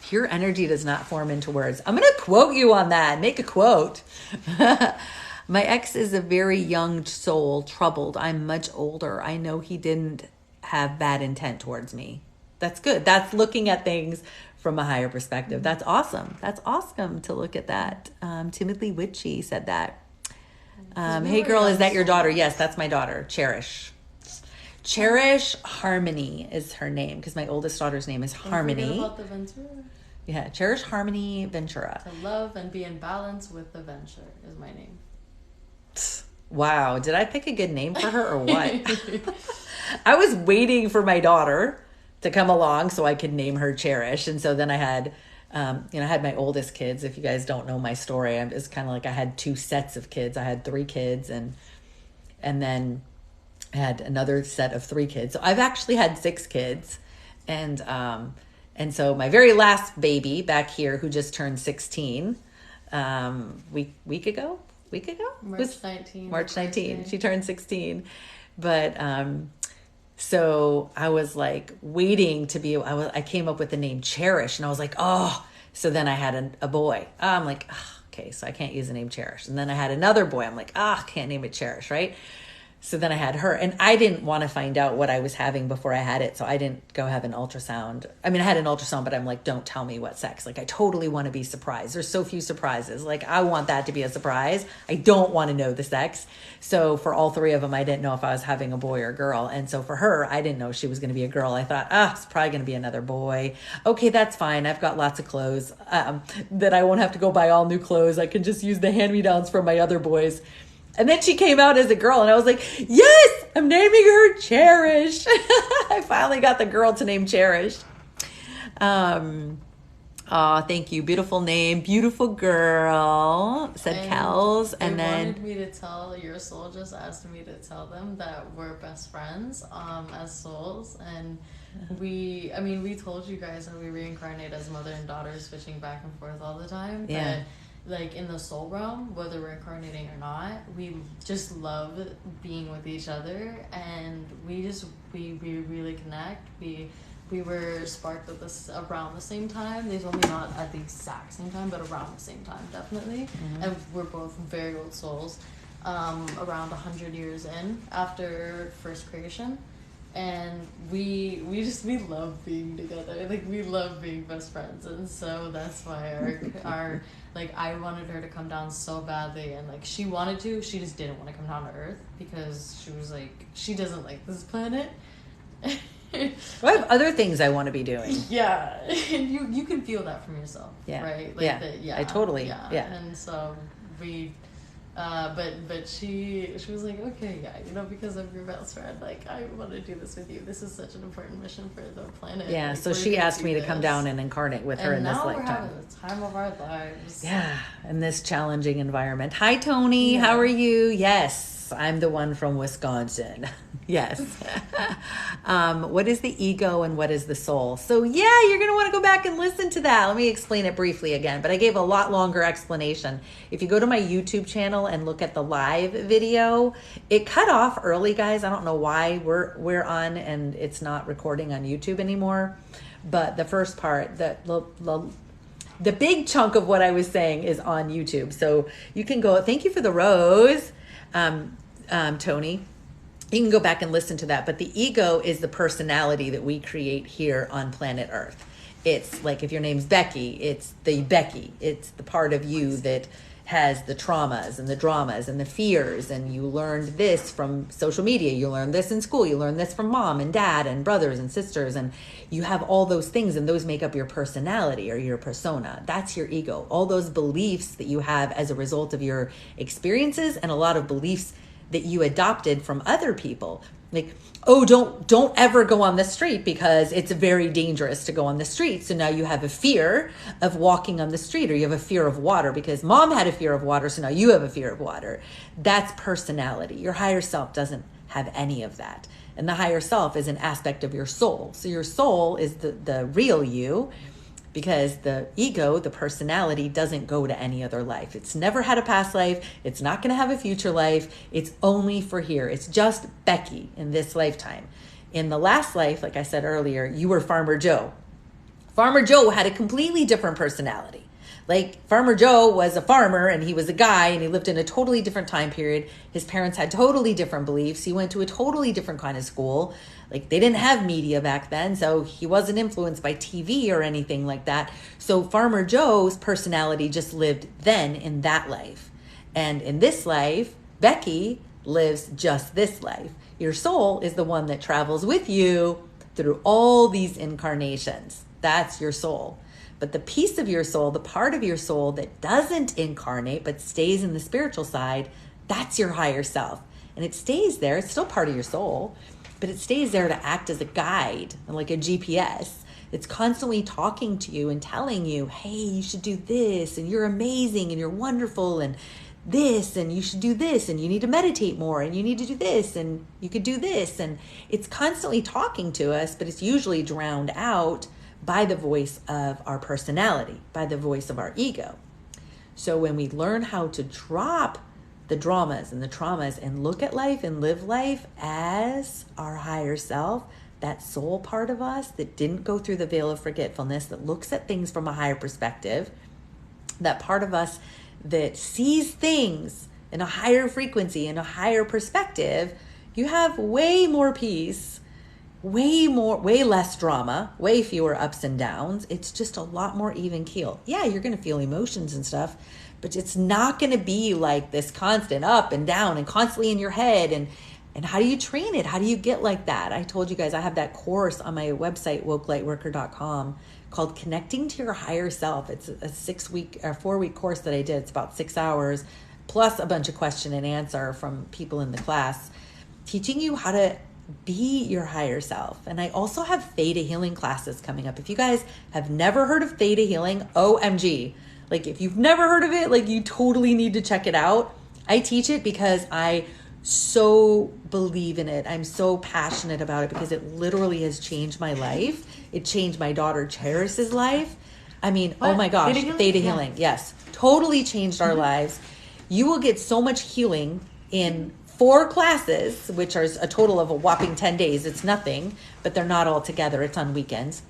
[SPEAKER 1] Pure energy does not form into words. I'm going to quote you on that. Make a quote. My ex is a very young soul, troubled. I'm much older. I know he didn't have bad intent towards me. That's good. That's looking at things from a higher perspective. That's awesome. That's awesome to look at that. Timothy Witchy said that. Hey girl, is that your daughter? Yes, that's my daughter, Cherish. Cherish Harmony is her name because my oldest daughter's name is Harmony.
[SPEAKER 2] Don't forget about the Ventura.
[SPEAKER 1] Yeah, Cherish Harmony Ventura.
[SPEAKER 2] To love and be in balance with the Venture is my name.
[SPEAKER 1] Wow, did I pick a good name for her or what? I was waiting for my daughter to come along so I could name her Cherish, and so then I had, I had my oldest kids. If you guys don't know my story, it's kind of like I had two sets of kids. I had 3 kids, and then I had another set of 3 kids. So I've actually had 6 kids, and so my very last baby back here, who just turned 16, week ago. March 19. She turned 16. But so I was like waiting to be. I came up with the name Cherish, and I was like, oh. So then I had a boy. I'm like, oh, okay, so I can't use the name Cherish. And then I had another boy. I'm like, can't name it Cherish, right? So then I had her, and I didn't want to find out what I was having before I had it. So I didn't go have an ultrasound. I mean, I had an ultrasound, but I'm like, don't tell me what sex. Like, I totally want to be surprised. There's so few surprises. Like, I want that to be a surprise. I don't want to know the sex. So for all three of them, I didn't know if I was having a boy or girl. And so for her, I didn't know she was going to be a girl. I thought, it's probably going to be another boy. Okay, that's fine. I've got lots of clothes that I won't have to go buy all new clothes. I can just use the hand-me-downs from my other boys. And then she came out as a girl, and I was like, yes, I'm naming her Cherish. I finally got the girl to name Cherish. Thank you. Beautiful name. Beautiful girl, said Kels. And then
[SPEAKER 2] wanted me to tell, your soul just asked me to tell them that we're best friends as souls. And we told you guys that we reincarnate as mother and daughter, switching back and forth all the time.
[SPEAKER 1] Yeah.
[SPEAKER 2] But like in the soul realm, whether we're incarnating or not, we just love being with each other, and we really connect. We were sparked at this around the same time. They told me not at the exact same time, but around the same time, definitely. Mm-hmm. And we're both very old souls, around 100 years in after first creation. And we love being together. Like, we love being best friends. And so that's why our like, I wanted her to come down so badly, and like, she wanted to, she just didn't want to come down to Earth because she was like, she doesn't like this planet.
[SPEAKER 1] Well, I have other things I want to be doing.
[SPEAKER 2] Yeah. And you can feel that from yourself.
[SPEAKER 1] Yeah.
[SPEAKER 2] Right? Like,
[SPEAKER 1] I totally, yeah.
[SPEAKER 2] And so we, but she was like, okay, yeah, because of your best friend, like, I want to do this with you. This is such an important mission for the planet.
[SPEAKER 1] Yeah,
[SPEAKER 2] like,
[SPEAKER 1] so she asked me to come down and incarnate with her in this lifetime.
[SPEAKER 2] And now we're having the time of our lives.
[SPEAKER 1] Yeah, in this challenging environment. Hi, Tony. Yeah. How are you? Yes, I'm the one from Wisconsin. Yes. What is the ego and what is the soul? So yeah, you're going to want to go back and listen to that. Let me explain it briefly again, but I gave a lot longer explanation. If you go to my YouTube channel and look at the live video, it cut off early, guys. I don't know why we're on and it's not recording on YouTube anymore. But the first part, the big chunk of what I was saying is on YouTube. So you can go, thank you for the rose, Tony. You can go back and listen to that. But the ego is the personality that we create here on planet Earth. It's like, if your name's Becky, it's the Becky. It's the part of you that has the traumas and the dramas and the fears. And you learned this from social media. You learned this in school. You learned this from mom and dad and brothers and sisters. And you have all those things, and those make up your personality or your persona. That's your ego. All those beliefs that you have as a result of your experiences, and a lot of beliefs that you adopted from other people. Like, oh, don't ever go on the street because it's very dangerous to go on the street. So now you have a fear of walking on the street, or you have a fear of water because mom had a fear of water. So now you have a fear of water. That's personality. Your higher self doesn't have any of that. And the higher self is an aspect of your soul. So your soul is the real you, because the ego, the personality, doesn't go to any other life. It's never had a past life. It's not going to have a future life. It's only for here. It's just Becky in this lifetime. In the last life, like I said earlier, you were Farmer Joe. Farmer Joe had a completely different personality. Like, Farmer Joe was a farmer, and he was a guy, and he lived in a totally different time period. His parents had totally different beliefs. He went to a totally different kind of school. Like, they didn't have media back then, so he wasn't influenced by TV or anything like that. So Farmer Joe's personality just lived then in that life. And in this life, Becky lives just this life. Your soul is the one that travels with you through all these incarnations. That's your soul. But the piece of your soul, the part of your soul that doesn't incarnate but stays in the spiritual side, that's your higher self. And it stays there. It's still part of your soul, but it stays there to act as a guide, like a GPS. It's constantly talking to you and telling you, hey, you should do this, and you're amazing, and you're wonderful, and this, and you should do this, and you need to meditate more, and you need to do this, and you could do this. And it's constantly talking to us, but it's usually drowned out by the voice of our personality, by the voice of our ego. So when we learn how to drop the dramas and the traumas and look at life and live life as our higher self, that soul part of us that didn't go through the veil of forgetfulness, that looks at things from a higher perspective, that part of us that sees things in a higher frequency, in a higher perspective, you have way more peace, way less drama, way fewer ups and downs. It's just a lot more even keel. Yeah, you're going to feel emotions and stuff, but it's not going to be like this constant up and down and constantly in your head. And how do you train it? How do you get like that? I told you guys I have that course on my website, wokelightworker.com, called Connecting to Your Higher Self. It's a 4-week course that I did. It's about 6 hours, plus a bunch of question and answer from people in the class, teaching you how to be your higher self. And I also have theta healing classes coming up. If you guys have never heard of theta healing, OMG. Like, if you've never heard of it, like, you totally need to check it out. I teach it because I so believe in it. I'm so passionate about it because it literally has changed my life. It changed my daughter Cheris's life. I mean, what? Oh my gosh, theta healing. Yes, totally changed our lives. You will get so much healing in 4 classes, which are a total of a whopping 10 days. It's nothing, but they're not all together. It's on weekends.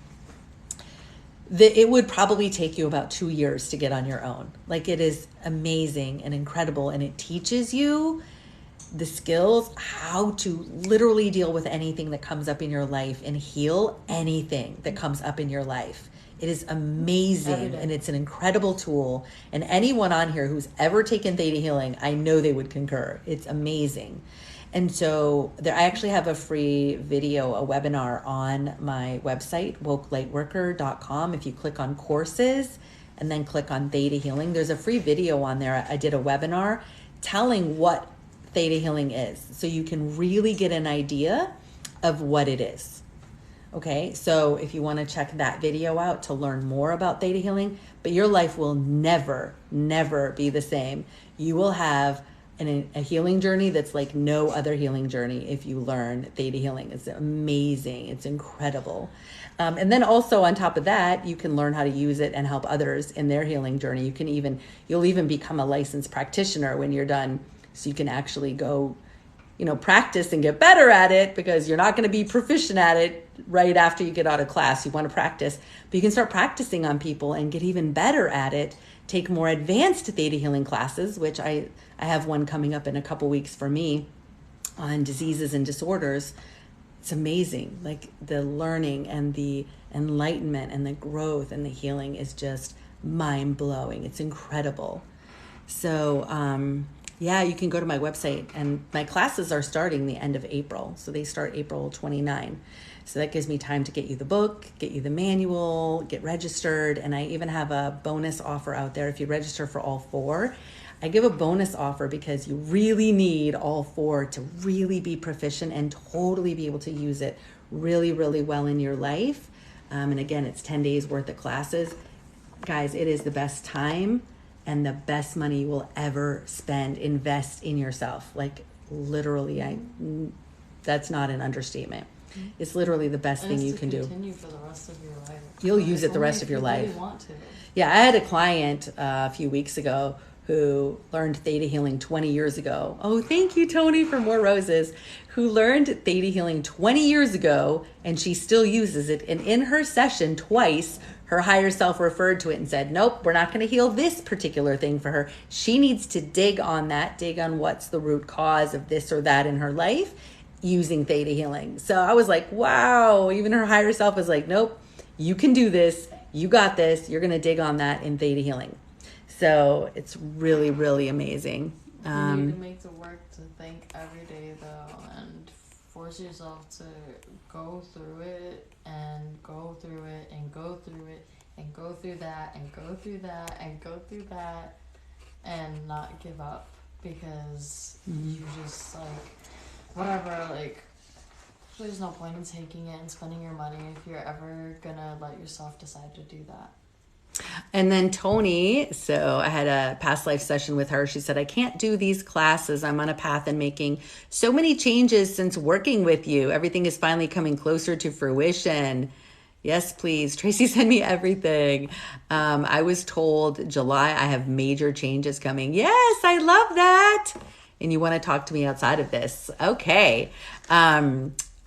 [SPEAKER 1] It would probably take you about 2 years to get on your own. Like, it is amazing and incredible, and it teaches you the skills how to literally deal with anything that comes up in your life and heal anything that comes up in your life. It is amazing, and it's an incredible tool. And anyone on here who's ever taken theta healing, I know they would concur. It's amazing. And so I actually have a free video, a webinar on my website, wokelightworker.com. If you click on courses and then click on theta healing, there's a free video on there. I did a webinar telling what theta healing is, so you can really get an idea of what it is. Okay, so if you want to check that video out to learn more about theta healing, but your life will never, never be the same. You will have a healing journey that's like no other healing journey if you learn theta healing. It's amazing. It's incredible. And then also on top of that, you can learn how to use it and help others in their healing journey. You'll even become a licensed practitioner when you're done. So you can actually go, practice and get better at it, because you're not going to be proficient at it right after you get out of class. You want to practice, but you can start practicing on people and get even better at it. Take more advanced theta healing classes, which I have one coming up in a couple weeks for me on diseases and disorders. It's amazing. Like, the learning and the enlightenment and the growth and the healing is just mind-blowing. It's incredible. So, yeah, you can go to my website, and my classes are starting the end of April. So they start April 29. So that gives me time to get you the book, get you the manual, get registered. And I even have a bonus offer out there. If you register for all 4, I give a bonus offer because you really need all 4 to really be proficient and totally be able to use it really, really well in your life. And again, it's 10 days worth of classes. Guys, it is the best time and the best money you will ever spend. Invest in yourself. Like, literally, that's not an understatement. It's literally the best thing you can do.
[SPEAKER 2] Continue for the rest of your life.
[SPEAKER 1] You'll use it the rest of your life.
[SPEAKER 2] Really want to.
[SPEAKER 1] Yeah, I had a client a few weeks ago who learned theta healing 20 years ago. Oh, thank you, Tony, for more roses. Who learned theta healing 20 years ago, and she still uses it. And in her session twice, her higher self referred to it and said, nope, we're not going to heal this particular thing for her. She needs to dig on what's the root cause of this or that in her life using theta healing. So I was like, wow, even her higher self was like, nope, you can do this. You got this. You're going to dig on that in theta healing. So it's really, really amazing.
[SPEAKER 2] You need to make the work to think every day, though, and force yourself to go through it and go through it and go through it and go through that and go through that and go through that and not give up, because you just, whatever, there's no point in taking it and spending your money if you're ever gonna let yourself decide to do that.
[SPEAKER 1] And then Tony, so I had a past life session with her. She said, I can't do these classes. I'm on a path and making so many changes since working with you. Everything is finally coming closer to fruition. Yes, please. Tracy, send me everything. I was told July I have major changes coming. Yes, I love that. And you want to talk to me outside of this. Okay.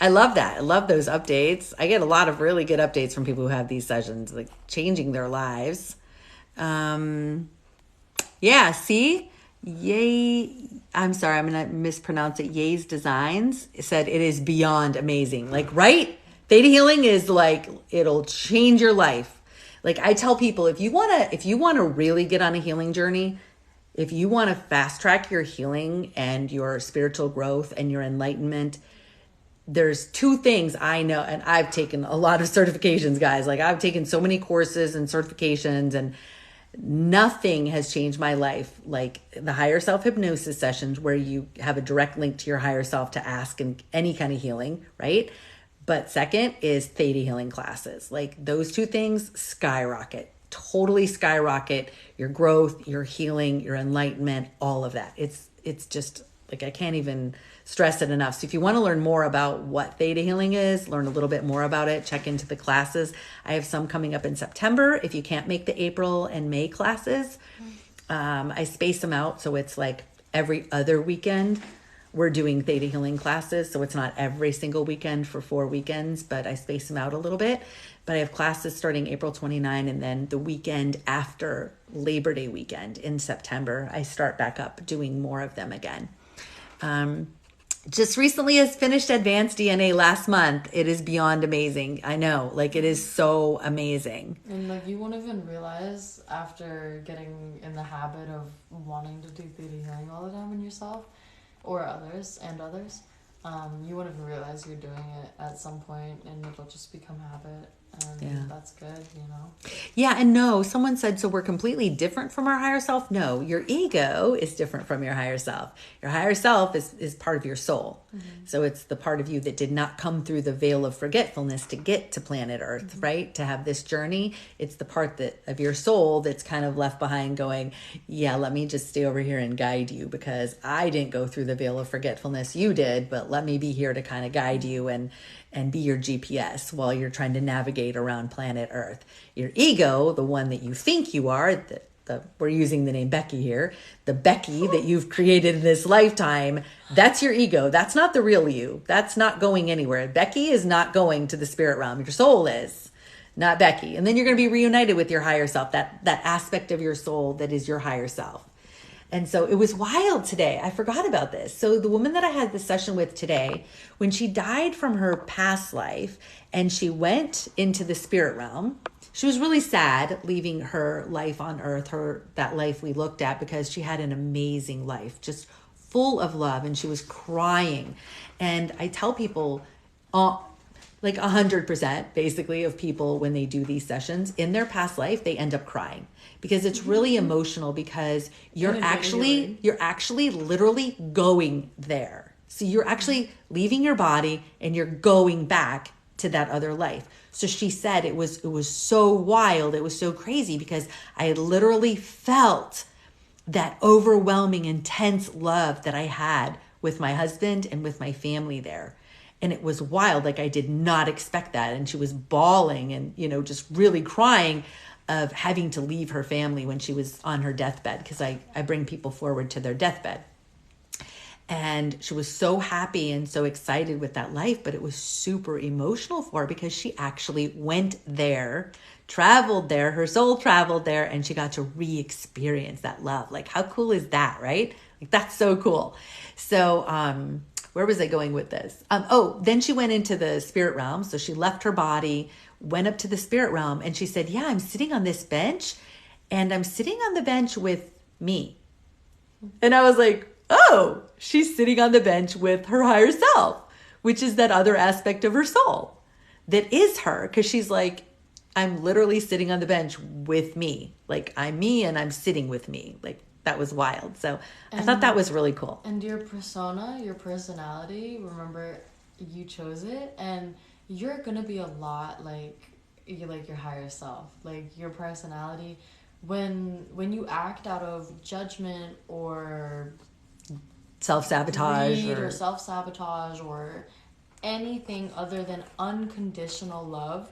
[SPEAKER 1] I love that. I love those updates. I get a lot of really good updates from people who have these sessions, like changing their lives. Yeah, see? Yay. I'm sorry, I'm going to mispronounce it. Yay's Designs said it is beyond amazing. Like, right? Theta healing is like, it'll change your life. Like I tell people, if you want to really get on a healing journey, if you want to fast track your healing and your spiritual growth and your enlightenment, there's two things I know, and I've taken a lot of certifications, guys. Like I've taken so many courses and certifications, and nothing has changed my life like the higher self hypnosis sessions where you have a direct link to your higher self to ask in any kind of healing, right? But second is theta healing classes. Like those two things skyrocket, totally skyrocket your growth, your healing, your enlightenment, all of that. It's just like I can't even stress it enough. So if you want to learn more about what theta healing is, learn a little bit more about it, check into the classes. I have some coming up in September. If you can't make the April and May classes, I space them out. So it's like every other weekend we're doing theta healing classes. So it's not every single weekend for 4 weekends, but I space them out a little bit. But I have classes starting April 29 and then the weekend after Labor Day weekend in September, I start back up doing more of them again. Just recently has finished advanced DNA last month. It is beyond amazing. I know, like it is so amazing.
[SPEAKER 2] And like you won't even realize after getting in the habit of wanting to do theta healing all the time in yourself or others, you won't even realize you're doing it at some point and it'll just become habit. And that's good, you know?
[SPEAKER 1] Yeah, and no, someone said, so we're completely different from our higher self. No, your ego is different from your higher self. Your higher self is part of your soul. Mm-hmm. So it's the part of you that did not come through the veil of forgetfulness to get to planet Earth, mm-hmm. right? To have this journey. It's the part that of your soul that's kind of left behind going, yeah, let me just stay over here and guide you because I didn't go through the veil of forgetfulness. You did, but let me be here to kind of guide you and be your GPS while you're trying to navigate around planet Earth. Your ego, the one that you think you are, we're using the name Becky here, the Becky that you've created in this lifetime, that's your ego. That's not the real you. That's not going anywhere. Becky is not going to the spirit realm. Your soul is, not Becky. And then you're going to be reunited with your higher self, that aspect of your soul that is your higher self. And so it was wild today. I forgot about this. So the woman that I had the session with today, when she died from her past life and she went into the spirit realm, she was really sad leaving her life on earth, that life we looked at, because she had an amazing life, just full of love, and she was crying. And I tell people, like 100% basically of people when they do these sessions in their past life, they end up crying because it's really emotional because you're actually literally going there. So you're actually leaving your body and you're going back to that other life. So she said it was so wild. It was so crazy because I literally felt that overwhelming, intense love that I had with my husband and with my family there. And it was wild. Like I did not expect that. And she was bawling and, just really crying of having to leave her family when she was on her deathbed. Because I bring people forward to their deathbed. And she was so happy and so excited with that life, but it was super emotional for her because she actually went there, traveled there, her soul traveled there, and she got to re-experience that love. Like how cool is that, right? Like that's so cool. So, where was I going with this? Then she went into the spirit realm. So she left her body, went up to the spirit realm, and she said, yeah, I'm sitting on this bench and I'm sitting on the bench with me. And I was like, oh, she's sitting on the bench with her higher self, which is that other aspect of her soul that is her. Because she's like, I'm literally sitting on the bench with me. Like I'm me and I'm sitting with me. Like that was wild. So I thought that was really cool.
[SPEAKER 2] And your persona, your personality, remember you chose it and you're going to be a lot like your higher self. Like your personality, when you act out of judgment or
[SPEAKER 1] self-sabotage
[SPEAKER 2] or self-sabotage or anything other than unconditional love,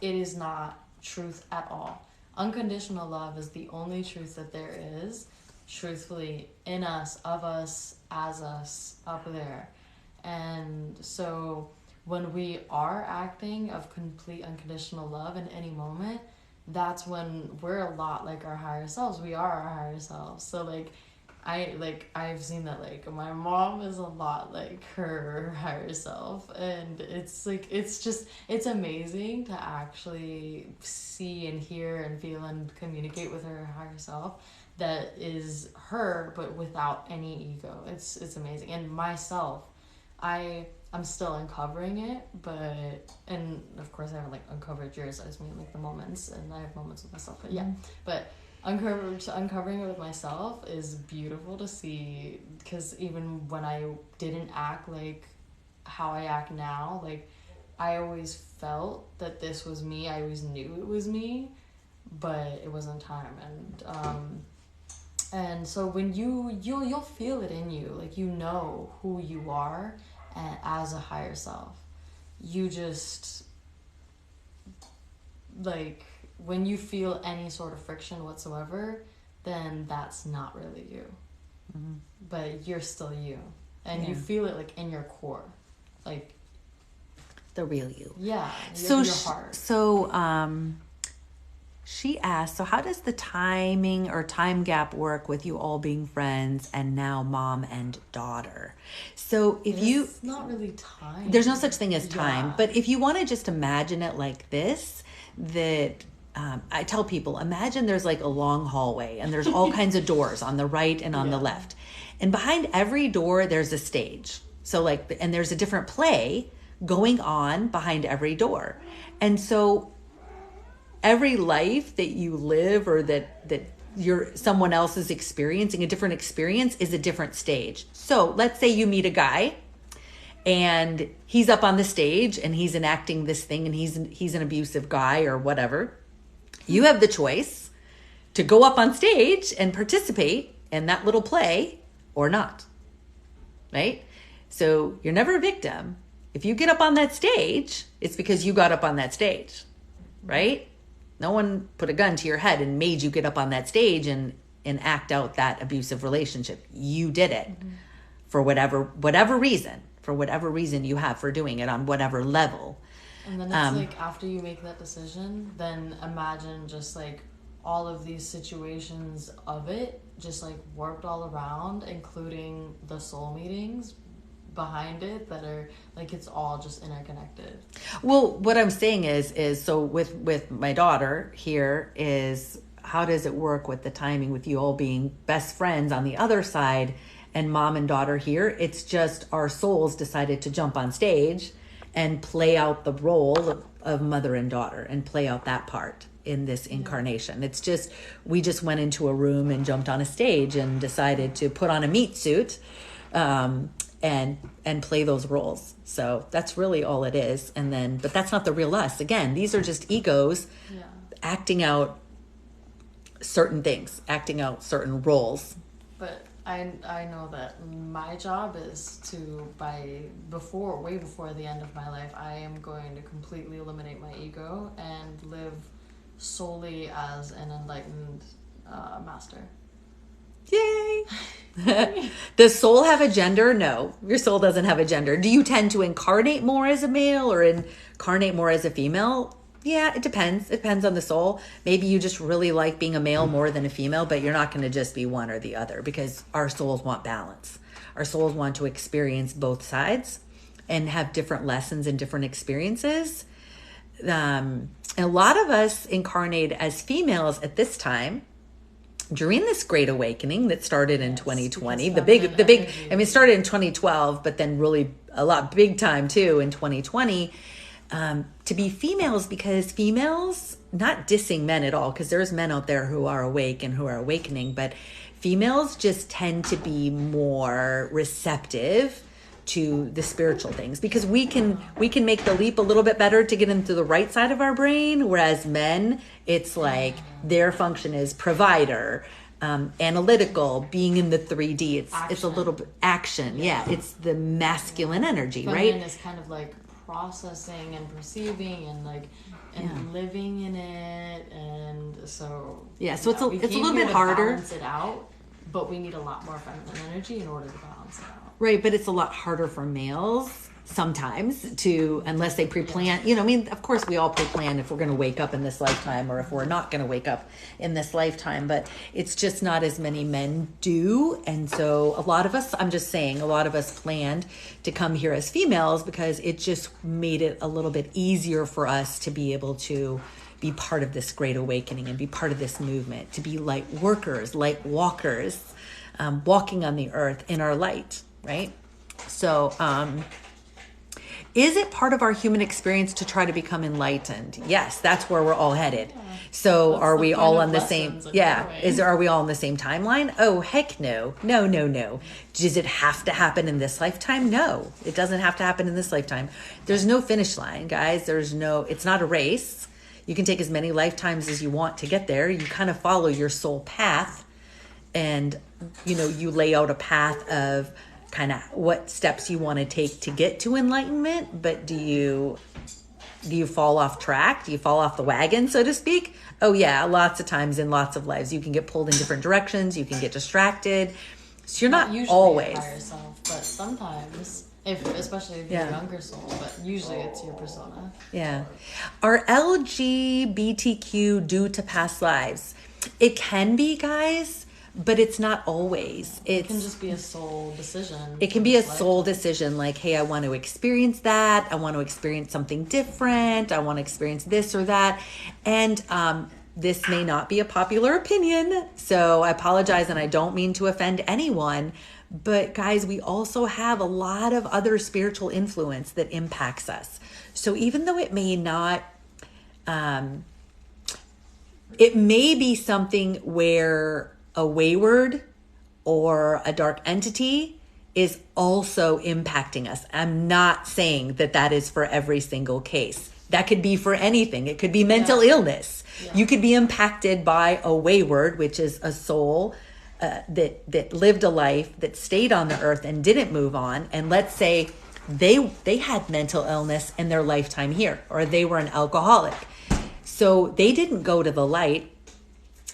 [SPEAKER 2] it is not truth at all. Unconditional love is the only truth that there is, truthfully, in us, of us, as us, up there. And so when we are acting of complete unconditional love in any moment, that's when we're a lot like our higher selves. We are our higher selves. So like I've seen that like my mom is a lot like her higher self, and it's like it's amazing to actually see and hear and feel and communicate with her higher self that is her but without any ego. It's amazing. And myself, I'm still uncovering it, but and of course I haven't like uncovered yours. I just mean like the moments, and I have moments with myself. But yeah, but uncovering it with myself is beautiful to see, because even when I didn't act like how I act now, like I always felt that this was me. I always knew it was me, but it wasn't time. And so when you'll feel it in you, like you know who you are, and as a higher self, you just like when you feel any sort of friction whatsoever, then that's not really you. Mm-hmm. But you're still you. And you feel it like in your core. Like
[SPEAKER 1] the real you.
[SPEAKER 2] Yeah.
[SPEAKER 1] So
[SPEAKER 2] your heart.
[SPEAKER 1] She asked, so how does the timing or time gap work with you all being friends and now mom and daughter? So
[SPEAKER 2] it's not really time.
[SPEAKER 1] There's no such thing as time. But if you want to just imagine it like this, that I tell people, imagine there's like a long hallway and there's all kinds of doors on the right and on the left. And behind every door, there's a stage. So like, and there's a different play going on behind every door. And so every life that you live or that someone else is experiencing, a different experience, is a different stage. So let's say you meet a guy and he's up on the stage and he's enacting this thing and he's an abusive guy or whatever. You have the choice to go up on stage and participate in that little play or not, right? So you're never a victim. If you get up on that stage, it's because you got up on that stage, right? No one put a gun to your head and made you get up on that stage and act out that abusive relationship. You did it for whatever reason you have for doing it on whatever level.
[SPEAKER 2] And then it's like after you make that decision, then imagine just like all of these situations of it just like warped all around, including the soul meetings behind it that are like, it's all just interconnected.
[SPEAKER 1] Well, what I'm saying is so with my daughter here is, how does it work with the timing with you all being best friends on the other side and mom and daughter here? It's just our souls decided to jump on stage and play out the role of mother and daughter and play out that part in this incarnation. It's just, we just went into a room and jumped on a stage and decided to put on a meat suit and play those roles. So that's really all it is. And then, but that's not the real us. Again, these are just egos acting out certain things, acting out certain roles.
[SPEAKER 2] But I know that my job is to, way before the end of my life, I am going to completely eliminate my ego and live solely as an enlightened master.
[SPEAKER 1] Yay! Does soul have a gender? No, your soul doesn't have a gender. Do you tend to incarnate more as a male or incarnate more as a female? Yeah, it depends. It depends on the soul. Maybe you just really like being a male more than a female, but you're not going to just be one or the other, because our souls want balance. Our souls want to experience both sides and have different lessons and different experiences. A lot of us incarnate as females at this time during this great awakening that started in 2020. The big, I mean, it started in 2012, but then really a lot big time too in 2020. To be females, because females, not dissing men at all, because there's men out there who are awake and who are awakening, but females just tend to be more receptive to the spiritual things, because we can make the leap a little bit better to get into the right side of our brain, whereas men, it's like their function is provider, analytical, being in the 3D. It's a little bit action. Yeah, it's the masculine energy, right?
[SPEAKER 2] Feminine is kind of like processing and perceiving and like living in it, and so
[SPEAKER 1] so it's a little bit harder
[SPEAKER 2] to balance it out, but we need a lot more feminine energy in order to balance it out.
[SPEAKER 1] Right, but it's a lot harder for males sometimes to, unless they pre-plan, you know, I mean, of course we all pre-plan if we're going to wake up in this lifetime or if we're not going to wake up in this lifetime, but it's just not as many men do. And so a lot of us, I'm just saying, a lot of us planned to come here as females because it just made it a little bit easier for us to be able to be part of this great awakening and be part of this movement, to be light workers, light walkers, walking on the earth in our light, right? So, is it part of our human experience to try to become enlightened? Yes, that's where we're all headed. So that's are we all on the same, are we all on the same timeline? Oh, heck no. No. Does it have to happen in this lifetime? No, it doesn't have to happen in this lifetime. There's no finish line, guys. It's not a race. You can take as many lifetimes as you want to get there. You kind of follow your soul path and, you know, you lay out a path of kind of what steps you want to take to get to enlightenment, but do you fall off track? Do you fall off the wagon, so to speak? Oh yeah, lots of times in lots of lives you can get pulled in different directions, you can get distracted. So you're not always
[SPEAKER 2] higher self, but sometimes especially if you're a younger soul, but usually it's your persona.
[SPEAKER 1] Yeah. Are LGBTQ due to past lives? It can be, guys. But it's not always.
[SPEAKER 2] It can just be a soul decision.
[SPEAKER 1] It can be a soul decision like, hey, I want to experience that. I want to experience something different. I want to experience this or that. And this may not be a popular opinion. So I apologize and I don't mean to offend anyone. But guys, we also have a lot of other spiritual influence that impacts us. So even though it may not, it may be something where a wayward or a dark entity is also impacting us. I'm not saying that is for every single case. That could be for anything. It could be mental illness. Yeah. You could be impacted by a wayward, which is a soul that lived a life, that stayed on the earth and didn't move on. And let's say they had mental illness in their lifetime here, or they were an alcoholic. So they didn't go to the light.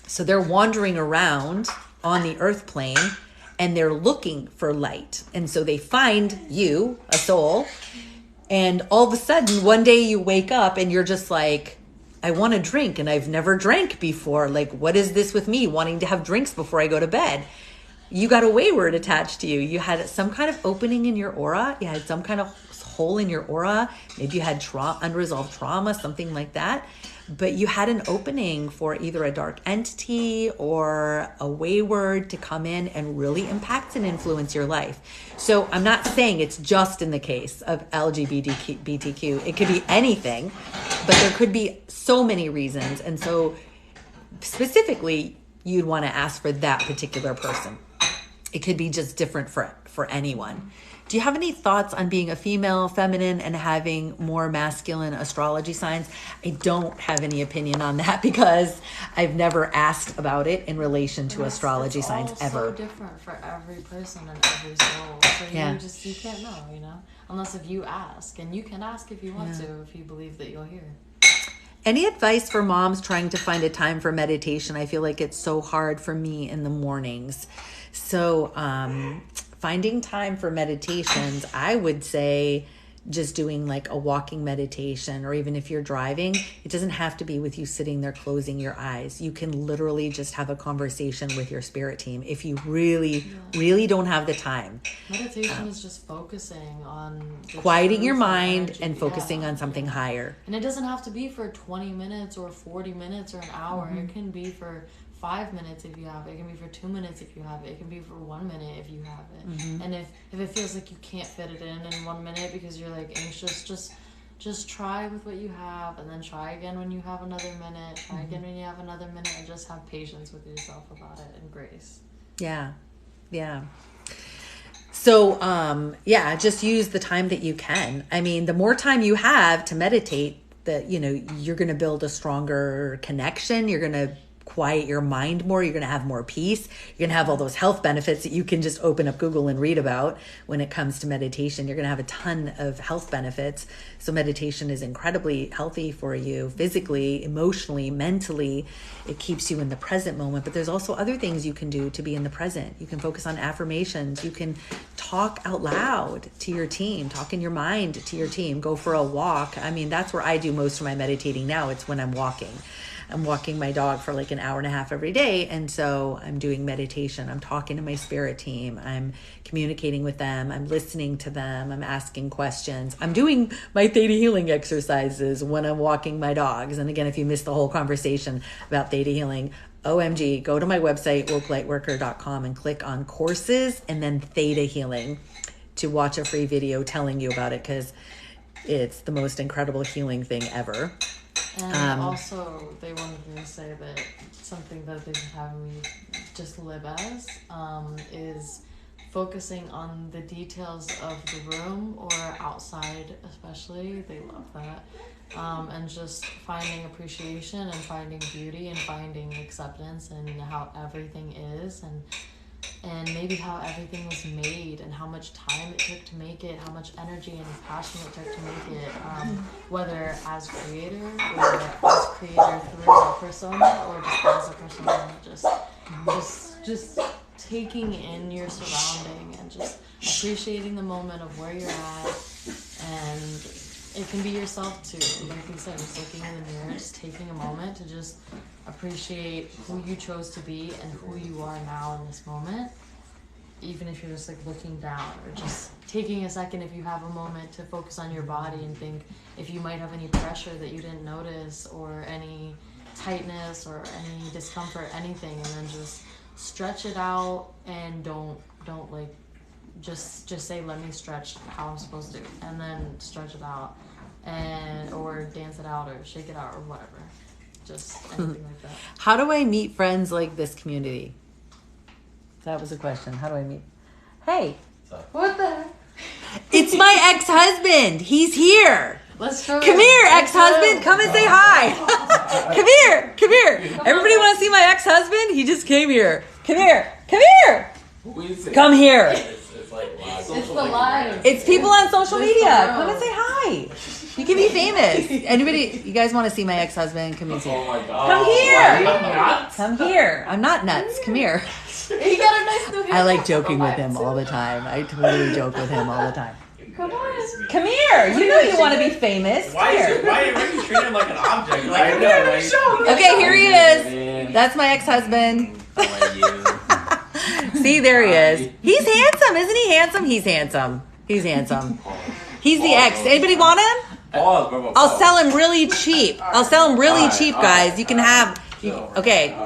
[SPEAKER 1] So they're wandering around on the earth plane and they're looking for light. And so they find you, a soul, and all of a sudden one day you wake up and you're just like, I want to drink and I've never drank before. Like, what is this with me wanting to have drinks before I go to bed? You got a wayward attached to you. You had some kind of opening in your aura. You had some kind of hole in your aura. Maybe you had unresolved trauma, something like that. But you had an opening for either a dark entity or a wayward to come in and really impact and influence your life. So I'm not saying it's just in the case of LGBTQ. It could be anything, but there could be so many reasons. And so specifically, you'd want to ask for that particular person. It could be just different for anyone. Do you have any thoughts on being a female, feminine, and having more masculine astrology signs? I don't have any opinion on that because I've never asked about it in relation to astrology signs ever.
[SPEAKER 2] It's so different for every person and every soul. So you can't know, unless if you ask. And you can ask if you want to, if you believe that you'll hear.
[SPEAKER 1] Any advice for moms trying to find a time for meditation? I feel like it's so hard for me in the mornings. So, finding time for meditations, I would say just doing like a walking meditation, or even if you're driving, it doesn't have to be with you sitting there closing your eyes. You can literally just have a conversation with your spirit team if you really don't have the time.
[SPEAKER 2] Meditation is just focusing on
[SPEAKER 1] quieting your mind and focusing on something higher.
[SPEAKER 2] And it doesn't have to be for 20 minutes or 40 minutes or an hour. Mm-hmm. It can be for 5 minutes if you have it. It can be for 2 minutes if you have it. It can be for 1 minute if you have it. Mm-hmm. And if it feels like you can't fit it in 1 minute because you're like anxious, just try with what you have, and then try again when you have another minute. Try again when you have another minute, and just have patience with yourself about it and grace.
[SPEAKER 1] Yeah. So, just use the time that you can. I mean, the more time you have to meditate, you're going to build a stronger connection. You're going to quiet your mind more. You're going to have more peace. You're going to have all those health benefits that you can just open up Google and read about when it comes to meditation. You're going to have a ton of health benefits. So meditation is incredibly healthy for you physically, emotionally, mentally. It keeps you in the present moment. But there's also other things you can do to be in the present. You can focus on affirmations. You can talk out loud to your team, talk in your mind to your team, go for a walk. I mean, that's where I do most of my meditating now. It's when I'm walking. I'm walking my dog for like an hour and a half every day. And so I'm doing meditation. I'm talking to my spirit team. I'm communicating with them. I'm listening to them. I'm asking questions. I'm doing my theta healing exercises when I'm walking my dogs. And again, if you missed the whole conversation about theta healing, OMG, go to my website, wokelightworker.com, and click on courses and then theta healing to watch a free video telling you about it, because it's the most incredible healing thing ever.
[SPEAKER 2] And also, they wanted me to say that something that they've been having me just live as is focusing on the details of the room or outside, especially. They love that. And just finding appreciation and finding beauty and finding acceptance and how everything is, and maybe how everything was made and how much time it took to make it, how much energy and passion it took to make it, whether as creator or as creator through a persona or just as a persona, just taking in your surrounding and just appreciating the moment of where you're at. And it can be yourself too. Like you said, just looking in the mirror, just taking a moment to just appreciate who you chose to be and who you are now in this moment. Even if you're just like looking down, or just taking a second, if you have a moment, to focus on your body and think if you might have any pressure that you didn't notice, or any tightness or any discomfort, anything, and then just stretch it out, and don't like just say, let me stretch how I'm supposed to, and then stretch it out, and or dance it out or shake it out or whatever. Just anything like that.
[SPEAKER 1] How do I meet friends like this community? That was a question. How do I meet? Hey.
[SPEAKER 2] What the heck?
[SPEAKER 1] It's my ex-husband. He's here.
[SPEAKER 2] Let's show
[SPEAKER 1] Come here, ex-husband. Come and say hi. Come here. Come here. Everybody want to see my ex-husband? He just came here. Come here. Come here. Come here.
[SPEAKER 3] It's like live.
[SPEAKER 2] It's the live.
[SPEAKER 1] It's people on social media. Come and say hi. You can be famous. Anybody, you guys want to see my ex-husband? Come and see.
[SPEAKER 3] Oh my god.
[SPEAKER 1] Come here.
[SPEAKER 3] Nuts?
[SPEAKER 1] Come here. I'm not nuts. Come here.
[SPEAKER 2] He got a nice new haircut.
[SPEAKER 1] I like joking with him all the time. I totally joke with him all the time.
[SPEAKER 2] Come on.
[SPEAKER 1] Come here. You know you want to be famous.
[SPEAKER 3] Why are you treating him like an object? Like, come here, let me show you.
[SPEAKER 1] Okay, here he is.
[SPEAKER 3] Man.
[SPEAKER 1] That's my ex-husband.
[SPEAKER 3] How are you?
[SPEAKER 1] See, there he is. He's handsome. Isn't he handsome? He's handsome. He's handsome. He's the ex. Anybody want him?
[SPEAKER 3] Pause, bro.
[SPEAKER 1] I'll sell him really cheap. I'll sell him really cheap, guys. You can have... Okay.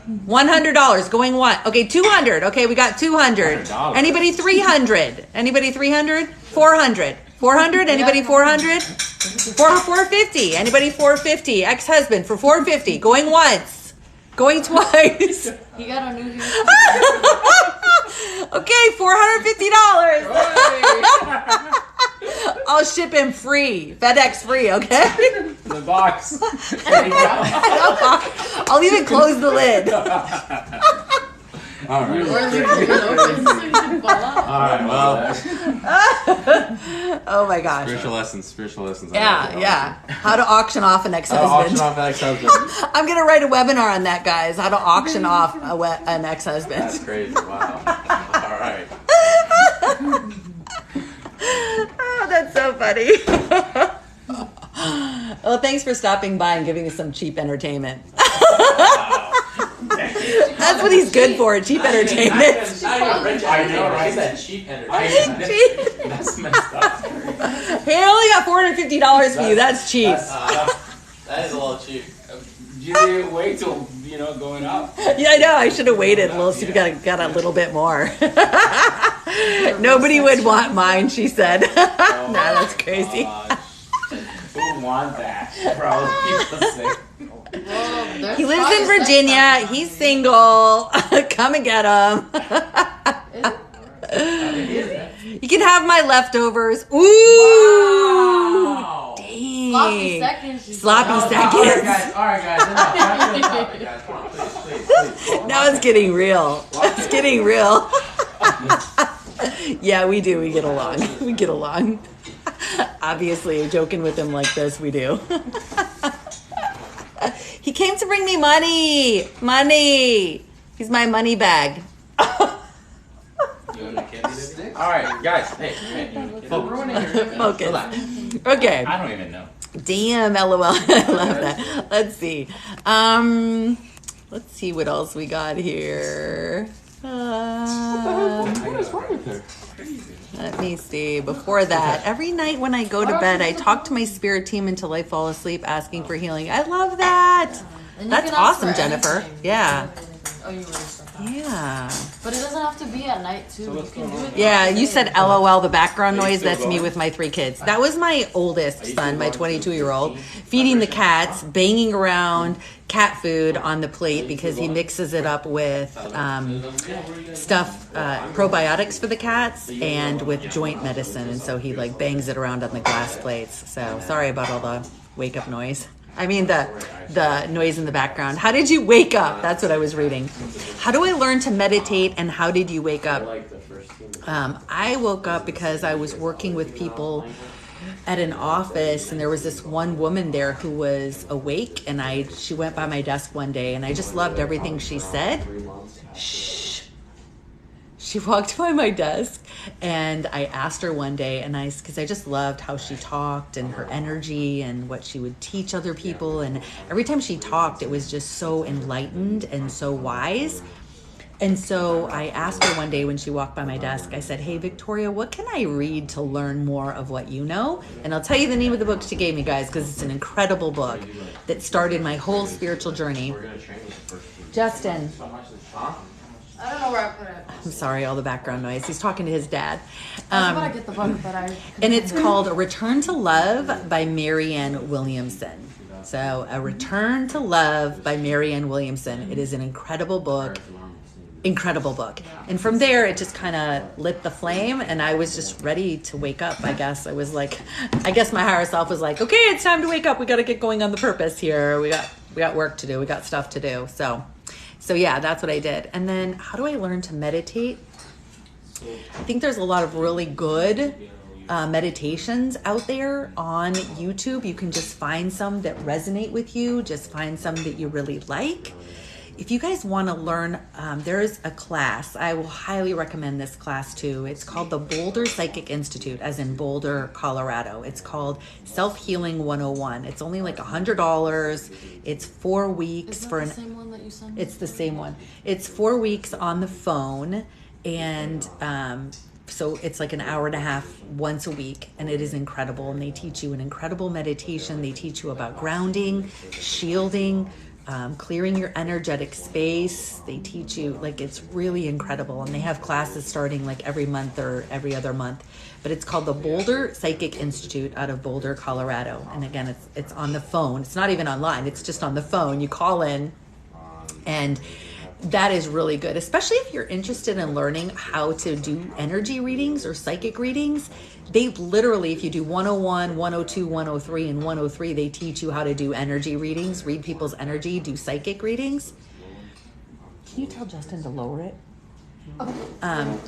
[SPEAKER 1] $100 going what? Okay, 200. Okay, we got 200. Anybody 300? Anybody 300? 400. 400? Anybody 400? 450. Anybody 450? Ex-husband for 450. Going once. Going twice.
[SPEAKER 2] He got a new haircut.
[SPEAKER 1] Okay, $450. I'll ship him free. FedEx free, okay?
[SPEAKER 3] The box.
[SPEAKER 1] I'll even close the lid.
[SPEAKER 3] All right.
[SPEAKER 2] Or leave it open so you can fall out.
[SPEAKER 3] All right. Well.
[SPEAKER 1] Oh my gosh.
[SPEAKER 3] Spiritual lessons.
[SPEAKER 1] Yeah. How to auction off an ex-husband.
[SPEAKER 3] Auction off an ex-husband.
[SPEAKER 1] I'm going to write a webinar on that, guys. How to auction off an ex-husband.
[SPEAKER 3] That's crazy. Wow. All right.
[SPEAKER 1] Oh, that's so funny. Well, thanks for stopping by and giving us some cheap entertainment. That's what he's good for, cheap entertainment.
[SPEAKER 3] I know, right? That cheap entertainment. That's messed up.
[SPEAKER 1] He only got $450 for you. That's cheap.
[SPEAKER 3] That is a little cheap. You didn't wait till, going up.
[SPEAKER 1] Yeah, I know. I should have waited a little so you got a little bit more. Nobody would want mine, she said. Nah, that's crazy.
[SPEAKER 3] Who want that? Bro, people say.
[SPEAKER 2] Well,
[SPEAKER 1] He lives in Virginia. He's single. Come and get him. You can have my leftovers. Ooh.
[SPEAKER 3] Wow.
[SPEAKER 1] Dang.
[SPEAKER 2] Sloppy seconds.
[SPEAKER 1] Sloppy seconds.
[SPEAKER 3] All right, guys. Enough. Back to the topic, guys. Come on, please.
[SPEAKER 1] Now it's getting real. It's getting real. Yeah, we do. We get along. We get along. Obviously, joking with him like this, we do. He came to bring me money. Money. He's my money bag.
[SPEAKER 3] You want a candy stick? All right, guys. Hey.
[SPEAKER 1] Focus.
[SPEAKER 3] Relax.
[SPEAKER 1] Okay.
[SPEAKER 3] I don't even know.
[SPEAKER 1] Damn, LOL. I love that. Let's see. Let's see what else we got here.
[SPEAKER 3] What is wrong with her?
[SPEAKER 1] Let me see. Before that, every night when I go to bed, I talk to my spirit team until I fall asleep asking for healing. I love that.
[SPEAKER 2] And you
[SPEAKER 1] That's
[SPEAKER 2] can ask
[SPEAKER 1] awesome,
[SPEAKER 2] for
[SPEAKER 1] Jennifer.
[SPEAKER 2] anything.
[SPEAKER 1] Yeah.
[SPEAKER 2] Oh, you already said that.
[SPEAKER 1] Yeah.
[SPEAKER 2] But it doesn't have to be at night too. You can do it.
[SPEAKER 1] Yeah,
[SPEAKER 2] throughout the
[SPEAKER 1] you
[SPEAKER 2] day.
[SPEAKER 1] said LOL, the background noise. That's me with my 3 kids. That was my oldest son, my 22-year-old, feeding the cats, banging around cat food on the plate because he mixes it up with probiotics for the cats and with joint medicine. And so he like bangs it around on the glass plates. So sorry about all the wake up noise. I mean the noise in the background. How did you wake up? That's what I was reading. How do I learn to meditate and how did you wake up? I woke up because I was working with people at an office and there was this one woman there who was awake and she went by my desk one day and I just loved everything she said. Shh. She walked by my desk and I asked her one day because I just loved how she talked and her energy and what she would teach other people. And every time she talked, it was just so enlightened and so wise. And so I asked her one day when she walked by my desk, I said, hey, Victoria, what can I read to learn more of what you know? And I'll tell you the name of the book she gave me, guys, because it's an incredible book that started my whole spiritual journey. Justin.
[SPEAKER 2] I don't know where I put it.
[SPEAKER 1] I'm sorry, all the background noise. He's talking to his dad.
[SPEAKER 2] I was about to get the book, but I.
[SPEAKER 1] And it's called A Return to Love by Marianne Williamson. So, A Return to Love by Marianne Williamson. It is an incredible book. Incredible book. And from there, it just kind of lit the flame, and I was just ready to wake up, I guess. I guess my higher self was like, okay, it's time to wake up. We got to get going on the purpose here. We got work to do. We got stuff to do. So yeah, that's what I did. And then how do I learn to meditate? I think there's a lot of really good meditations out there on YouTube. You can just find some that resonate with you. Just find some that you really like. If you guys want to learn, there's a class. I will highly recommend this class too. It's called the Boulder Psychic Institute, as in Boulder, Colorado. It's called Self-Healing 101. It's only like $100. It's 4 weeks
[SPEAKER 2] Is that
[SPEAKER 1] for
[SPEAKER 2] the same one that you sent?
[SPEAKER 1] It's the same one. It's 4 weeks on the phone, and so it's like an hour and a half once a week, and it is incredible. And they teach you an incredible meditation. They teach you about grounding, shielding, clearing your energetic space. They teach you, like, it's really incredible. And they have classes starting like every month or every other month. But it's called the Boulder Psychic Institute out of Boulder, Colorado. And again, it's on the phone. It's not even online. It's just on the phone. You call in, and that is really good, especially if you're interested in learning how to do energy readings or psychic readings. They literally, if you do 101, 102, 103, and 103, they teach you how to do energy readings, read people's energy, do psychic readings. Can you tell Justin to lower it?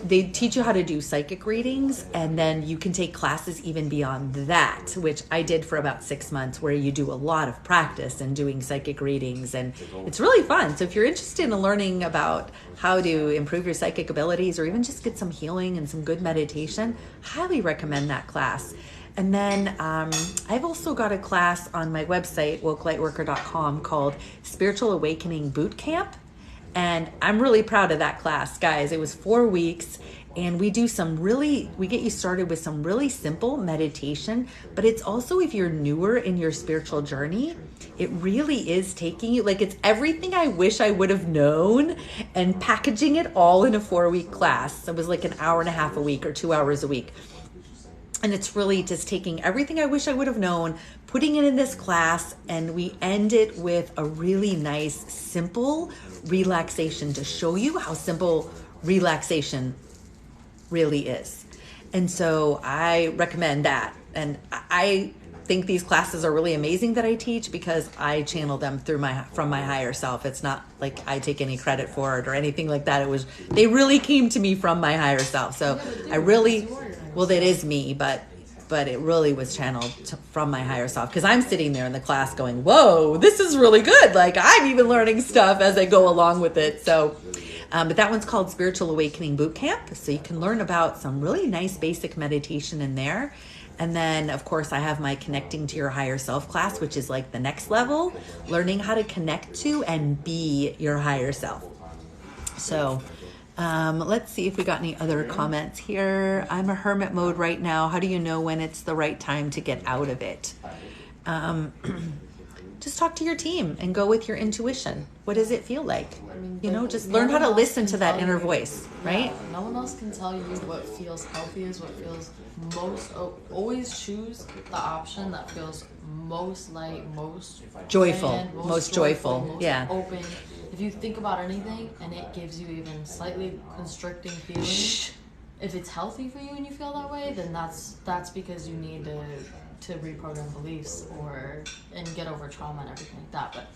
[SPEAKER 1] They teach you how to do psychic readings, and then you can take classes even beyond that, which I did for about 6 months, where you do a lot of practice and doing psychic readings, and it's really fun. So if you're interested in learning about how to improve your psychic abilities, or even just get some healing and some good meditation, highly recommend that class. And then I've also got a class on my website, wokelightworker.com, called Spiritual Awakening Boot Camp. And I'm really proud of that class, guys. It was 4 weeks, and we get you started with some really simple meditation, but it's also, if you're newer in your spiritual journey, it really is taking you, like, it's everything I wish I would have known and packaging it all in a 4-week class. It was like an hour and a half a week or 2 hours a week. And it's really just taking everything I wish I would have known, putting it in this class, and we end it with a really nice, simple relaxation to show you how simple relaxation really is. And so I recommend that. And I think these classes are really amazing that I teach because I channel them from my higher self. It's not like I take any credit for it or anything like that. They really came to me from my higher self. So that is me, but it really was channeled from my higher self, because I'm sitting there in the class going, whoa, this is really good. Like, I'm even learning stuff as I go along with it. So, but that one's called Spiritual Awakening Boot Camp. So you can learn about some really nice basic meditation in there. And then, of course, I have my Connecting to Your Higher Self class, which is like the next level, learning how to connect to and be your higher self. So let's see if we got any other comments here. I'm a hermit mode right now. How do you know when it's the right time to get out of it? Just talk to your team and go with your intuition. What does it feel like?
[SPEAKER 2] I mean,
[SPEAKER 1] Just learn how to listen to that inner voice, right?
[SPEAKER 2] Yeah, no one else can tell you what feels healthiest, what feels most. Always choose the option that feels most light, most
[SPEAKER 1] joyful,
[SPEAKER 2] planned,
[SPEAKER 1] most joyful,
[SPEAKER 2] most open. If you think about anything and it gives you even slightly constricting feelings, if it's healthy for you and you feel that way, then that's because you need to reprogram beliefs and get over trauma and everything like that. But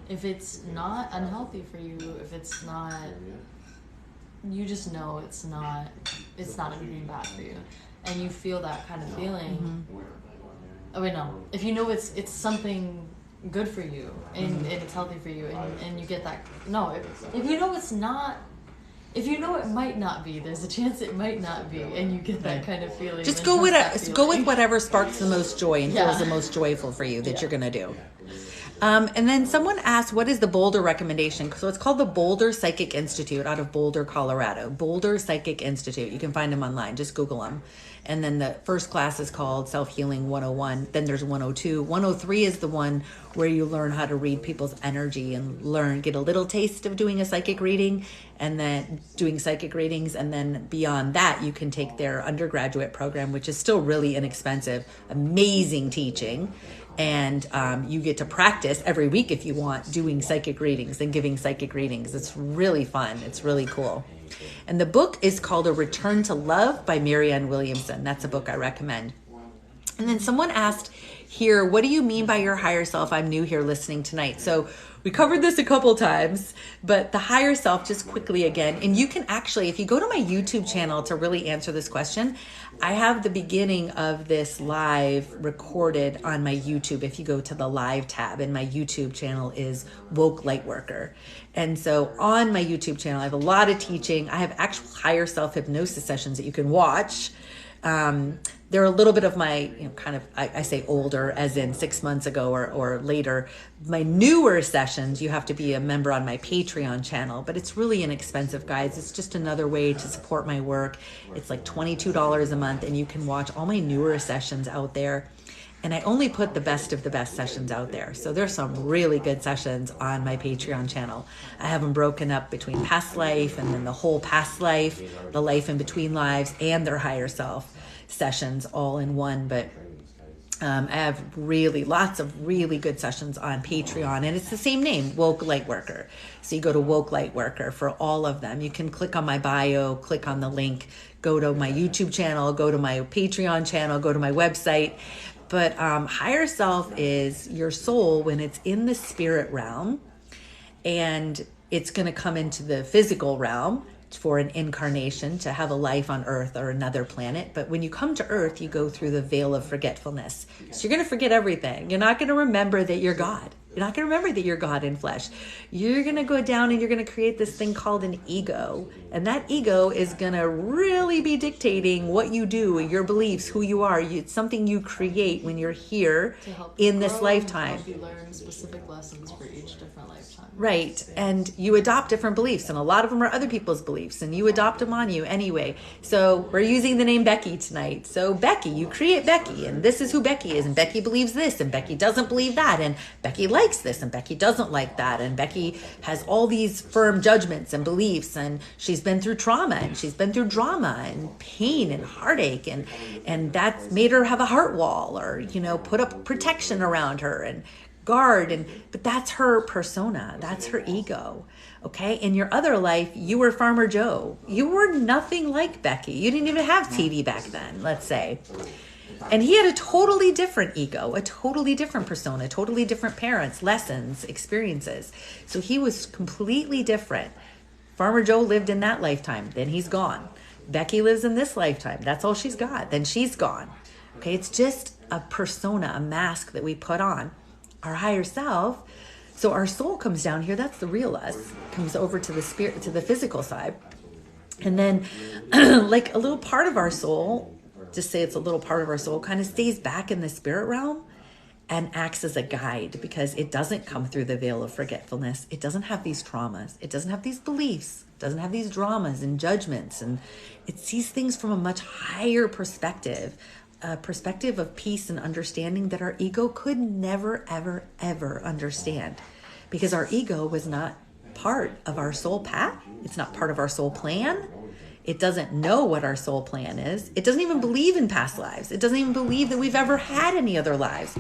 [SPEAKER 2] if it's not unhealthy for you, if it's not, you just know it's not a green bad for you, and you feel that kind of feeling. Oh wait, no. If you know it's something good for you and it's healthy for you, and you get that. No, if you know it's not. If you know it might not be, there's a chance it might not be, and you get that kind of feeling.
[SPEAKER 1] Just go with whatever sparks the most joy and feels the most joyful for you that you're gonna do. And then someone asked, what is the Boulder recommendation? So it's called the Boulder Psychic Institute out of Boulder, Colorado. Boulder Psychic Institute. You can find them online. Just Google them. And then the first class is called Self-Healing 101. Then there's 102. 103 is the one where you learn how to read people's energy and get a little taste of doing a psychic reading, and then doing psychic readings. And then beyond that, you can take their undergraduate program, which is still really inexpensive, amazing teaching. And you get to practice every week if you want, doing psychic readings and giving psychic readings. It's really fun. It's really cool. And the book is called A Return to Love by Marianne Williamson. That's a book I recommend. And then someone asked here, what do you mean by your higher self? I'm new here listening tonight. So we covered this a couple times, but the higher self, just quickly again, and you can actually, if you go to my YouTube channel to really answer this question, I have the beginning of this live recorded on my YouTube. If you go to the live tab, and my YouTube channel is Woke Lightworker. And so on my YouTube channel, I have a lot of teaching. I have actual higher self hypnosis sessions that you can watch. They're a little bit of my, I say older, as in 6 months ago or later. My newer sessions, you have to be a member on my Patreon channel, but it's really inexpensive, guys. It's just another way to support my work. It's like $22 a month, and you can watch all my newer sessions out there. And I only put the best of the best sessions out there. So there's some really good sessions on my Patreon channel. I have them broken up between past life and then the whole past life, the life in between lives, and their higher self sessions all in one. But I have lots of really good sessions on Patreon, and it's the same name, Woke Lightworker. So you go to Woke Lightworker for all of them. You can click on my bio, click on the link, go to my YouTube channel, go to my Patreon channel, go to my website. But higher self is your soul when it's in the spirit realm, and it's going to come into the physical realm for an incarnation to have a life on Earth or another planet. But when you come to Earth, you go through the veil of forgetfulness. So you're going to forget everything. You're not going to remember that you're God. You're not going to remember that you're God in flesh. You're going to go down and you're going to create this thing called an ego. And that ego is going to really be dictating what you do, your beliefs, who you are. It's something you create when you're here in this lifetime.
[SPEAKER 2] Help you learn specific lessons for each different lifetime.
[SPEAKER 1] Right. And you adopt different beliefs, and a lot of them are other people's beliefs, and you adopt them on you anyway. So we're using the name Becky tonight. So Becky, you create Becky, and this is who Becky is, and Becky believes this, and Becky doesn't believe that, and Becky likes this, and Becky doesn't like that, and Becky has all these firm judgments and beliefs, and she's been through trauma, and she's been through drama and pain and heartache, and that's made her have a heart wall, or put up protection around her and guard, but that's her persona. That's her ego. Okay. In your other life, you were Farmer Joe. You were nothing like Becky. You didn't even have TV back then, let's say. And he had a totally different ego, a totally different persona, totally different parents, lessons, experiences. So he was completely different. Farmer Joe lived in that lifetime. Then he's gone. Becky lives in this lifetime. That's all she's got. Then she's gone. Okay. It's just a persona, a mask that we put on. Our higher self. So our soul comes down here. That's the real us. Comes over to the spirit, to the physical side. And then like a little part of our soul, just say it's a little part of our soul, kind of stays back in the spirit realm and acts as a guide, because it doesn't come through the veil of forgetfulness. It doesn't have these traumas. It doesn't have these beliefs. It doesn't have these dramas and judgments. And it sees things from a much higher perspective, a perspective of peace and understanding that our ego could never, ever, ever understand, because our ego was not part of our soul path. It's not part of our soul plan. It doesn't know what our soul plan is. It doesn't even believe in past lives. It doesn't even believe that we've ever had any other lives.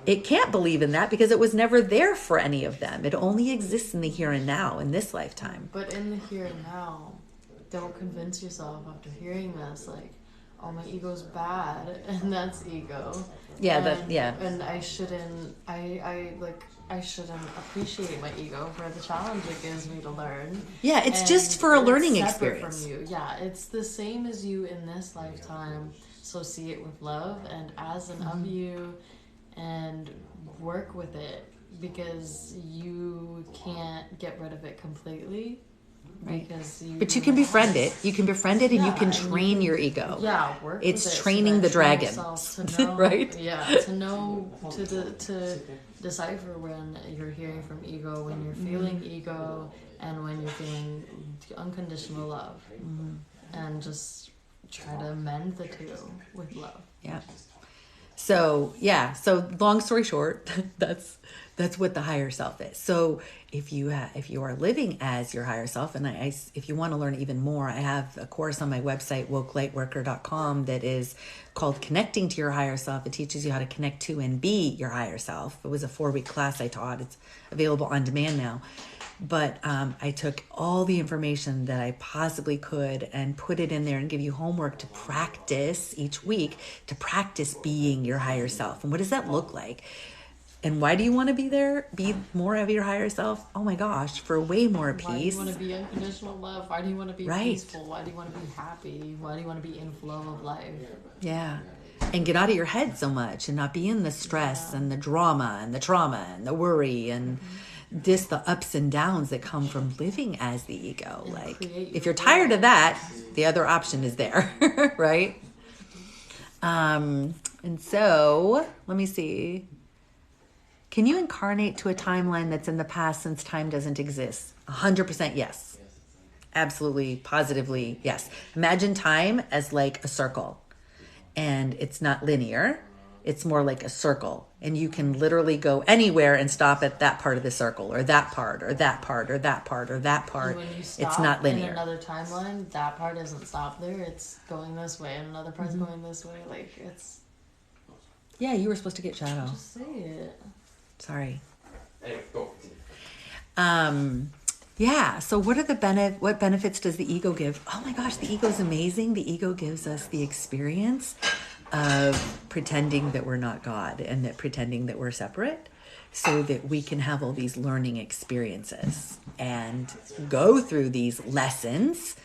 [SPEAKER 1] It can't believe in that because it was never there for any of them. It only exists in the here and now, in this lifetime.
[SPEAKER 2] But in the here and now, don't convince yourself after hearing this, like, oh, my ego's bad, and that's ego.
[SPEAKER 1] Yeah,
[SPEAKER 2] and, And I shouldn't appreciate my ego for the challenge it gives me to learn.
[SPEAKER 1] Yeah, it's just for a learning experience.
[SPEAKER 2] From you. Yeah, it's the same as you in this lifetime. So see it with love and as an of you, and work with it, because you can't get rid of it completely.
[SPEAKER 1] Right. But you can befriend it. You can befriend it, and you can train your ego.
[SPEAKER 2] Yeah, work
[SPEAKER 1] it's
[SPEAKER 2] with it.
[SPEAKER 1] Training the dragon.
[SPEAKER 2] To know,
[SPEAKER 1] right?
[SPEAKER 2] Yeah, to know, to decipher when you're hearing from ego, when you're feeling ego, and when you're feeling unconditional love. And just try to mend the two with love.
[SPEAKER 1] Yeah. So long story short, that's what the higher self is. So if you are living as your higher self, and if you want to learn even more, I have a course on my website, wokelightworker.com, that is called Connecting to Your Higher Self. It teaches you how to connect to and be your higher self. It was a 4-week class I taught. It's available on demand now. But I took all the information that I possibly could and put it in there and give you homework to practice each week, to practice being your higher self. And what does that look like? And why do you want to be there? Be more of your higher self? Oh my gosh, for way more peace.
[SPEAKER 2] Why do you want to be unconditional love? Why do you want to be peaceful? Why do you want to be happy? Why do you want to be in flow of life? Yeah.
[SPEAKER 1] And get out of your head so much and not be in the stress and the drama and the trauma and the worry and the ups and downs that come from living as the ego. And like, if you're tired of that, the other option is there, right? And so, let me see. Can you incarnate to a timeline that's in the past since time doesn't exist? 100% yes. Absolutely, positively yes. Imagine time as like a circle, and it's not linear. It's more like a circle, and you can literally go anywhere and stop at that part of the circle, or that part, or that part, or that part, or that part.
[SPEAKER 2] And when you stop
[SPEAKER 1] it's not linear.
[SPEAKER 2] In another timeline, that part doesn't stop there. It's going this way, and another part's going this way. Like, it's...
[SPEAKER 1] Yeah, you were supposed to get shadow.
[SPEAKER 2] Just say it.
[SPEAKER 1] Sorry.
[SPEAKER 3] Hey, go.
[SPEAKER 1] Yeah, so what benefits does the ego give? Oh my gosh, the ego is amazing. The ego gives us the experience of pretending that we're not God, and that pretending that we're separate, so that we can have all these learning experiences and go through these lessons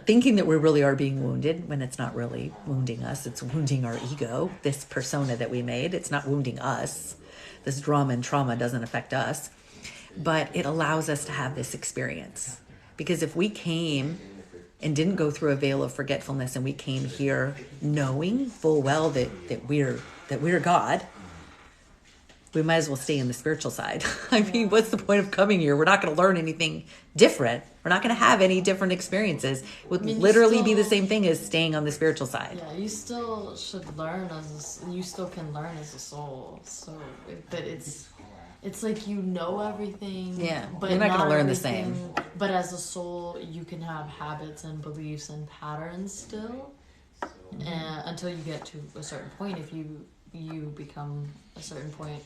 [SPEAKER 1] thinking that we really are being wounded, when it's not really wounding us. It's wounding our ego, this persona that we made. It's not wounding us. This drama and trauma doesn't affect us, but it allows us to have this experience. Because if we came and didn't go through a veil of forgetfulness, and we came here knowing full well that we're God, we might as well stay in the spiritual side. I mean, what's the point of coming here? We're not going to learn anything different. We're not going to have any different experiences. It would literally be the same thing as staying on the spiritual side.
[SPEAKER 2] Yeah, you still should learn you still can learn as a soul. So, but it's like, you know everything.
[SPEAKER 1] Yeah,
[SPEAKER 2] but
[SPEAKER 1] you're not going to learn the same.
[SPEAKER 2] But as a soul, you can have habits and beliefs and patterns still, and until you get to a certain point. If you become a certain point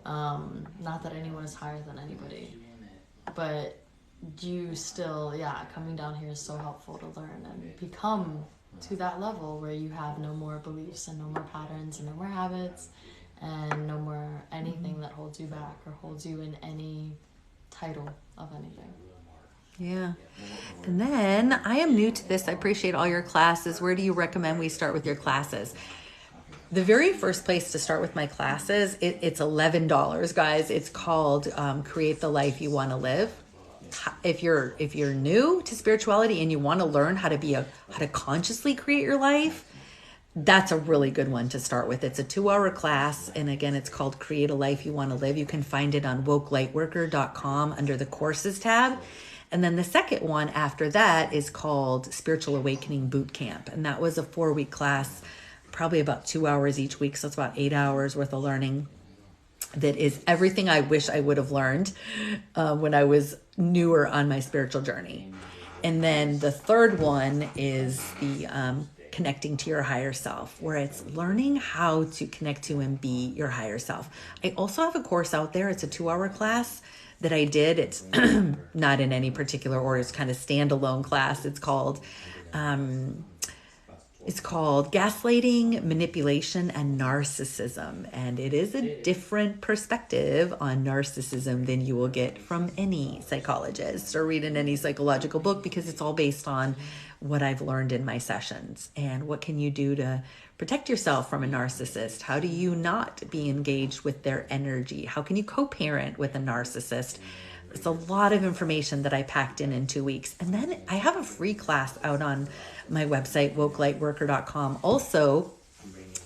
[SPEAKER 2] Not that anyone is higher than anybody, but you still, coming down here is so helpful to learn and become to that level where you have no more beliefs and no more patterns and no more habits and no more anything that holds you back or holds you in any title of anything.
[SPEAKER 1] Yeah. And then I am new to this. I appreciate all your classes. Where do you recommend we start with your classes? The very first place to start with my classes, it's $11, guys. It's called Create the Life You Want to Live. If you're new to spirituality and you want to learn how to consciously create your life, that's a really good one to start with. It's a 2-hour class. And again, it's called Create a Life You Want to Live. You can find it on wokelightworker.com under the courses tab. And then the second one after that is called Spiritual Awakening Boot Camp. And that was a 4-week class, probably about 2 hours each week. So it's about 8 hours worth of learning. That is everything I wish I would have learned when I was newer on my spiritual journey. And then the third one is the connecting to your higher self, where it's learning how to connect to and be your higher self. I also have a course out there. It's a 2-hour class that I did. It's not in any particular order. It's kind of standalone class. It's called Gaslighting, Manipulation, and Narcissism. And it is a different perspective on narcissism than you will get from any psychologist or read in any psychological book, because it's all based on what I've learned in my sessions. And what can you do to protect yourself from a narcissist? How do you not be engaged with their energy? How can you co-parent with a narcissist? It's a lot of information that I packed in 2 weeks. And then I have a free class out on my website, wokelightworker.com, also,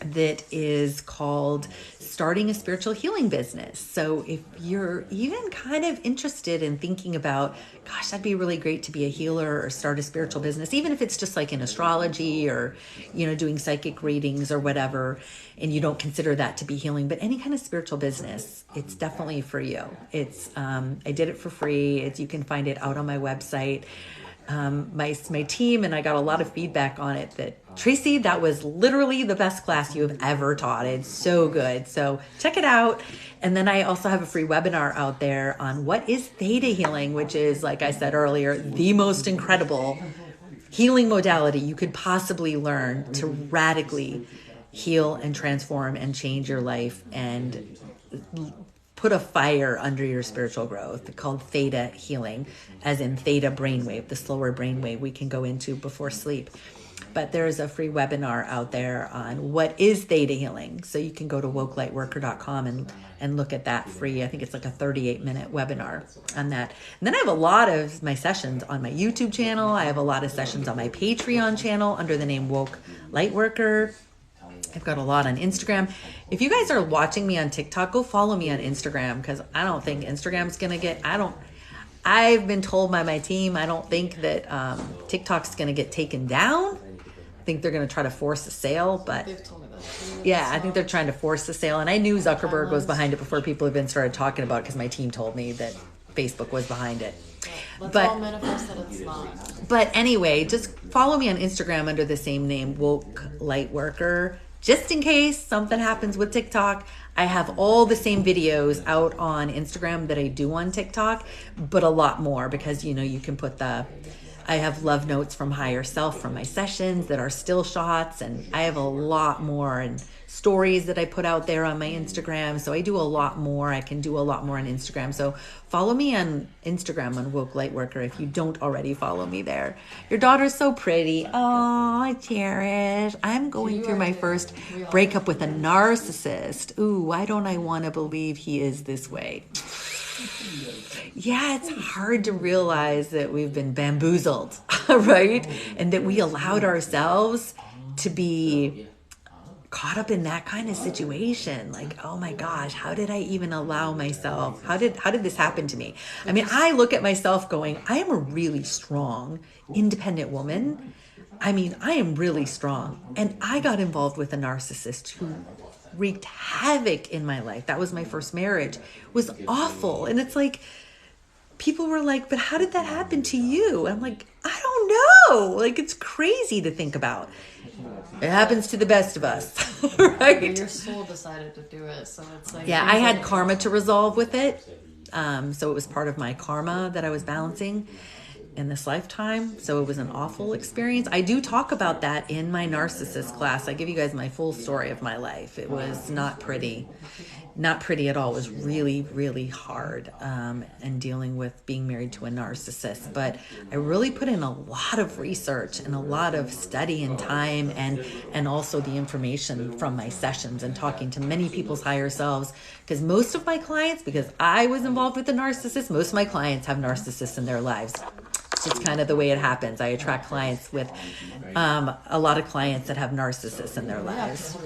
[SPEAKER 1] that is called Starting a Spiritual Healing Business. So if you're even kind of interested in thinking about, gosh, that'd be really great to be a healer or start a spiritual business, even if it's just like in astrology or, doing psychic readings or whatever, and you don't consider that to be healing, but any kind of spiritual business, it's definitely for you. It's, I did it for free. You can find it out on my website. My team and I got a lot of feedback on it that, Tracy, that was literally the best class you have ever taught. It's so good. So check it out. And then I also have a free webinar out there on what is theta healing, which is, like I said earlier, the most incredible healing modality you could possibly learn to radically heal and transform and change your life and put a fire under your spiritual growth, called theta healing, as in theta brainwave, the slower brainwave we can go into before sleep. But there's a free webinar out there on what is theta healing. So you can go to wokelightworker.com and look at that free. I think it's like a 38-minute webinar on that. And then I have a lot of my sessions on my YouTube channel. I have a lot of sessions on my Patreon channel under the name Woke Lightworker. I've got a lot on Instagram. If you guys are watching me on TikTok, go follow me on Instagram, because I don't think Instagram's going to get, I've been told by my team, I don't think that TikTok's going to get taken down. I think they're going to try to force a sale, but
[SPEAKER 2] They've told me that too.
[SPEAKER 1] yeah, I think they're trying to force the sale. And I knew Zuckerberg was behind it before people even started talking about it, because my team told me that Facebook was behind it.
[SPEAKER 2] Let's all manifest that it's not.
[SPEAKER 1] But anyway, just follow me on Instagram under the same name, Woke Lightworker. Just in case something happens with TikTok, I have all the same videos out on Instagram that I do on TikTok, but a lot more, because, you can put I have love notes from Higher Self from my sessions that are still shots, and I have a lot more, and stories that I put out there on my Instagram. So I do a lot more. I can do a lot more on Instagram. So follow me on Instagram on Woke Lightworker if you don't already follow me there. Your daughter's so pretty. Oh, I cherish. I'm going through my first breakup with a narcissist. Ooh, why don't I want to believe he is this way? Yeah, it's hard to realize that we've been bamboozled, right? And that we allowed ourselves to be caught up in that kind of situation. Like, oh my gosh, how did I even allow myself? How did this happen to me? I mean, I look at myself going, I am a really strong, independent woman. I mean, I am really strong. And I got involved with a narcissist who wreaked havoc in my life. That was my first marriage. It was awful. And it's like, people were like, but how did that happen to you? And I'm like, I don't know. Like, it's crazy to think about. It happens to the best of us,
[SPEAKER 2] But
[SPEAKER 1] right?
[SPEAKER 2] your soul decided to do it, so it's like
[SPEAKER 1] Yeah, I had karma to resolve with it. So it was part of my karma that I was balancing in this lifetime. So it was an awful experience. I do talk about that in my narcissist class. I give you guys my full story of my life. It was not pretty. Not pretty at all. It was really, really hard, and dealing with being married to a narcissist. But I really put in a lot of research and a lot of study and time, and also the information from my sessions and talking to many people's higher selves. Because most of my clients, because I was involved with a narcissist, most of my clients have narcissists in their lives. It's just kind of the way it happens. I attract clients with a lot of clients that have narcissists in their lives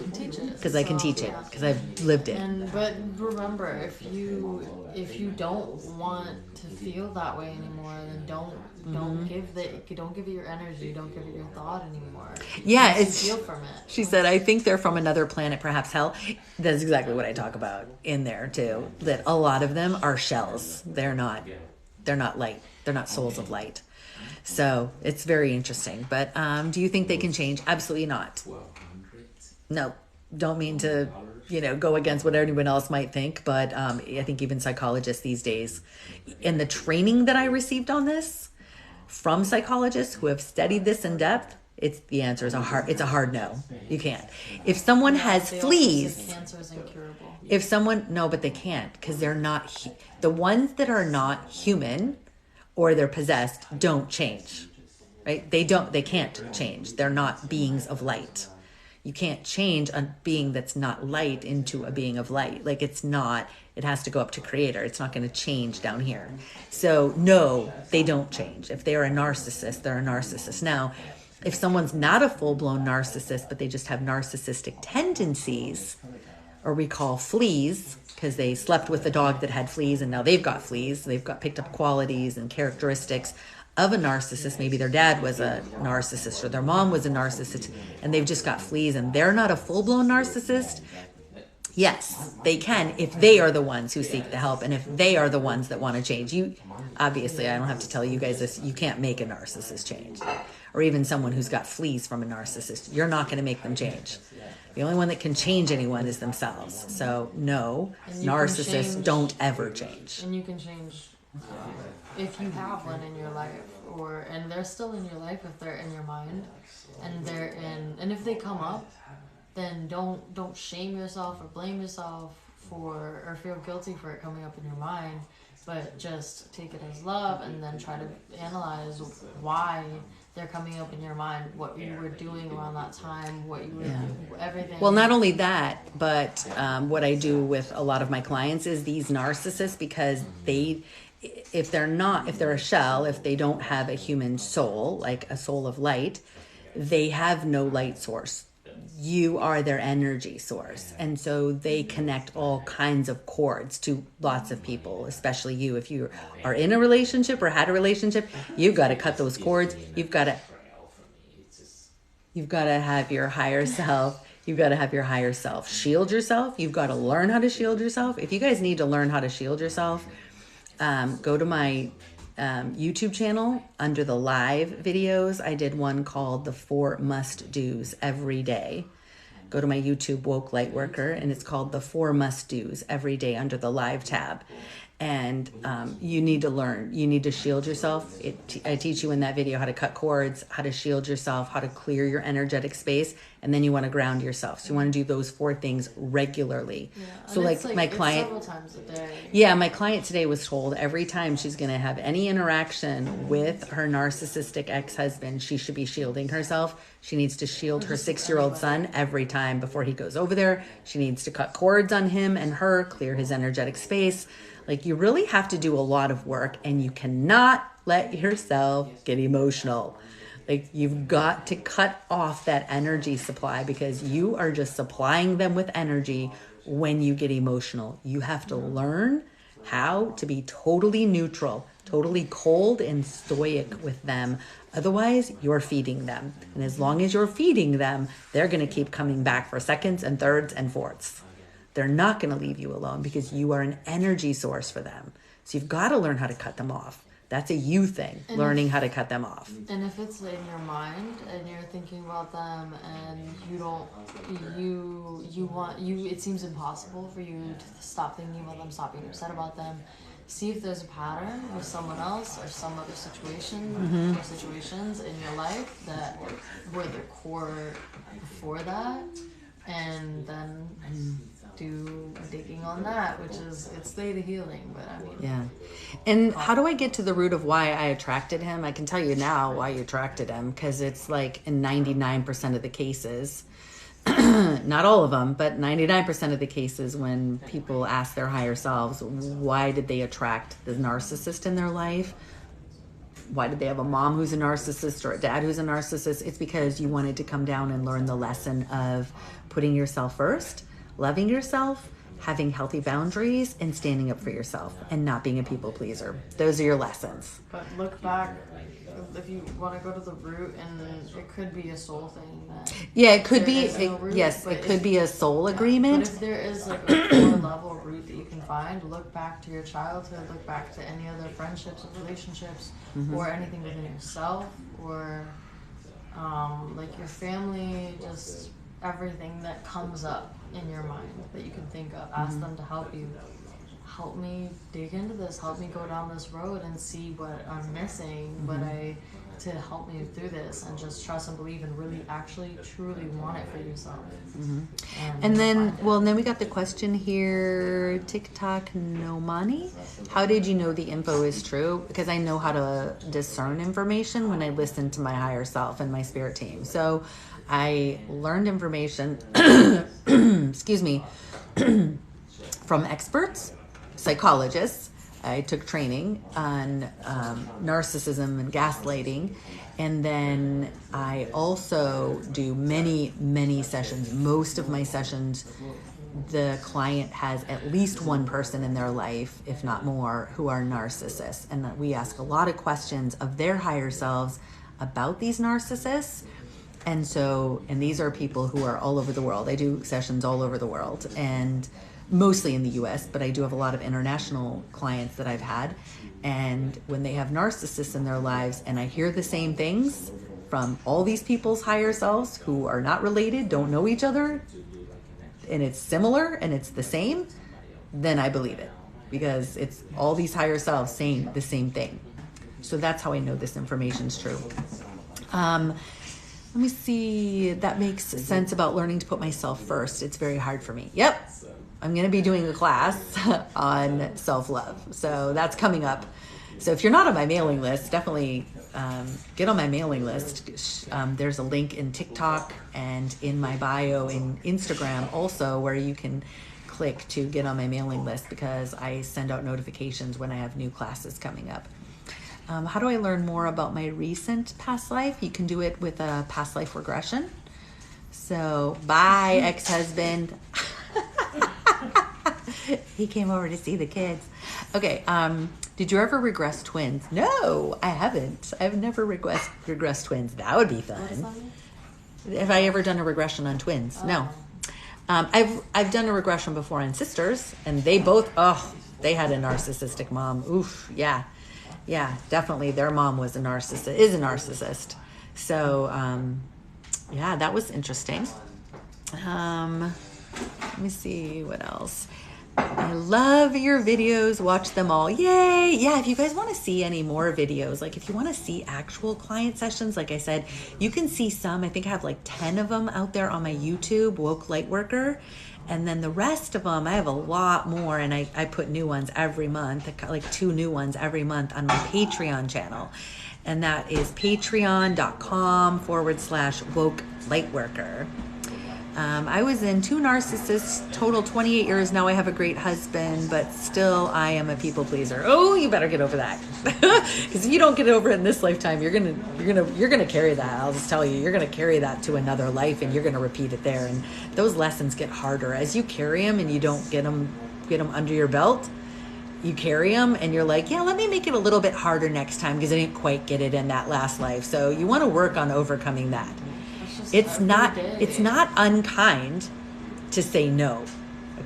[SPEAKER 1] because I can teach it because I've lived it.
[SPEAKER 2] But remember, if you don't want to feel that way anymore, then don't give it your energy, don't give it your thought anymore.
[SPEAKER 1] Yeah,
[SPEAKER 2] it's feel from it.
[SPEAKER 1] She said, I think they're from another planet, perhaps hell. That's exactly what I talk about in there too. That a lot of them are shells. They're not light. They're not souls of light. So it's very interesting. But do you think they can change? Absolutely not. No, don't mean to, go against what anyone else might think. But I think even psychologists these days, in the training that I received on this from psychologists who have studied this in depth, the answer is it's a hard no. You can't. If someone has fleas,
[SPEAKER 2] cancer is incurable.
[SPEAKER 1] But they can't because they're not, the ones that are not human or they're possessed don't change, right? They can't change. They're not beings of light. You can't change a being that's not light into a being of light. Like it has to go up to creator. It's not going to change down here. So no, they don't change. If they're a narcissist, they're a narcissist. Now, if someone's not a full-blown narcissist, but they just have narcissistic tendencies, or we call fleas, because they slept with a dog that had fleas and now they've got fleas. They've got picked up qualities and characteristics of a narcissist. Maybe their dad was a narcissist or their mom was a narcissist and they've just got fleas and they're not a full-blown narcissist. Yes, they can if they are the ones who seek the help and if they are the ones that want to change. Obviously, I don't have to tell you guys this, you can't make a narcissist change. Or even someone who's got fleas from a narcissist. You're not going to make them change. The only one that can change anyone is themselves. So no, narcissists don't ever change.
[SPEAKER 2] And you can change if you have one in your life, and they're still in your life if they're in your mind, and if they come up, then don't shame yourself or blame yourself or feel guilty for it coming up in your mind, but just take it as love and then try to analyze why they're coming up in your mind, what you were doing around that time, what you were, everything.
[SPEAKER 1] Well, not only that, but what I do with a lot of my clients is these narcissists, because if they're a shell, if they don't have a human soul, like a soul of light, they have no light source. You are their energy source. And so they connect all kinds of cords to lots of people, especially you. If you are in a relationship or had a relationship, you've got to cut those cords. You've got to have your higher self. You've got to have your higher self shield yourself. You've got to learn how to shield yourself. If you guys need to learn how to shield yourself, go to my YouTube channel. Under the live videos, I did one called the 4 Must Do's Every Day. Go to my YouTube Woke Lightworker, and it's called the 4 Must Do's Every Day under the live tab. And you need to learn. You need to shield yourself. I teach you in that video how to cut cords, how to shield yourself, how to clear your energetic space, and then you want to ground yourself. So you want to do those 4 things regularly. Yeah. So like my client,
[SPEAKER 2] several times a day.
[SPEAKER 1] Yeah, my client today was told every time she's going to have any interaction with her narcissistic ex-husband, she should be shielding herself. She needs to shield her 6-year-old son every time before he goes over there. She needs to cut cords on him and her, clear his energetic space. Like, you really have to do a lot of work, and you cannot let yourself get emotional. Like, you've got to cut off that energy supply, because you are just supplying them with energy when you get emotional. You have to learn how to be totally neutral, totally cold and stoic with them. Otherwise, you're feeding them. And as long as you're feeding them, they're going to keep coming back for seconds and thirds and fourths. They're not going to leave you alone, because you are an energy source for them. So you've got to learn how to cut them off. That's a you thing,
[SPEAKER 2] And
[SPEAKER 1] learning how to cut them off.
[SPEAKER 2] And if it's in your mind and you're thinking about them and it seems impossible for you to stop thinking about them, stop being upset about them, see if there's a pattern with someone else or some other situation or situations in your life that were the core before that, and then do digging on that, which is, it's the healing, but I mean.
[SPEAKER 1] Yeah. And how do I get to the root of why I attracted him? I can tell you now why you attracted him, because it's like in 99% of the cases, not all of them, but 99% of the cases when people ask their higher selves, why did they attract the narcissist in their life? Why did they have a mom who's a narcissist or a dad who's a narcissist? It's because you wanted to come down and learn the lesson of putting yourself first, loving yourself, having healthy boundaries, and standing up for yourself and not being a people pleaser. Those are your lessons.
[SPEAKER 2] But look back, if you want to go to the root, and it could be a soul thing.
[SPEAKER 1] Yeah, it could be.
[SPEAKER 2] Yes,
[SPEAKER 1] it could be a soul agreement.
[SPEAKER 2] But if there is like a core level root that you can find, look back to your childhood, look back to any other friendships or relationships, or anything within yourself, or like your family, just everything that comes up in your mind that you can think of. Ask them to help you. Help me dig into this. Help me go down this road and see what I'm missing, to help me through this, and just trust and believe and really actually truly want it for yourself.
[SPEAKER 1] And then we got the question here, TikTok Nomani. How did you know the info is true? Because I know how to discern information when I listen to my higher self and my spirit team. So I learned information, excuse me, from experts, psychologists. I took training on narcissism and gaslighting. And then I also do many, many sessions. Most of my sessions, the client has at least one person in their life, if not more, who are narcissists. And that we ask a lot of questions of their higher selves about these narcissists. And these are people who are all over the world. I do sessions all over the world, and mostly in the US, but I do have a lot of international clients that I've had. And when they have narcissists in their lives, and I hear the same things from all these people's higher selves who are not related, don't know each other, and it's similar and it's the same, then I believe it, because it's all these higher selves saying the same thing. So that's how I know this information's true. Let me see. That makes sense about learning to put myself first. It's very hard for me. Yep. I'm going to be doing a class on self-love. So that's coming up. So if you're not on my mailing list, definitely get on my mailing list. There's a link in TikTok and in my bio in Instagram also, where you can click to get on my mailing list, because I send out notifications when I have new classes coming up. How do I learn more about my recent past life? You can do it with a past life regression. So, bye, ex-husband. He came over to see the kids. Okay, did you ever regress twins? No, I haven't. I've never regressed twins. That would be fun. Have I ever done a regression on twins? No. I've done a regression before on sisters, and they both, they had a narcissistic mom. Oof, yeah. Yeah, definitely. Their mom is a narcissist. So, yeah, that was interesting. Let me see what else. I love your videos. Watch them all. Yay. Yeah, if you guys want to see any more videos, like if you want to see actual client sessions, like I said, you can see some. I think I have like 10 of them out there on my YouTube, Woke Lightworker. And then the rest of them, I have a lot more, and I put new ones every month, like 2 new ones every month on my Patreon channel. And that is patreon.com/woke lightworker. I was in 2 narcissists, total 28 years. Now I have a great husband, but still I am a people pleaser. Oh, you better get over that. Because if you don't get over it in this lifetime, you're gonna carry that. I'll just tell you, you're gonna carry that to another life, and you're gonna repeat it there. And those lessons get harder as you carry them, and you don't get them under your belt. You carry them, and you're like, yeah, let me make it a little bit harder next time, because I didn't quite get it in that last life. So you want to work on overcoming that. It's not unkind to say no.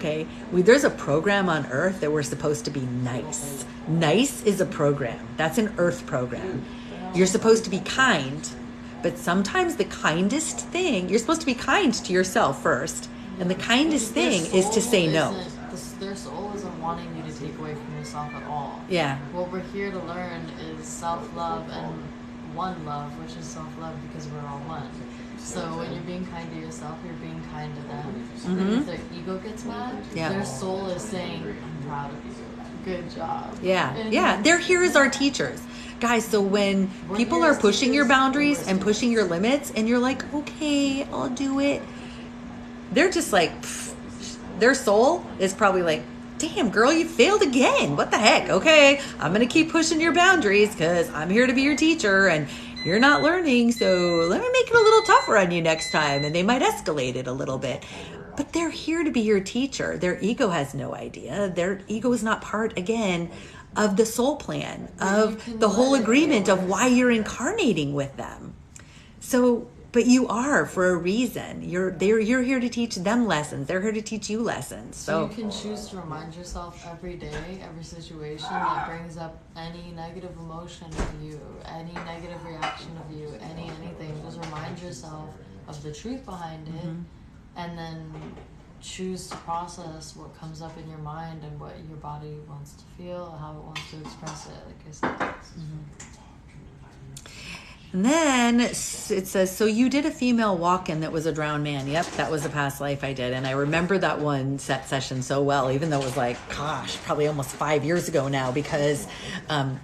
[SPEAKER 1] Okay, there's a program on Earth that we're supposed to be nice. Nice is a program. That's an Earth program. You're supposed to be kind, but sometimes the kindest thing, you're supposed to be kind to yourself first. And the kindest thing is to say no.
[SPEAKER 2] Their soul isn't wanting you to take away from yourself at all.
[SPEAKER 1] Yeah.
[SPEAKER 2] What we're here to learn is self-love and one love, which is self-love because we're all one. So when you're being kind to yourself, you're being kind to them. And if their ego gets mad, their soul is saying, I'm proud of you. Good job.
[SPEAKER 1] Yeah. They're here as our teachers. Guys, so when people are pushing your boundaries and pushing your limits and you're like, okay, I'll do it. They're just like, their soul is probably like, damn, girl, you failed again. What the heck? Okay, I'm going to keep pushing your boundaries because I'm here to be your teacher and you're not learning. So let me make it a little tougher on you next time. And they might escalate it a little bit. But they're here to be your teacher. Their ego has no idea. Their ego is not part, again, of the soul plan, of the whole agreement of why you're incarnating with them. So, but you are for a reason. You're here to teach them lessons. They're here to teach you lessons. So
[SPEAKER 2] you can choose to remind yourself every day, every situation that brings up any negative emotion of you, any negative reaction of you, anything. Just remind yourself of the truth behind it, and then choose to process what comes up in your mind and what your body wants to feel, how it wants to express it, like I said.
[SPEAKER 1] And then it says, so you did a female walk-in that was a drowned man. Yep, that was a past life I did. And I remember that one session so well, even though it was like, gosh, probably almost 5 years ago now, because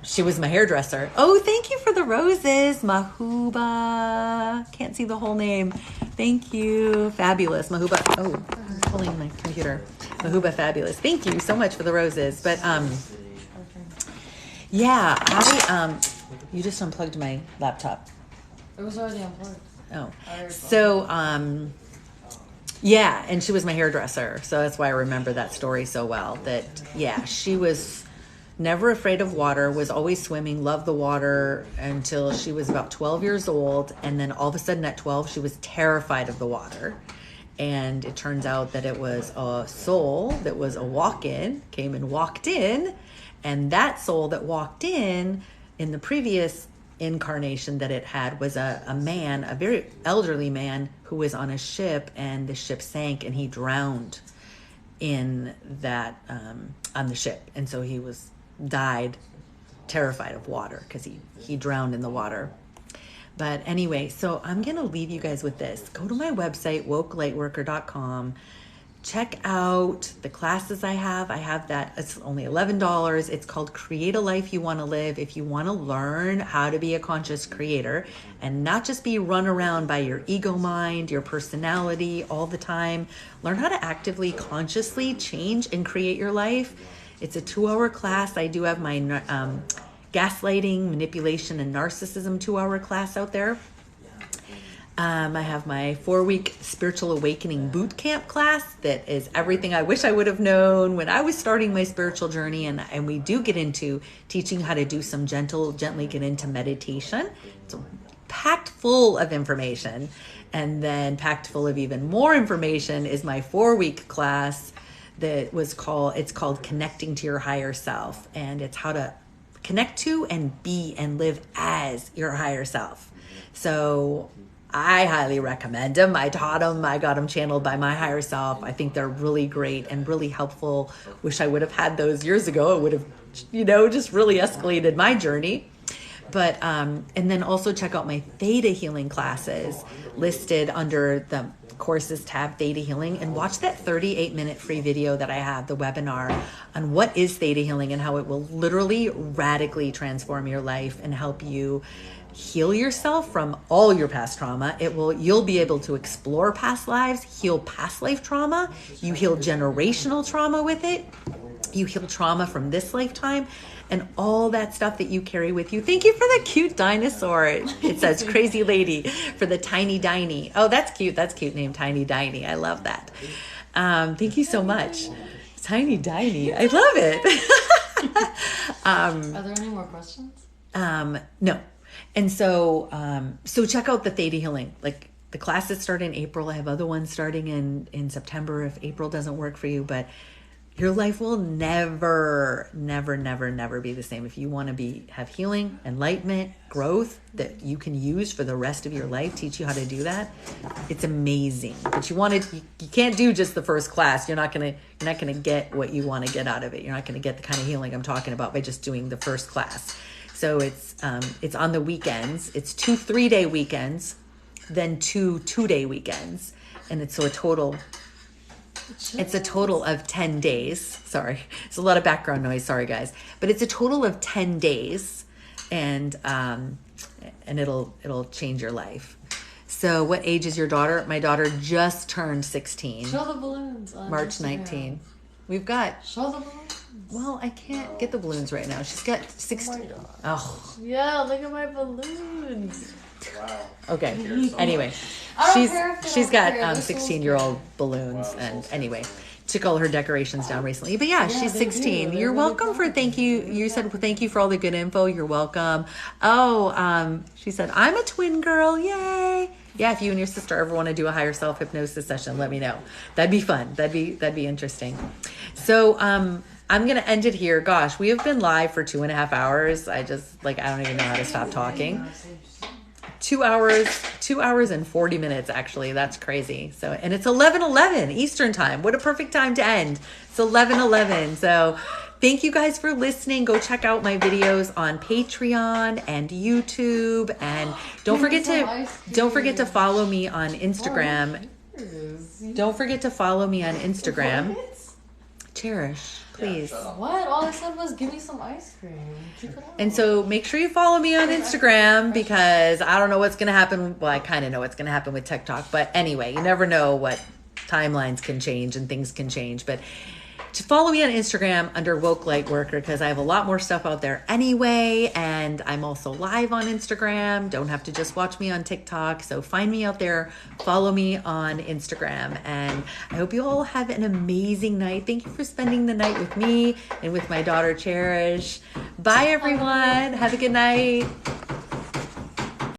[SPEAKER 1] she was my hairdresser. Oh, thank you for the roses, Mahuba. Can't see the whole name. Thank you. Fabulous. Mahuba. Oh, I'm pulling my computer. Mahuba Fabulous. Thank you so much for the roses. But yeah, you just unplugged my laptop.
[SPEAKER 2] It was already unplugged.
[SPEAKER 1] Oh. So, yeah, and she was my hairdresser. So that's why I remember that story so well. That, yeah, she was never afraid of water, was always swimming, loved the water until she was about 12 years old. And then all of a sudden at 12, she was terrified of the water. And it turns out that it was a soul that was a walk-in, came and walked in. And that soul that walked in the previous incarnation that it had was a man, a very elderly man who was on a ship, and the ship sank and he drowned in that, on the ship. And so he died terrified of water because he drowned in the water. But anyway, so I'm going to leave you guys with this. Go to my website, wokelightworker.com. Check out the classes I have. I have that. It's only $11. It's called Create a Life You Want to Live. If you want to learn how to be a conscious creator and not just be run around by your ego mind, your personality all the time, learn how to actively, consciously change and create your life. It's a 2-hour class. I do have my gaslighting, manipulation, and narcissism 2-hour class out there. I have my 4-week spiritual awakening boot camp class that is everything I wish I would have known when I was starting my spiritual journey. And we do get into teaching how to do some gently get into meditation. It's packed full of information. And then packed full of even more information is my 4-week class it's called Connecting to Your Higher Self. And it's how to connect to and be and live as your higher self. So I highly recommend them. I taught them. I got them channeled by my higher self. I think they're really great and really helpful. Wish I would have had those years ago. It would have, just really escalated my journey. But, and then also check out my Theta Healing classes listed under the courses tab, Theta Healing, and watch that 38-minute free video that I have, the webinar on what is Theta Healing and how it will literally radically transform your life and help you heal yourself from all your past trauma. You'll be able to explore past lives, heal past life trauma. You heal generational trauma with it. You heal trauma from this lifetime and all that stuff that you carry with you. Thank you for the cute dinosaur. It says Crazy Lady for the Tiny Diny. Oh, that's cute. That's cute name, Tiny Diny. I love that. Thank you so much. Tiny Diny. I love it.
[SPEAKER 2] Are there any more questions?
[SPEAKER 1] No. And so check out the Theta Healing. Like, the classes start in April. I have other ones starting in September if April doesn't work for you, but your life will never be the same. If you want to have healing, enlightenment, growth that you can use for the rest of your life, teach you how to do that. It's amazing. But you can't do just the first class. You're not gonna get what you want to get out of it. You're not gonna get the kind of healing I'm talking about by just doing the first class. So it's on the weekends. It's 2 3-day weekends, then 2 2-day weekends, and it's a total of 10 days. Sorry, it's a lot of background noise. Sorry, guys, but it's a total of 10 days, and it'll change your life. So, what age is your daughter? My daughter just turned 16.
[SPEAKER 2] Show the balloons.
[SPEAKER 1] March 19. We've got.
[SPEAKER 2] Show the balloons.
[SPEAKER 1] Well, I can't get the balloons right now. She's got 16. Oh.
[SPEAKER 2] Yeah, look at my balloons.
[SPEAKER 3] Wow.
[SPEAKER 1] Okay. Anyway, she's got 16-year-old balloons, and anyway, took all her decorations down recently. But yeah, she's 16. You're welcome for thank you. You said thank you for all the good info. You're welcome. Oh, she said I'm a twin girl. Yay! Yeah, if you and your sister ever want to do a higher self hypnosis session, let me know. That'd be fun. That'd be interesting. So I'm going to end it here. Gosh, we have been live for 2.5 hours. I don't even know how to stop talking. 2 hours and 40 minutes, actually. That's crazy. So, and it's 11:11 Eastern time. What a perfect time to end. It's 11:11. So thank you guys for listening. Go check out my videos on Patreon and YouTube. And don't forget to follow me on Instagram. Don't forget to follow me on Instagram. Cherish, please.
[SPEAKER 2] What? All I said was give me some ice cream. Keep it up.
[SPEAKER 1] And so make sure you follow me on Instagram, because I don't know what's going to happen. Well, I kind of know what's going to happen with TikTok. But anyway, you never know what timelines can change and things can change. But to follow me on Instagram under Woke Lightworker, because I have a lot more stuff out there anyway. And I'm also live on Instagram. Don't have to just watch me on TikTok. So find me out there. Follow me on Instagram. And I hope you all have an amazing night. Thank you for spending the night with me and with my daughter, Cherish. Bye, everyone. Have a good night.